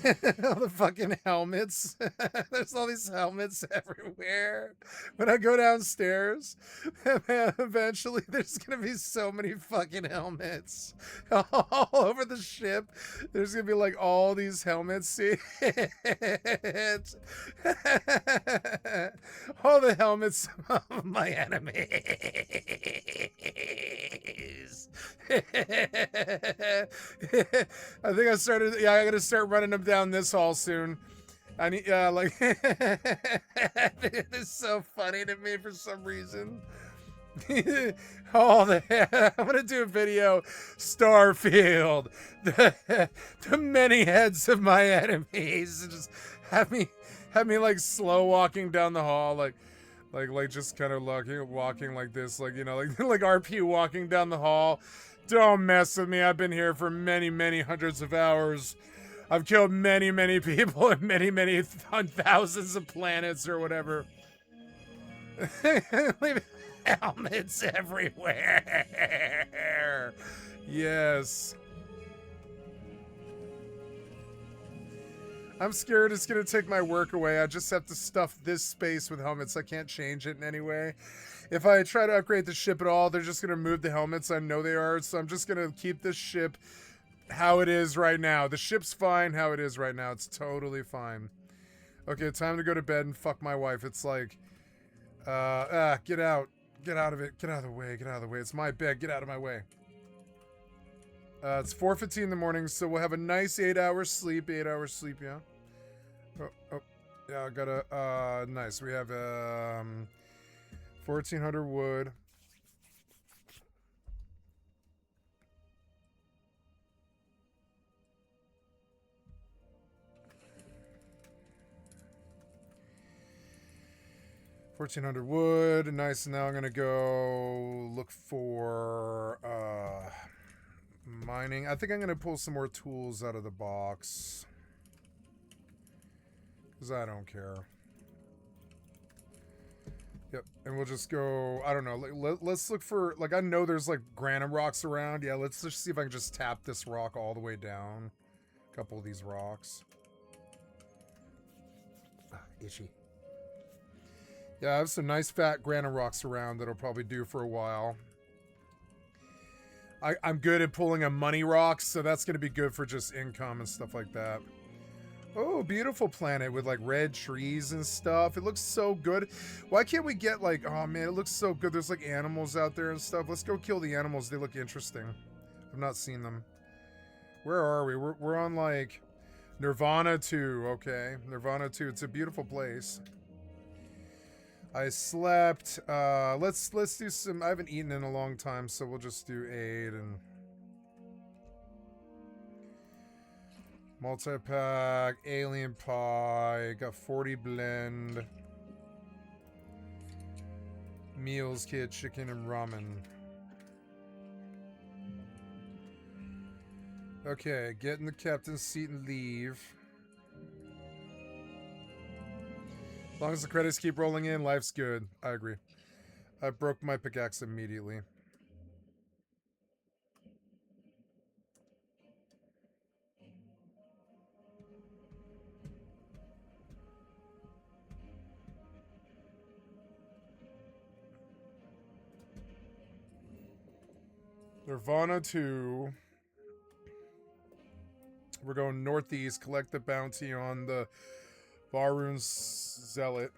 All the fucking helmets. There's all these helmets everywhere. When I go downstairs, eventually there's gonna be so many fucking helmets all over the ship. There's gonna be like all these helmets. See? All the helmets of my enemies. I think I started. Yeah, I gotta start running them down this hall soon. I need. Like it is so funny to me for some reason. Oh, I'm gonna do a video. Starfield, the many heads of my enemies. Just have me like slow walking down the hall, like just kind of walking like this, like, you know, like RP walking down the hall. Don't mess with me. I've been here for many hundreds of hours. I've killed many people and many thousands of planets or whatever. Helmets everywhere. Yes. I'm scared it's gonna take my work away. I just have to stuff this space with helmets. I can't change it in any way. If I try to upgrade the ship at all, they're just gonna move the helmets. I know they are, so I'm just gonna keep this ship how it is right now. The ship's fine how it is right now. It's totally fine. Okay, time to go to bed and fuck my wife. It's like, get out. Get out of it. Get out of the way. Get out of the way. It's my bed. Get out of my way. It's 4:15 in the morning, so we'll have a nice 8 hours sleep. 8 hours sleep, yeah. Oh, yeah, I gotta, nice. We have, 1,400 wood. $1,400 wood. Nice. Now I'm gonna go look for mining. I think I'm gonna pull some more tools out of the box, because I don't care. Yep, and we'll just go, I don't know, let's look for, like, I know there's, like, granite rocks around. Yeah, let's just see if I can just tap this rock all the way down. A couple of these rocks. Itchy. Yeah, I have some nice fat granite rocks around that'll probably do for a while. I'm good at pulling a money rocks, so that's going to be good for just income and stuff like that. Oh, beautiful planet with like red trees and stuff. It looks so good. Why can't we get like, oh man, it looks so good. There's like animals out there and stuff. Let's go kill the animals. They look interesting. I've not seen them. Where are we? We're on like Nirvana 2. Okay, Nirvana 2. It's a beautiful place. I slept. Let's do some. I haven't eaten in a long time, so we'll just do 8 and multi-pack, alien pie, got 40 blend, meals kit, chicken and ramen. Okay, get in the captain's seat and leave. As long as the credits keep rolling in, life's good. I agree. I broke my pickaxe immediately. Nirvana 2. We're going northeast, collect the bounty on the Varun Zealot.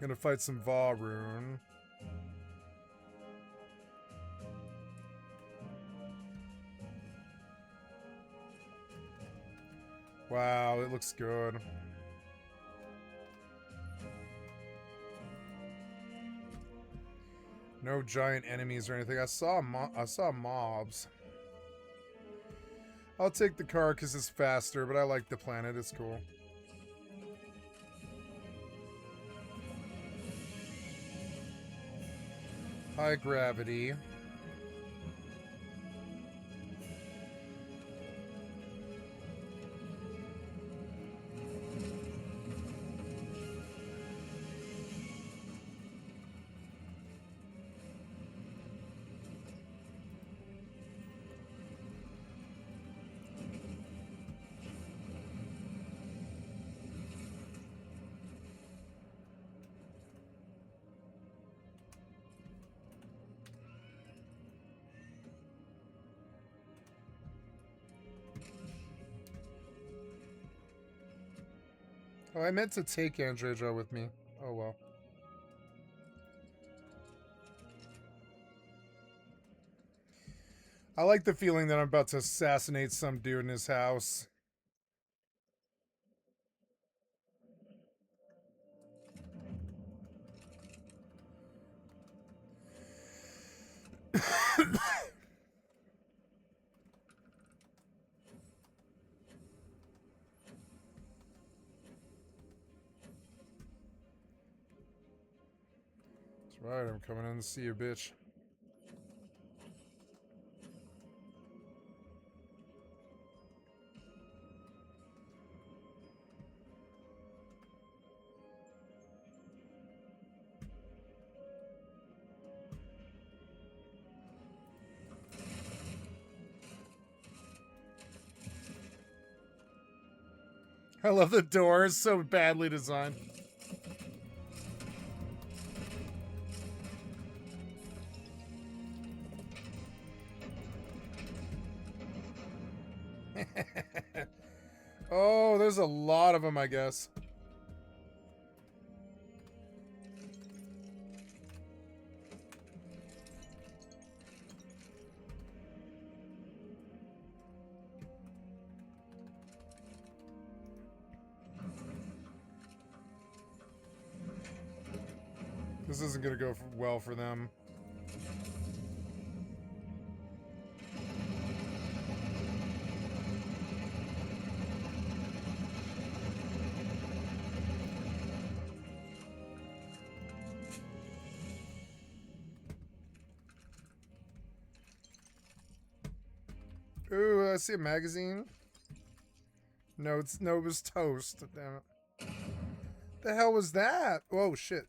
Gonna fight some Varun. Wow, it looks good. No giant enemies or anything. I saw mobs. I'll take the car because it's faster, but I like the planet. It's cool. High gravity. Oh, I meant to take Andreja with me. Oh well. I like the feeling that I'm about to assassinate some dude in his house. That's right, I'm coming in to see you, bitch. I love the door. It's so badly designed. Oh, there's a lot of them, I guess. This isn't going to go well for them. Ooh, I see a magazine. No, it was toast. Damn it. The hell was that? Whoa, shit.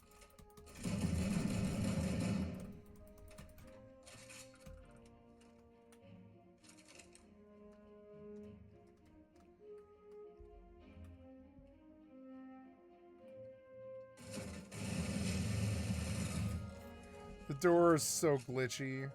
The door is so glitchy.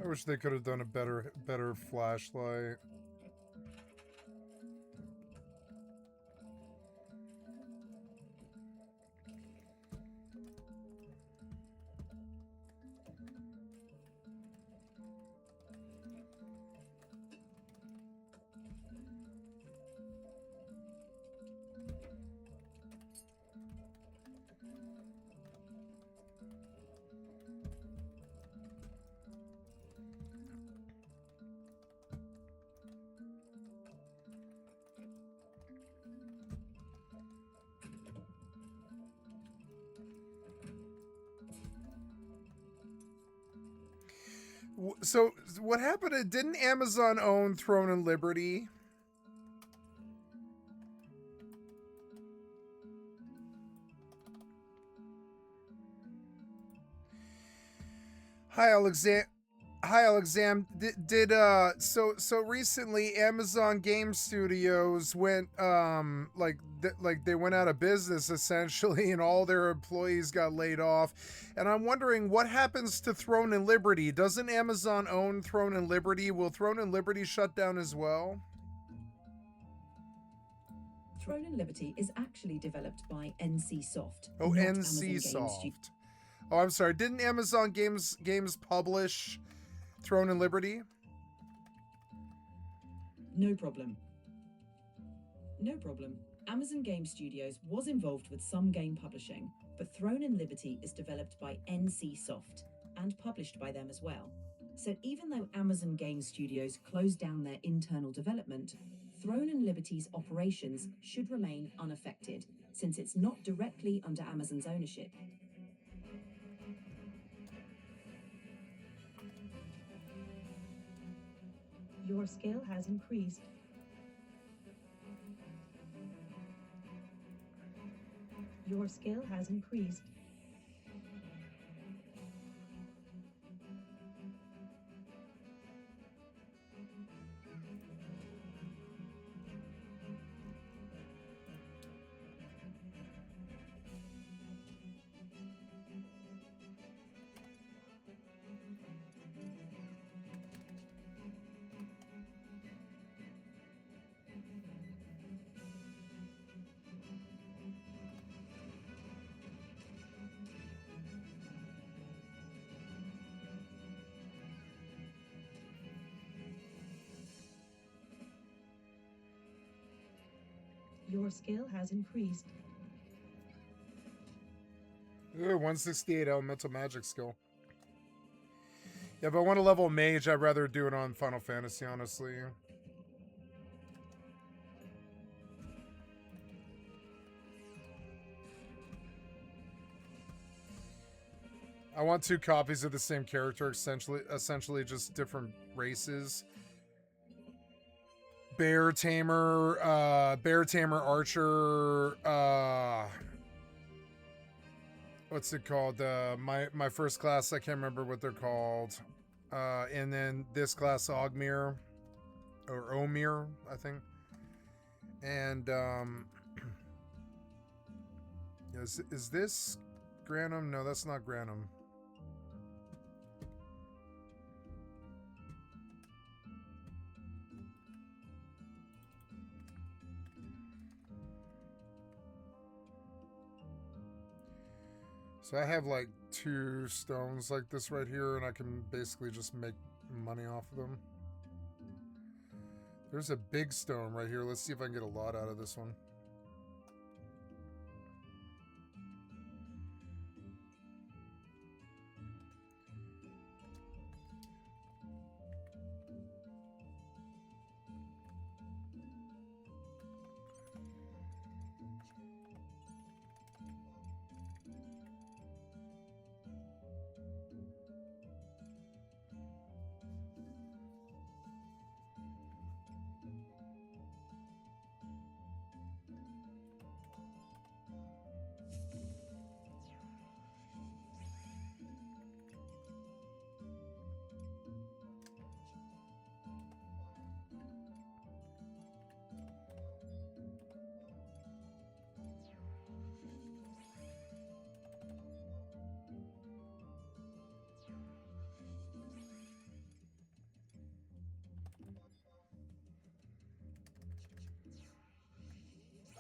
I wish they could have done a better flashlight. So what happened? Didn't Amazon own Throne and Liberty? Hi, Alexander. Hi, Alexam. So recently Amazon Game Studios went like they went out of business essentially, and all their employees got laid off. And I'm wondering what happens to Throne and Liberty. Doesn't Amazon own Throne and Liberty? Will Throne and Liberty shut down as well? Throne and Liberty is actually developed by NC Soft. Oh, not NC Amazon Game Soft. Oh, I'm sorry. Didn't Amazon Games publish Throne and Liberty? No problem. No problem. Amazon Game Studios was involved with some game publishing, but Throne and Liberty is developed by NC Soft and published by them as well. So even though Amazon Game Studios closed down their internal development, Throne and Liberty's operations should remain unaffected, since it's not directly under Amazon's ownership. Your skill has increased. Your skill has increased. Your skill has increased. Ooh, 168 elemental magic skill. Yeah, if I want to level mage, I'd rather do it on Final Fantasy, honestly. I want 2 copies of the same character, essentially just different races. Bear Tamer Archer, what's it called? My first class, I can't remember what they're called. And then this class, Ogmir, or Omir, I think. And is this Granum? No, that's not Granum. So I have like 2 stones like this right here, and I can basically just make money off of them. There's a big stone right here. Let's see if I can get a lot out of this one.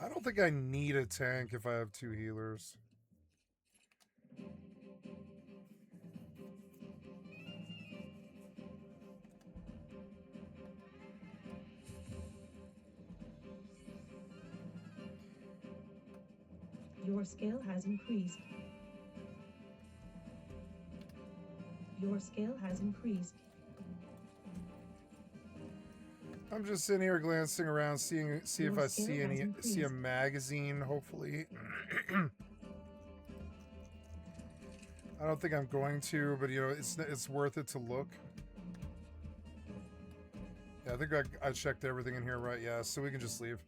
I don't think I need a tank if I have 2 healers. Your skill has increased. Your skill has increased. I'm just sitting here glancing around, see if Your I skill see has see a increased. magazine, hopefully. I don't think I'm going to, but you know, it's worth it to look. Yeah, I think I checked everything in here right. Yeah, so we can just leave.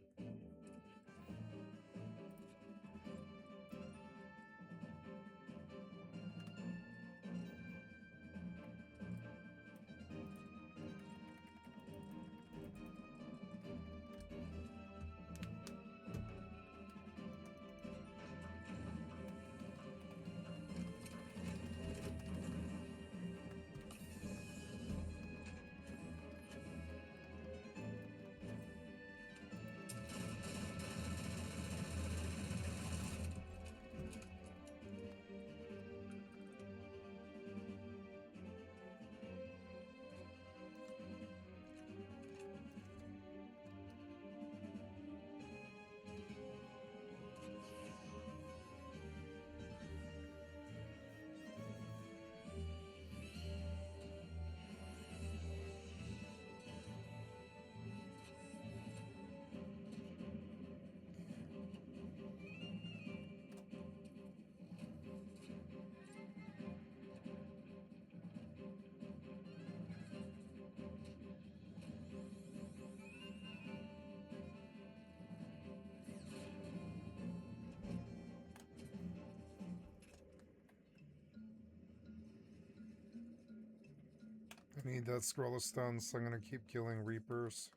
I need that scroll of stun, so I'm gonna keep killing Reapers.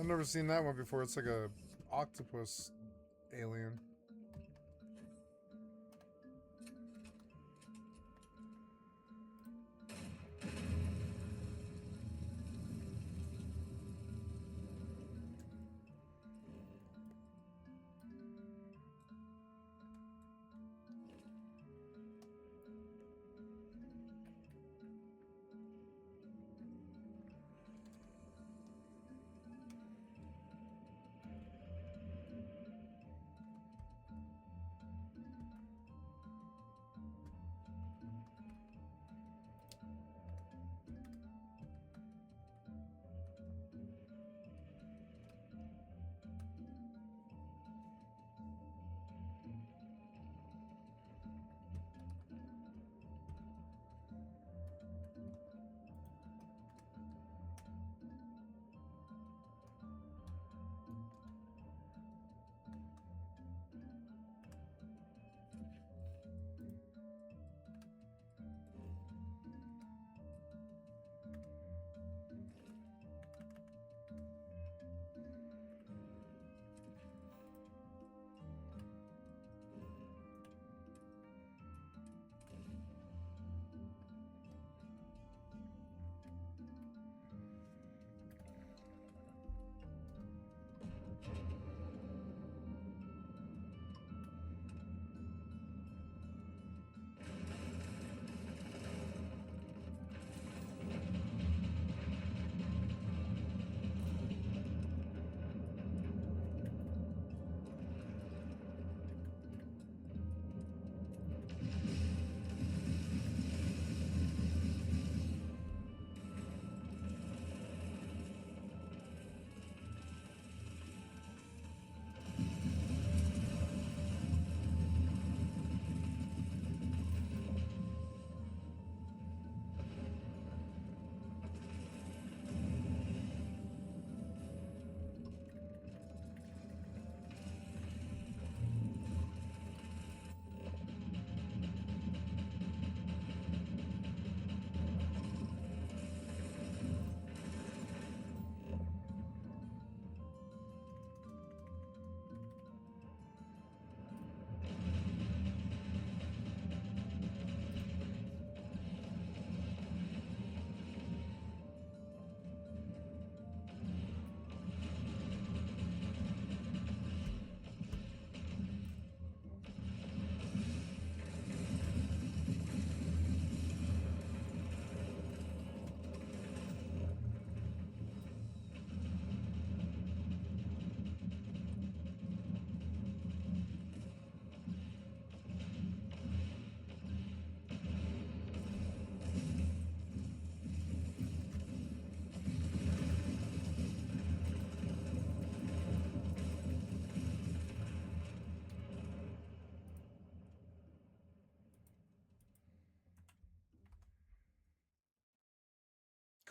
I've never seen that one before. It's like a octopus alien.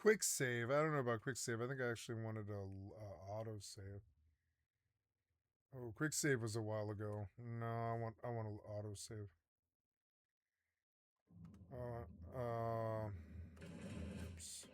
quick save. I don't know about quick save. I think I actually wanted a auto save. Oh, quick save was a while ago. No, I want an auto save. Oops.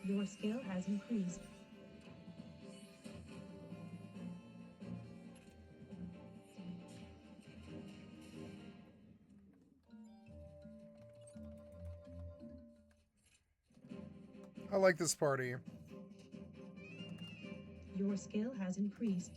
Your skill has increased. I like this party. Your skill has increased.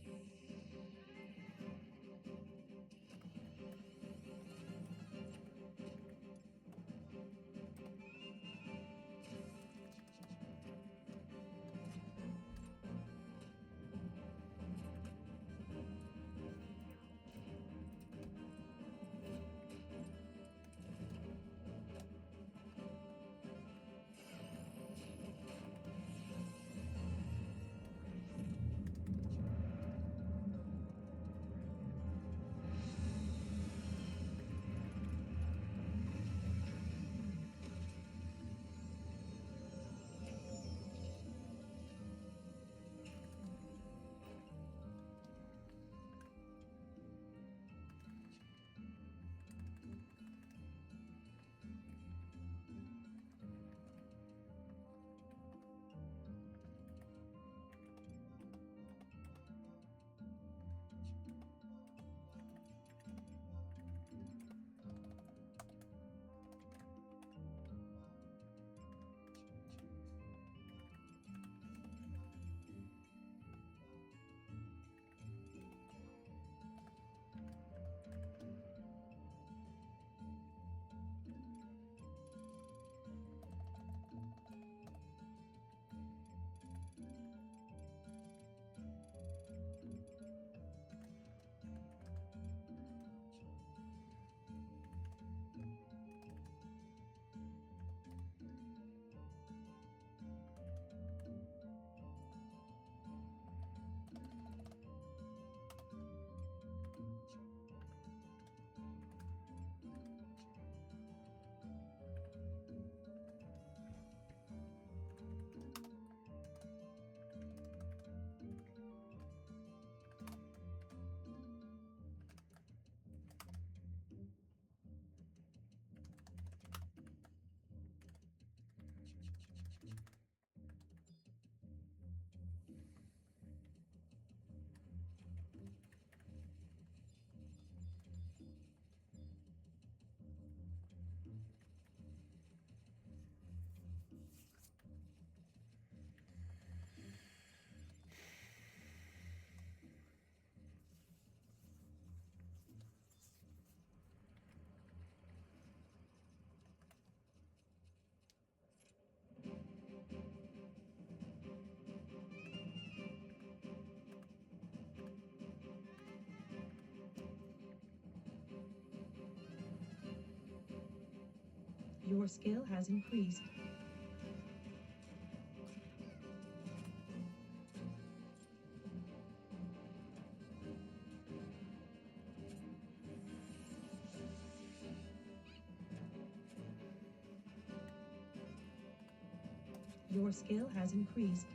Your scale has increased. Your scale has increased.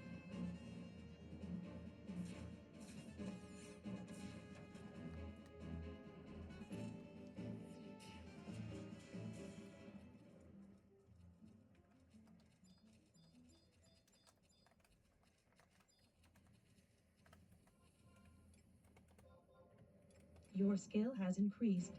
Your scale has increased.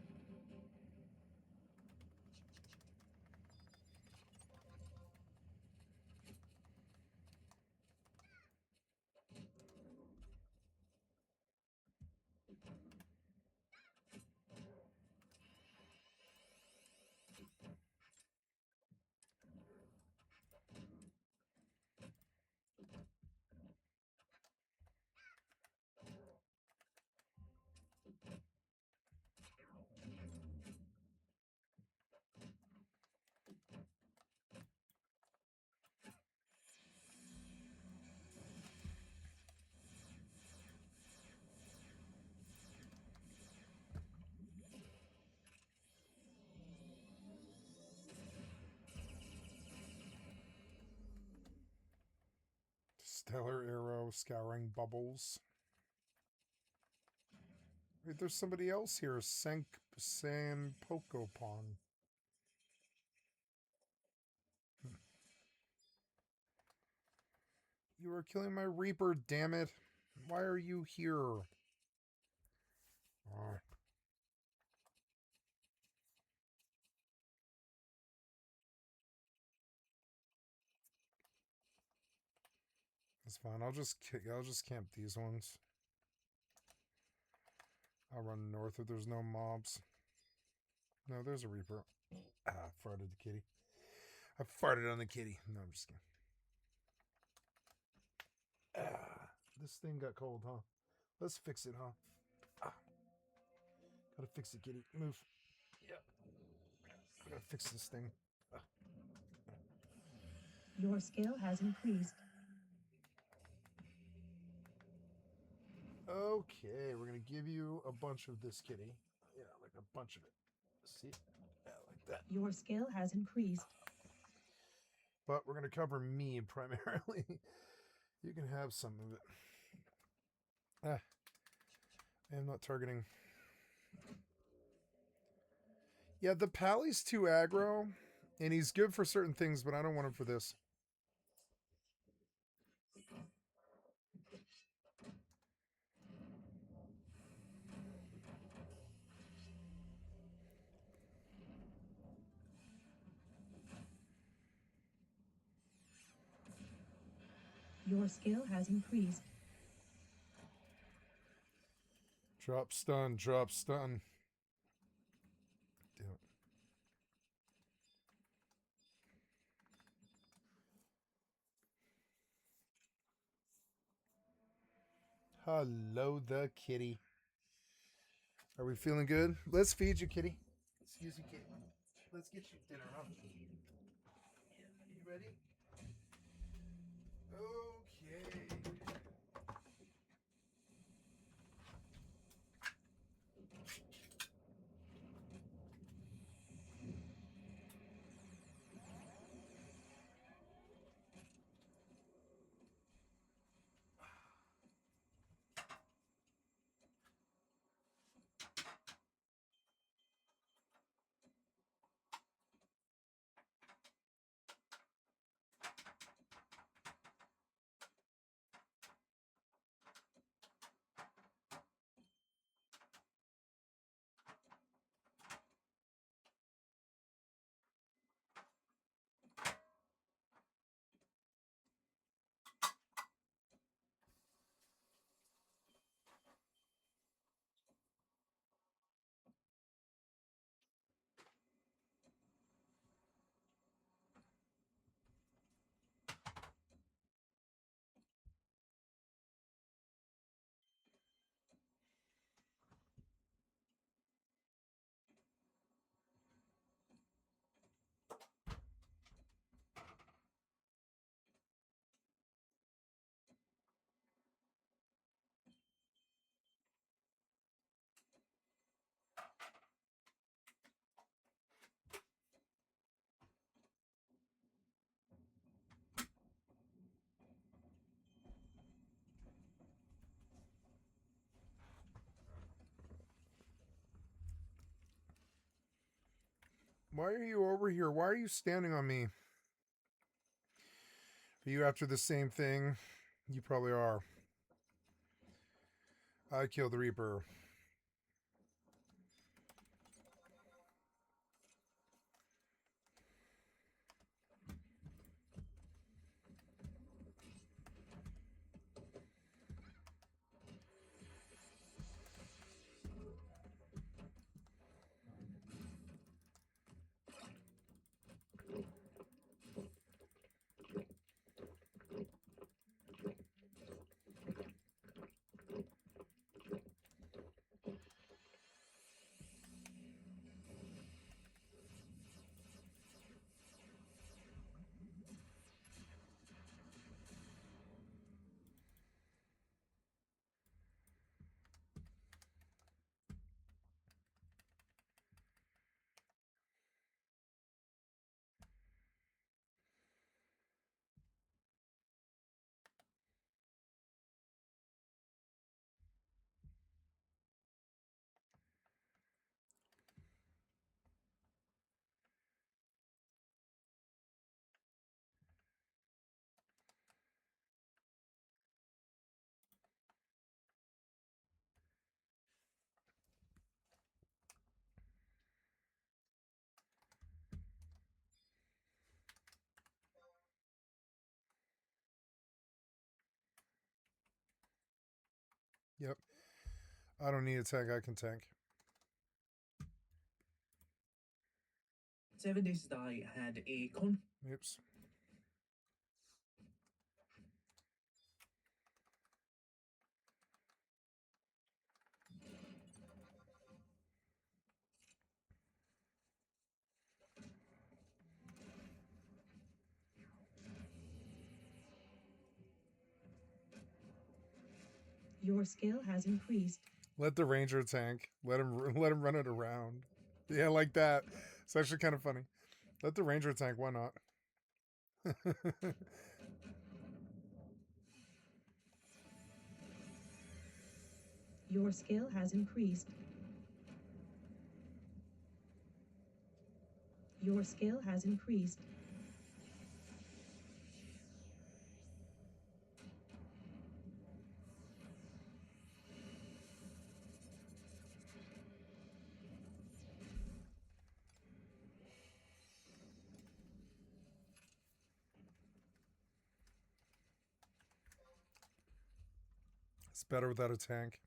Stellar arrow scouring bubbles. Wait, there's somebody else here. Sam Pokopon. You are killing my Reaper, damn it. Why are you here? Oh. That's fine. I'll just camp these ones. I'll run north if there's no mobs. No, there's a Reaper. Ah, farted the kitty. I farted on the kitty. No, I'm just kidding. Ah, this thing got cold, huh? Let's fix it, huh? Ah. Gotta fix it, kitty. Move. Yep. I gotta fix this thing. Ah. Your scale has increased. Okay, we're gonna give you a bunch of this, kitty. Yeah, like a bunch of it. See? Yeah, like that. Your scale has increased. But we're gonna cover me primarily. You can have some of it. Ah. I am not targeting. Yeah, the Pally's too aggro, and he's good for certain things, but I don't want him for this. Your scale has increased. Drop stun, drop stun. Do it. Hello, the kitty. Are we feeling good? Let's feed you, kitty. Excuse you, kitty. Let's get you dinner, huh? Yeah, you ready? Okay. Why are you over here? Why are you standing on me? Are you after the same thing? You probably are. I killed the Reaper. Yep. I don't need a tank. I can tank. 7 Days to Die had a Oops. Your skill has increased. Let the ranger tank. Let him run it around. Yeah, like that. It's actually kind of funny. Let the ranger tank. Why not? Your skill has increased. Your skill has increased. It's better without a tank.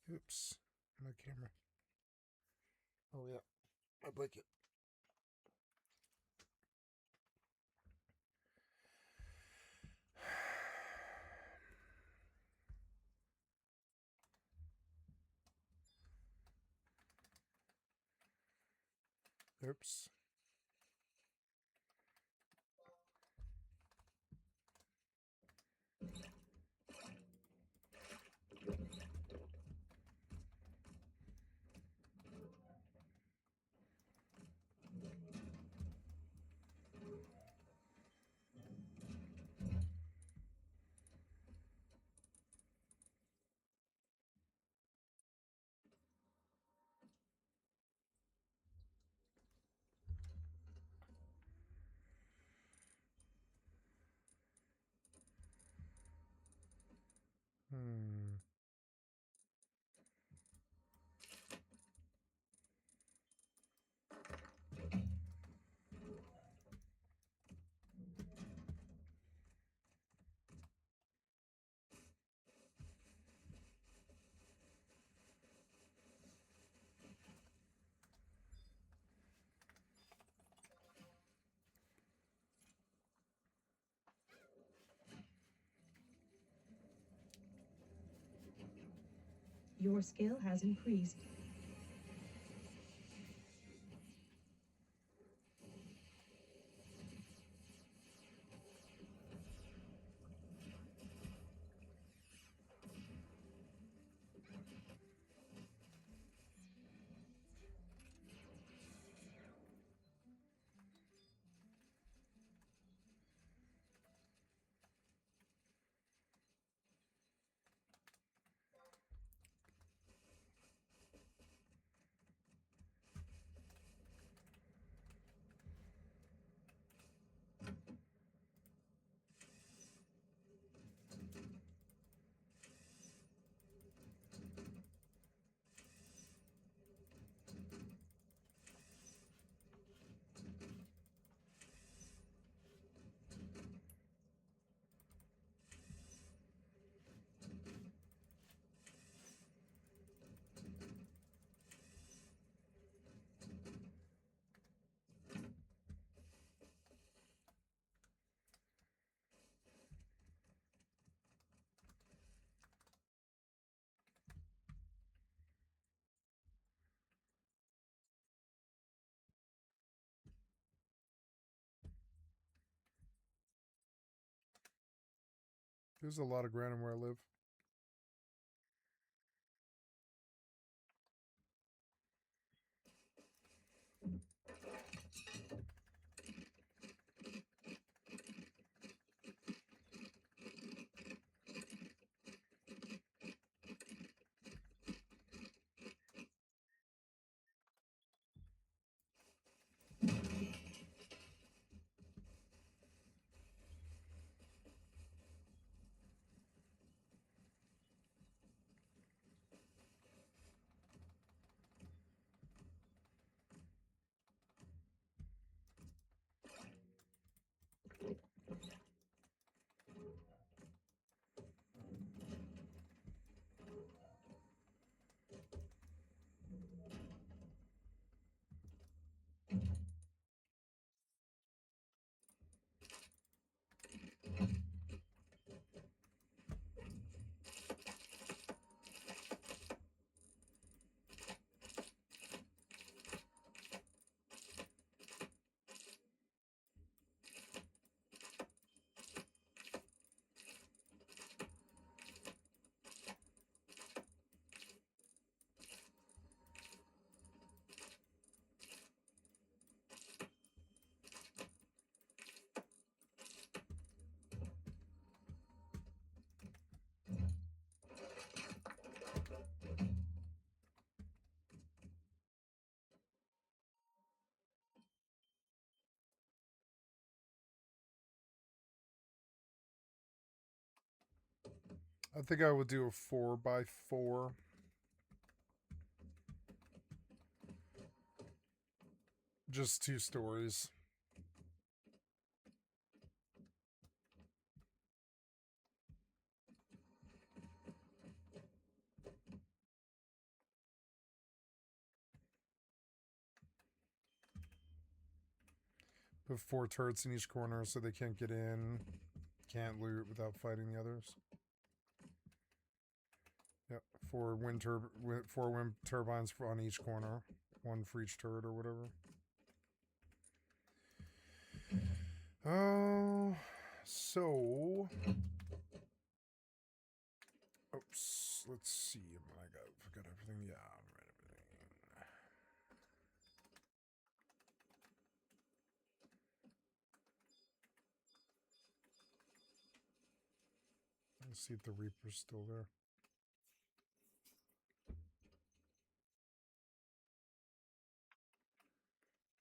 Oops. My camera. Oh, yeah. My blanket. Oops. Hmm. Your skill has increased. There's a lot of granite where I live. I think I would do a 4x4. Just 2 stories. Put 4 turrets in each corner so they can't get in, can't loot without fighting the others. Yep, 4 wind turbines on each corner, 1 for each turret or whatever. Oh, so oops. Let's see. I forgot everything. Yeah, right, everything. Let's see if the Reaper's still there.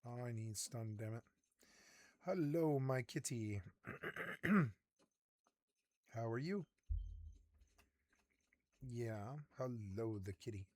I need stun, damn it. Hello, my kitty. How are you? Yeah, hello, the kitty.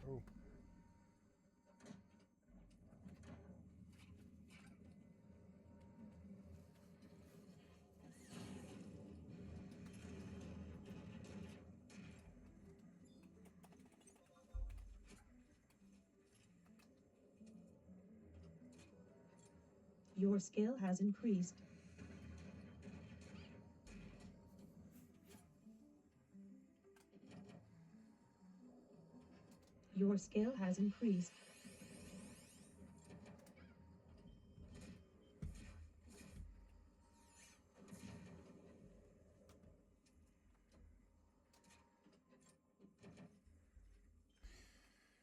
Oh. Your skill has increased. Your skill has increased.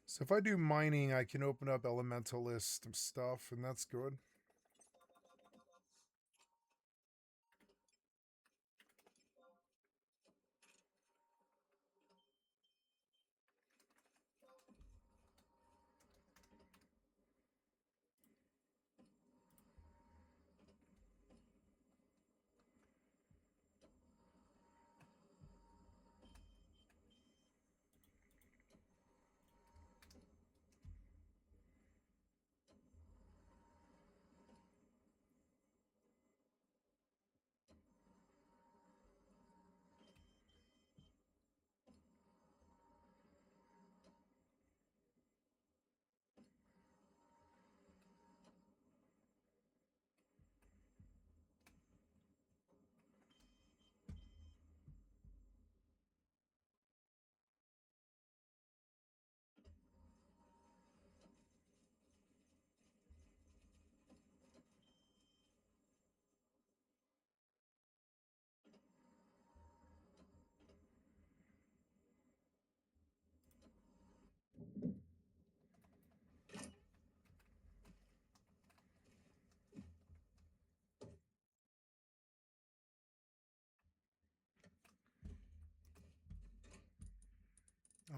So if I do mining, I can open up elementalist stuff, and that's good.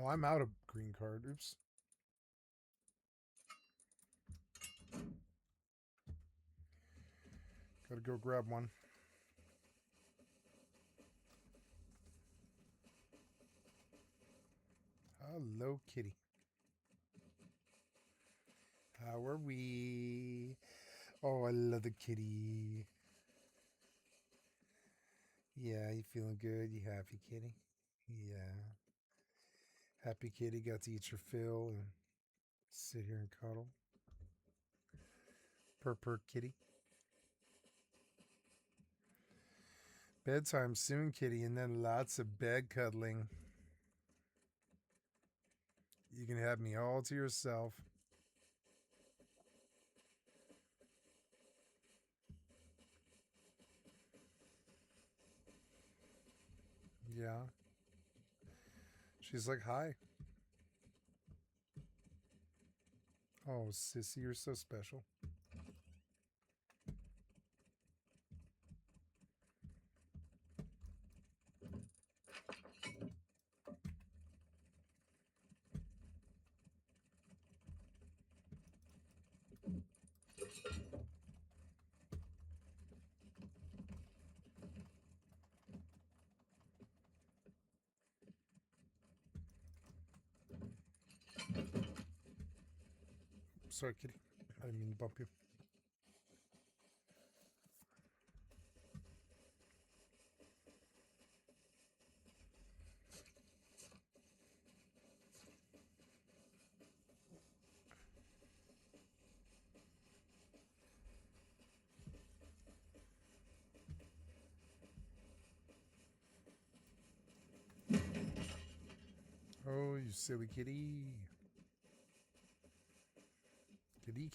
Oh, I'm out of green card. Oops. Gotta go grab one. Hello, kitty. How are we? Oh, I love the kitty. Yeah, you feeling good? You happy, kitty? Yeah. Happy kitty got to eat your fill and sit here and cuddle. Purr kitty. Bedtime soon, kitty, and then lots of bed cuddling. You can have me all to yourself. Yeah. She's like, hi. Oh, sissy, you're so special. Sorry, kitty. I didn't mean to bump you. Oh, you silly kitty. Kitty.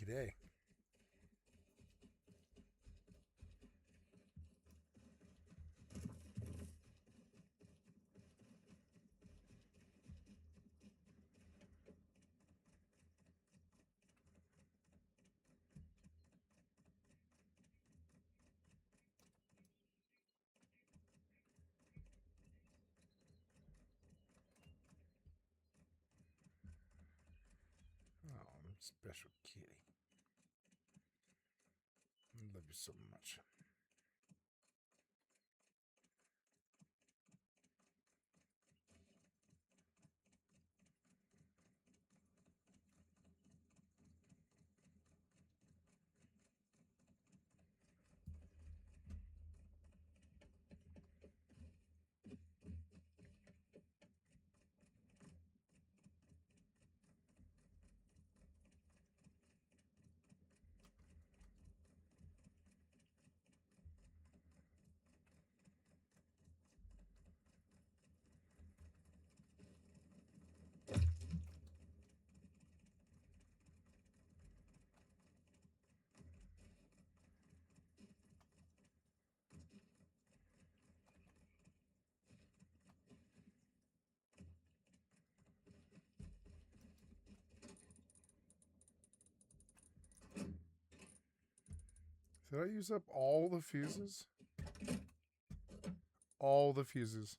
Oh, special kitty. I love you so much. Did I use up all the fuses? All the fuses.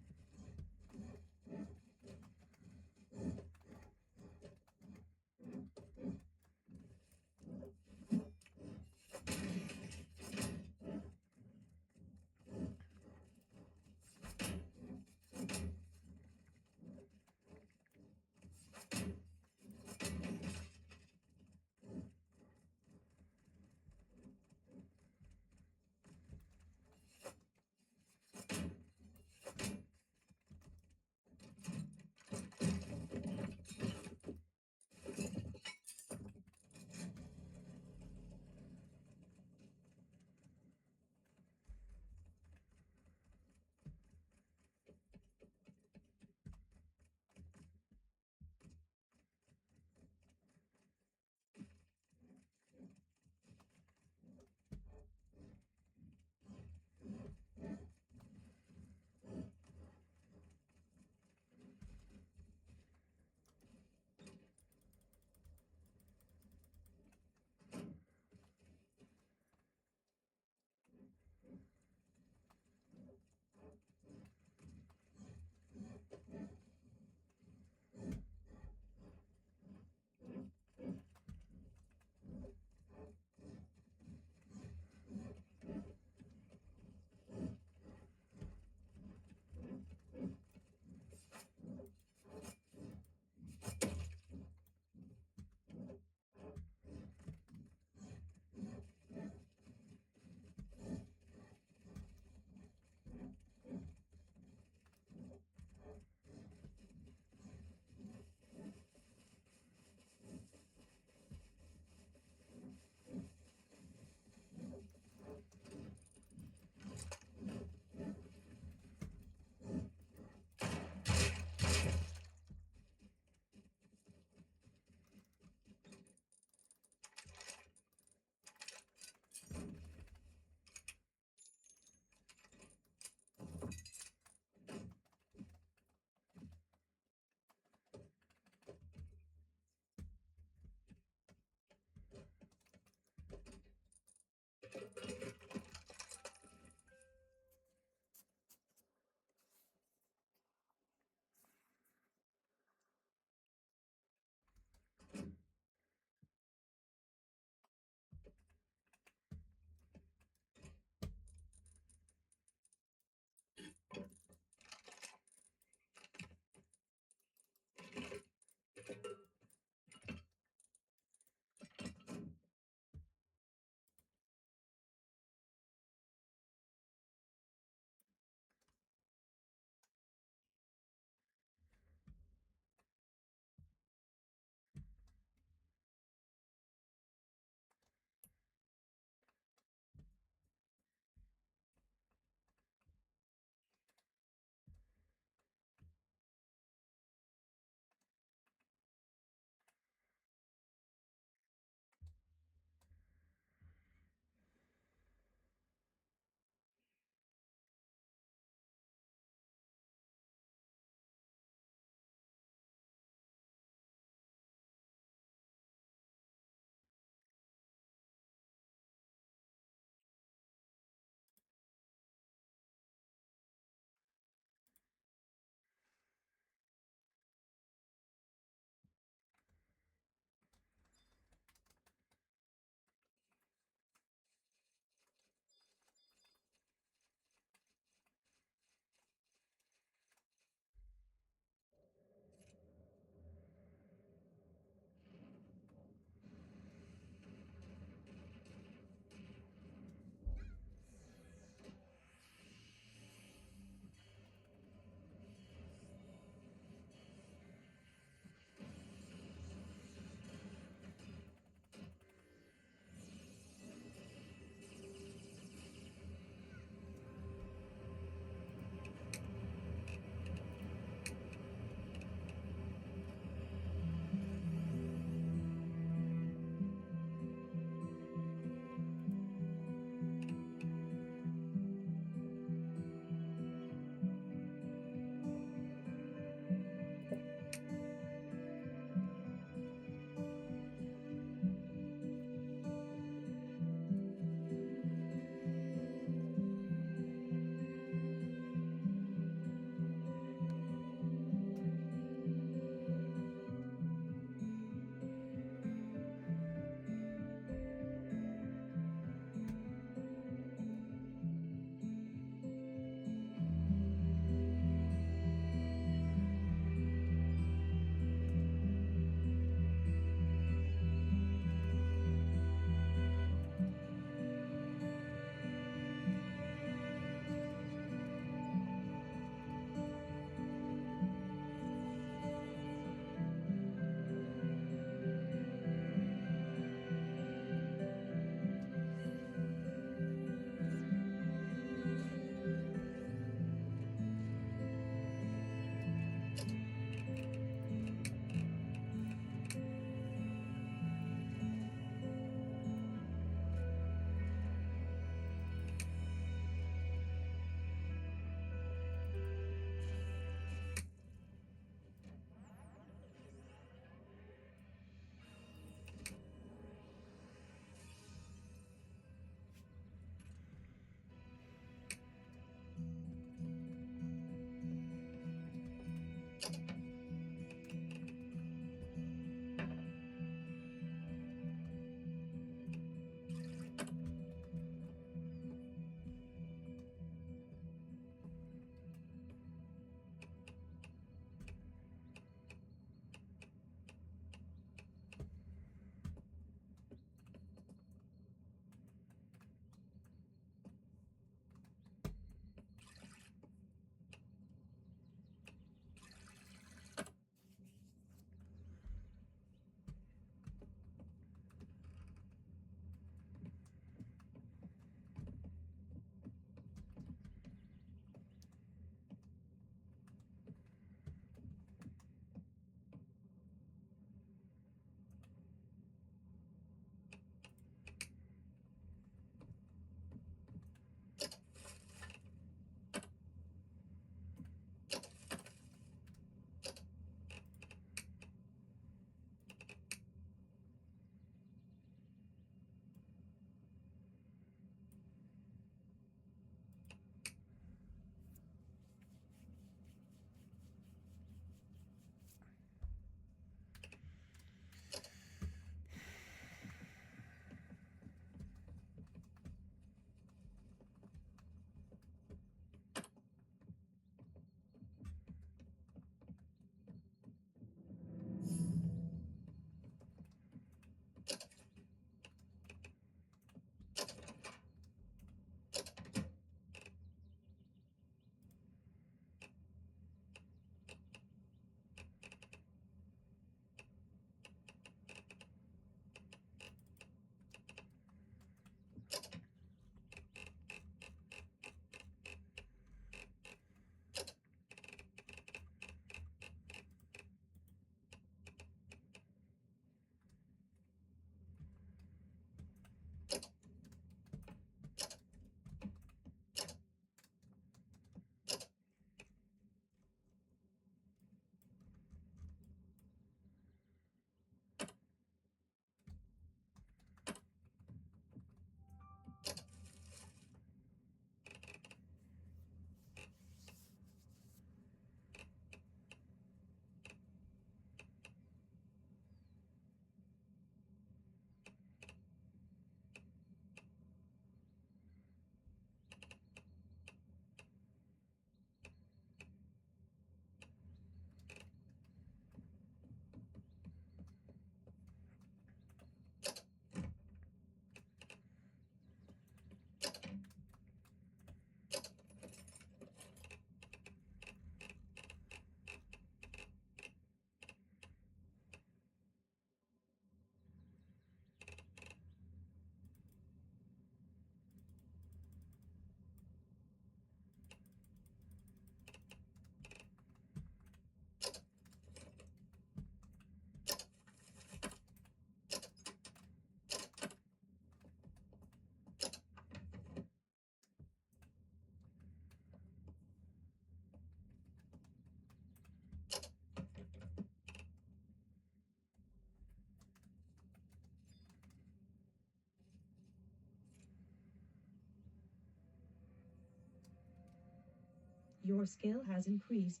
Your skill has increased.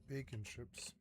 Bacon chips.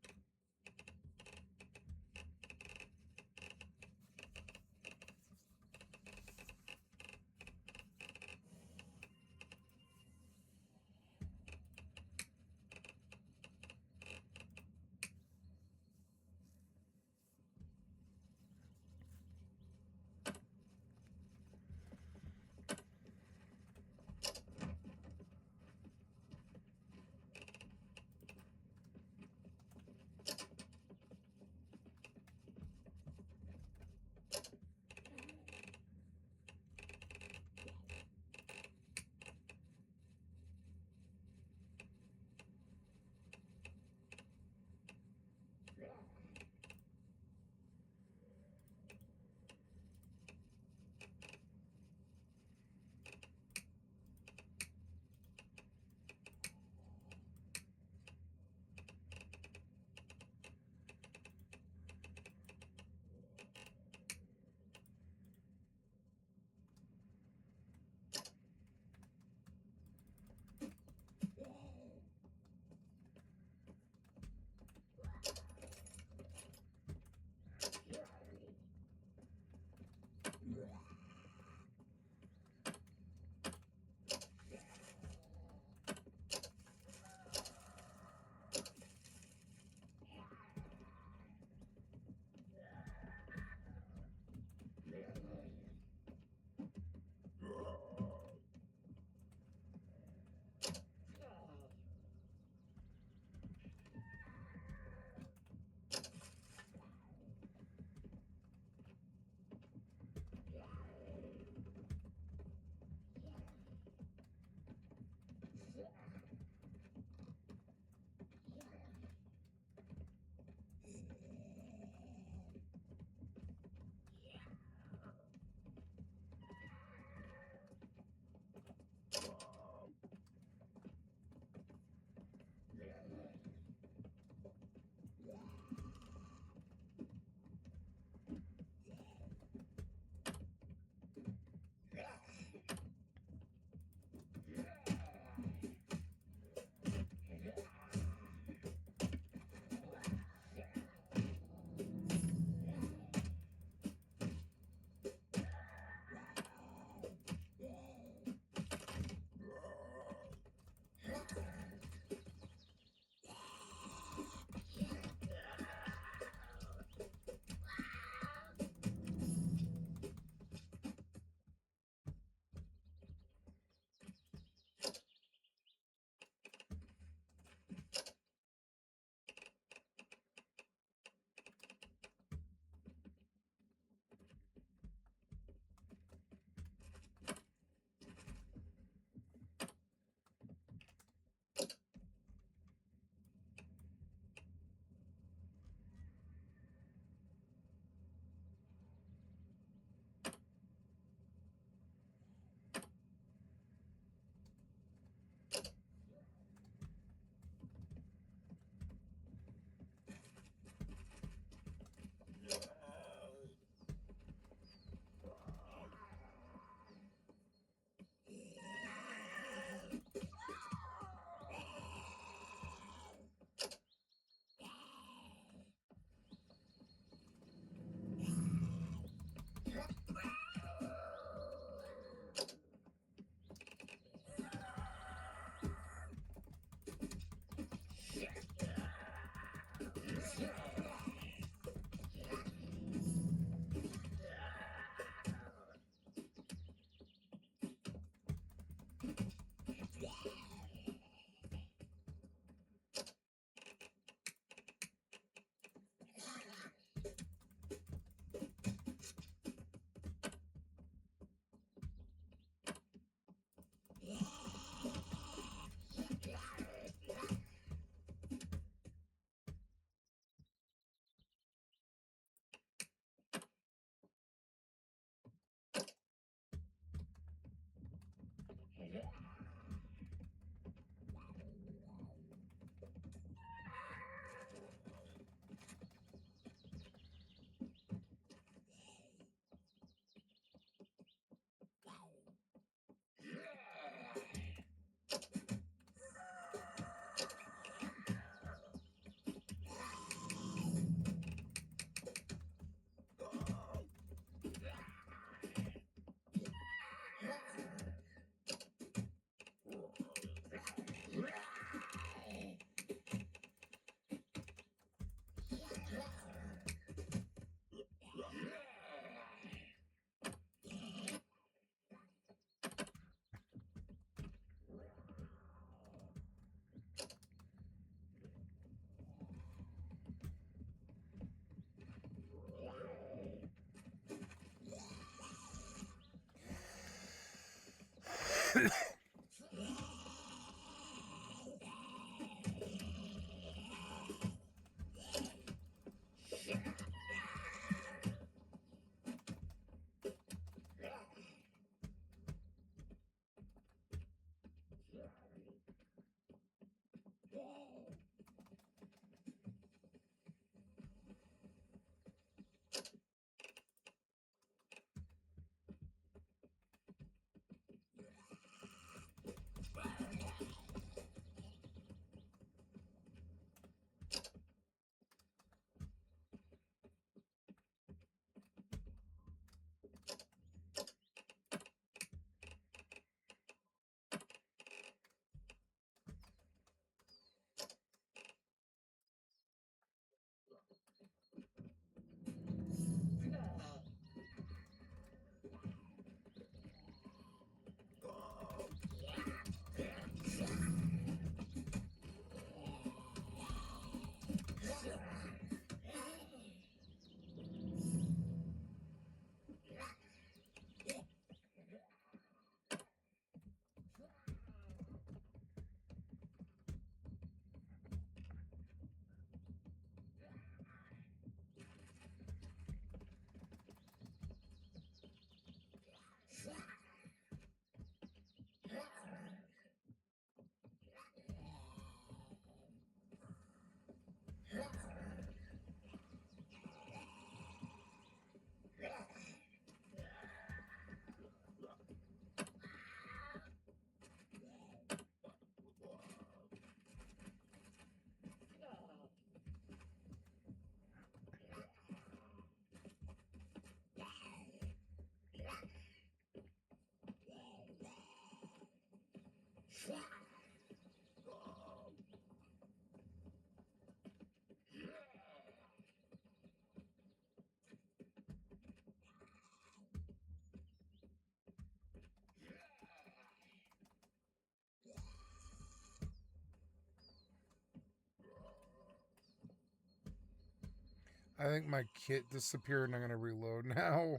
I think my kit disappeared and I'm gonna reload now.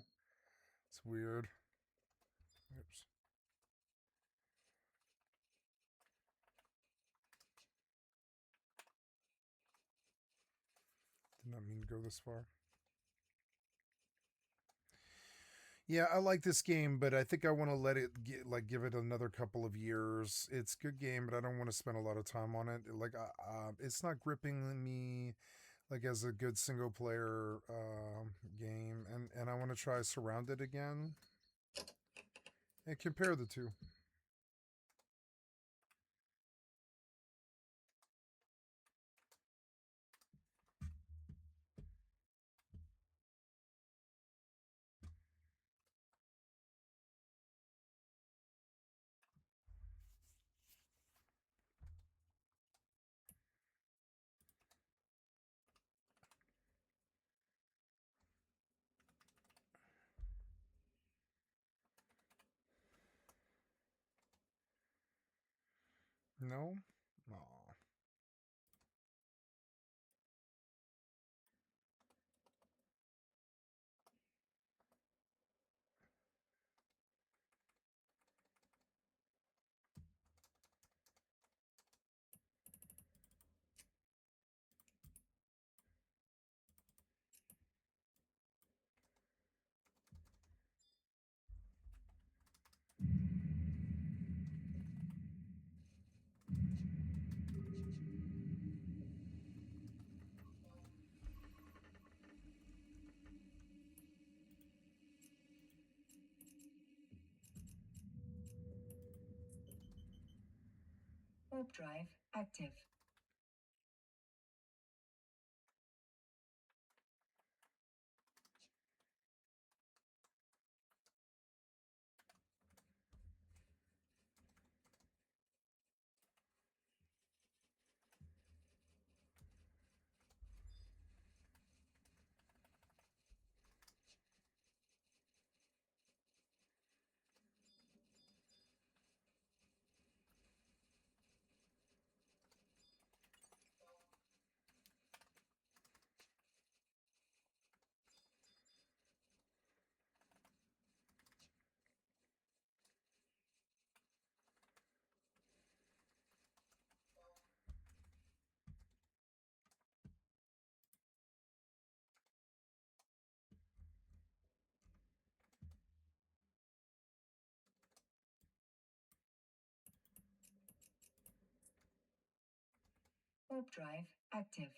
It's weird. Oops. Did not mean to go this far. Yeah, I like this game, but I think I want to let it give it another couple of years. It's a good game, but I don't want to spend a lot of time on it. Like, it's not gripping me like as a good single player game, and I want to try Surrounded again and compare the two. No? Aw. Warp drive active. Warp drive active.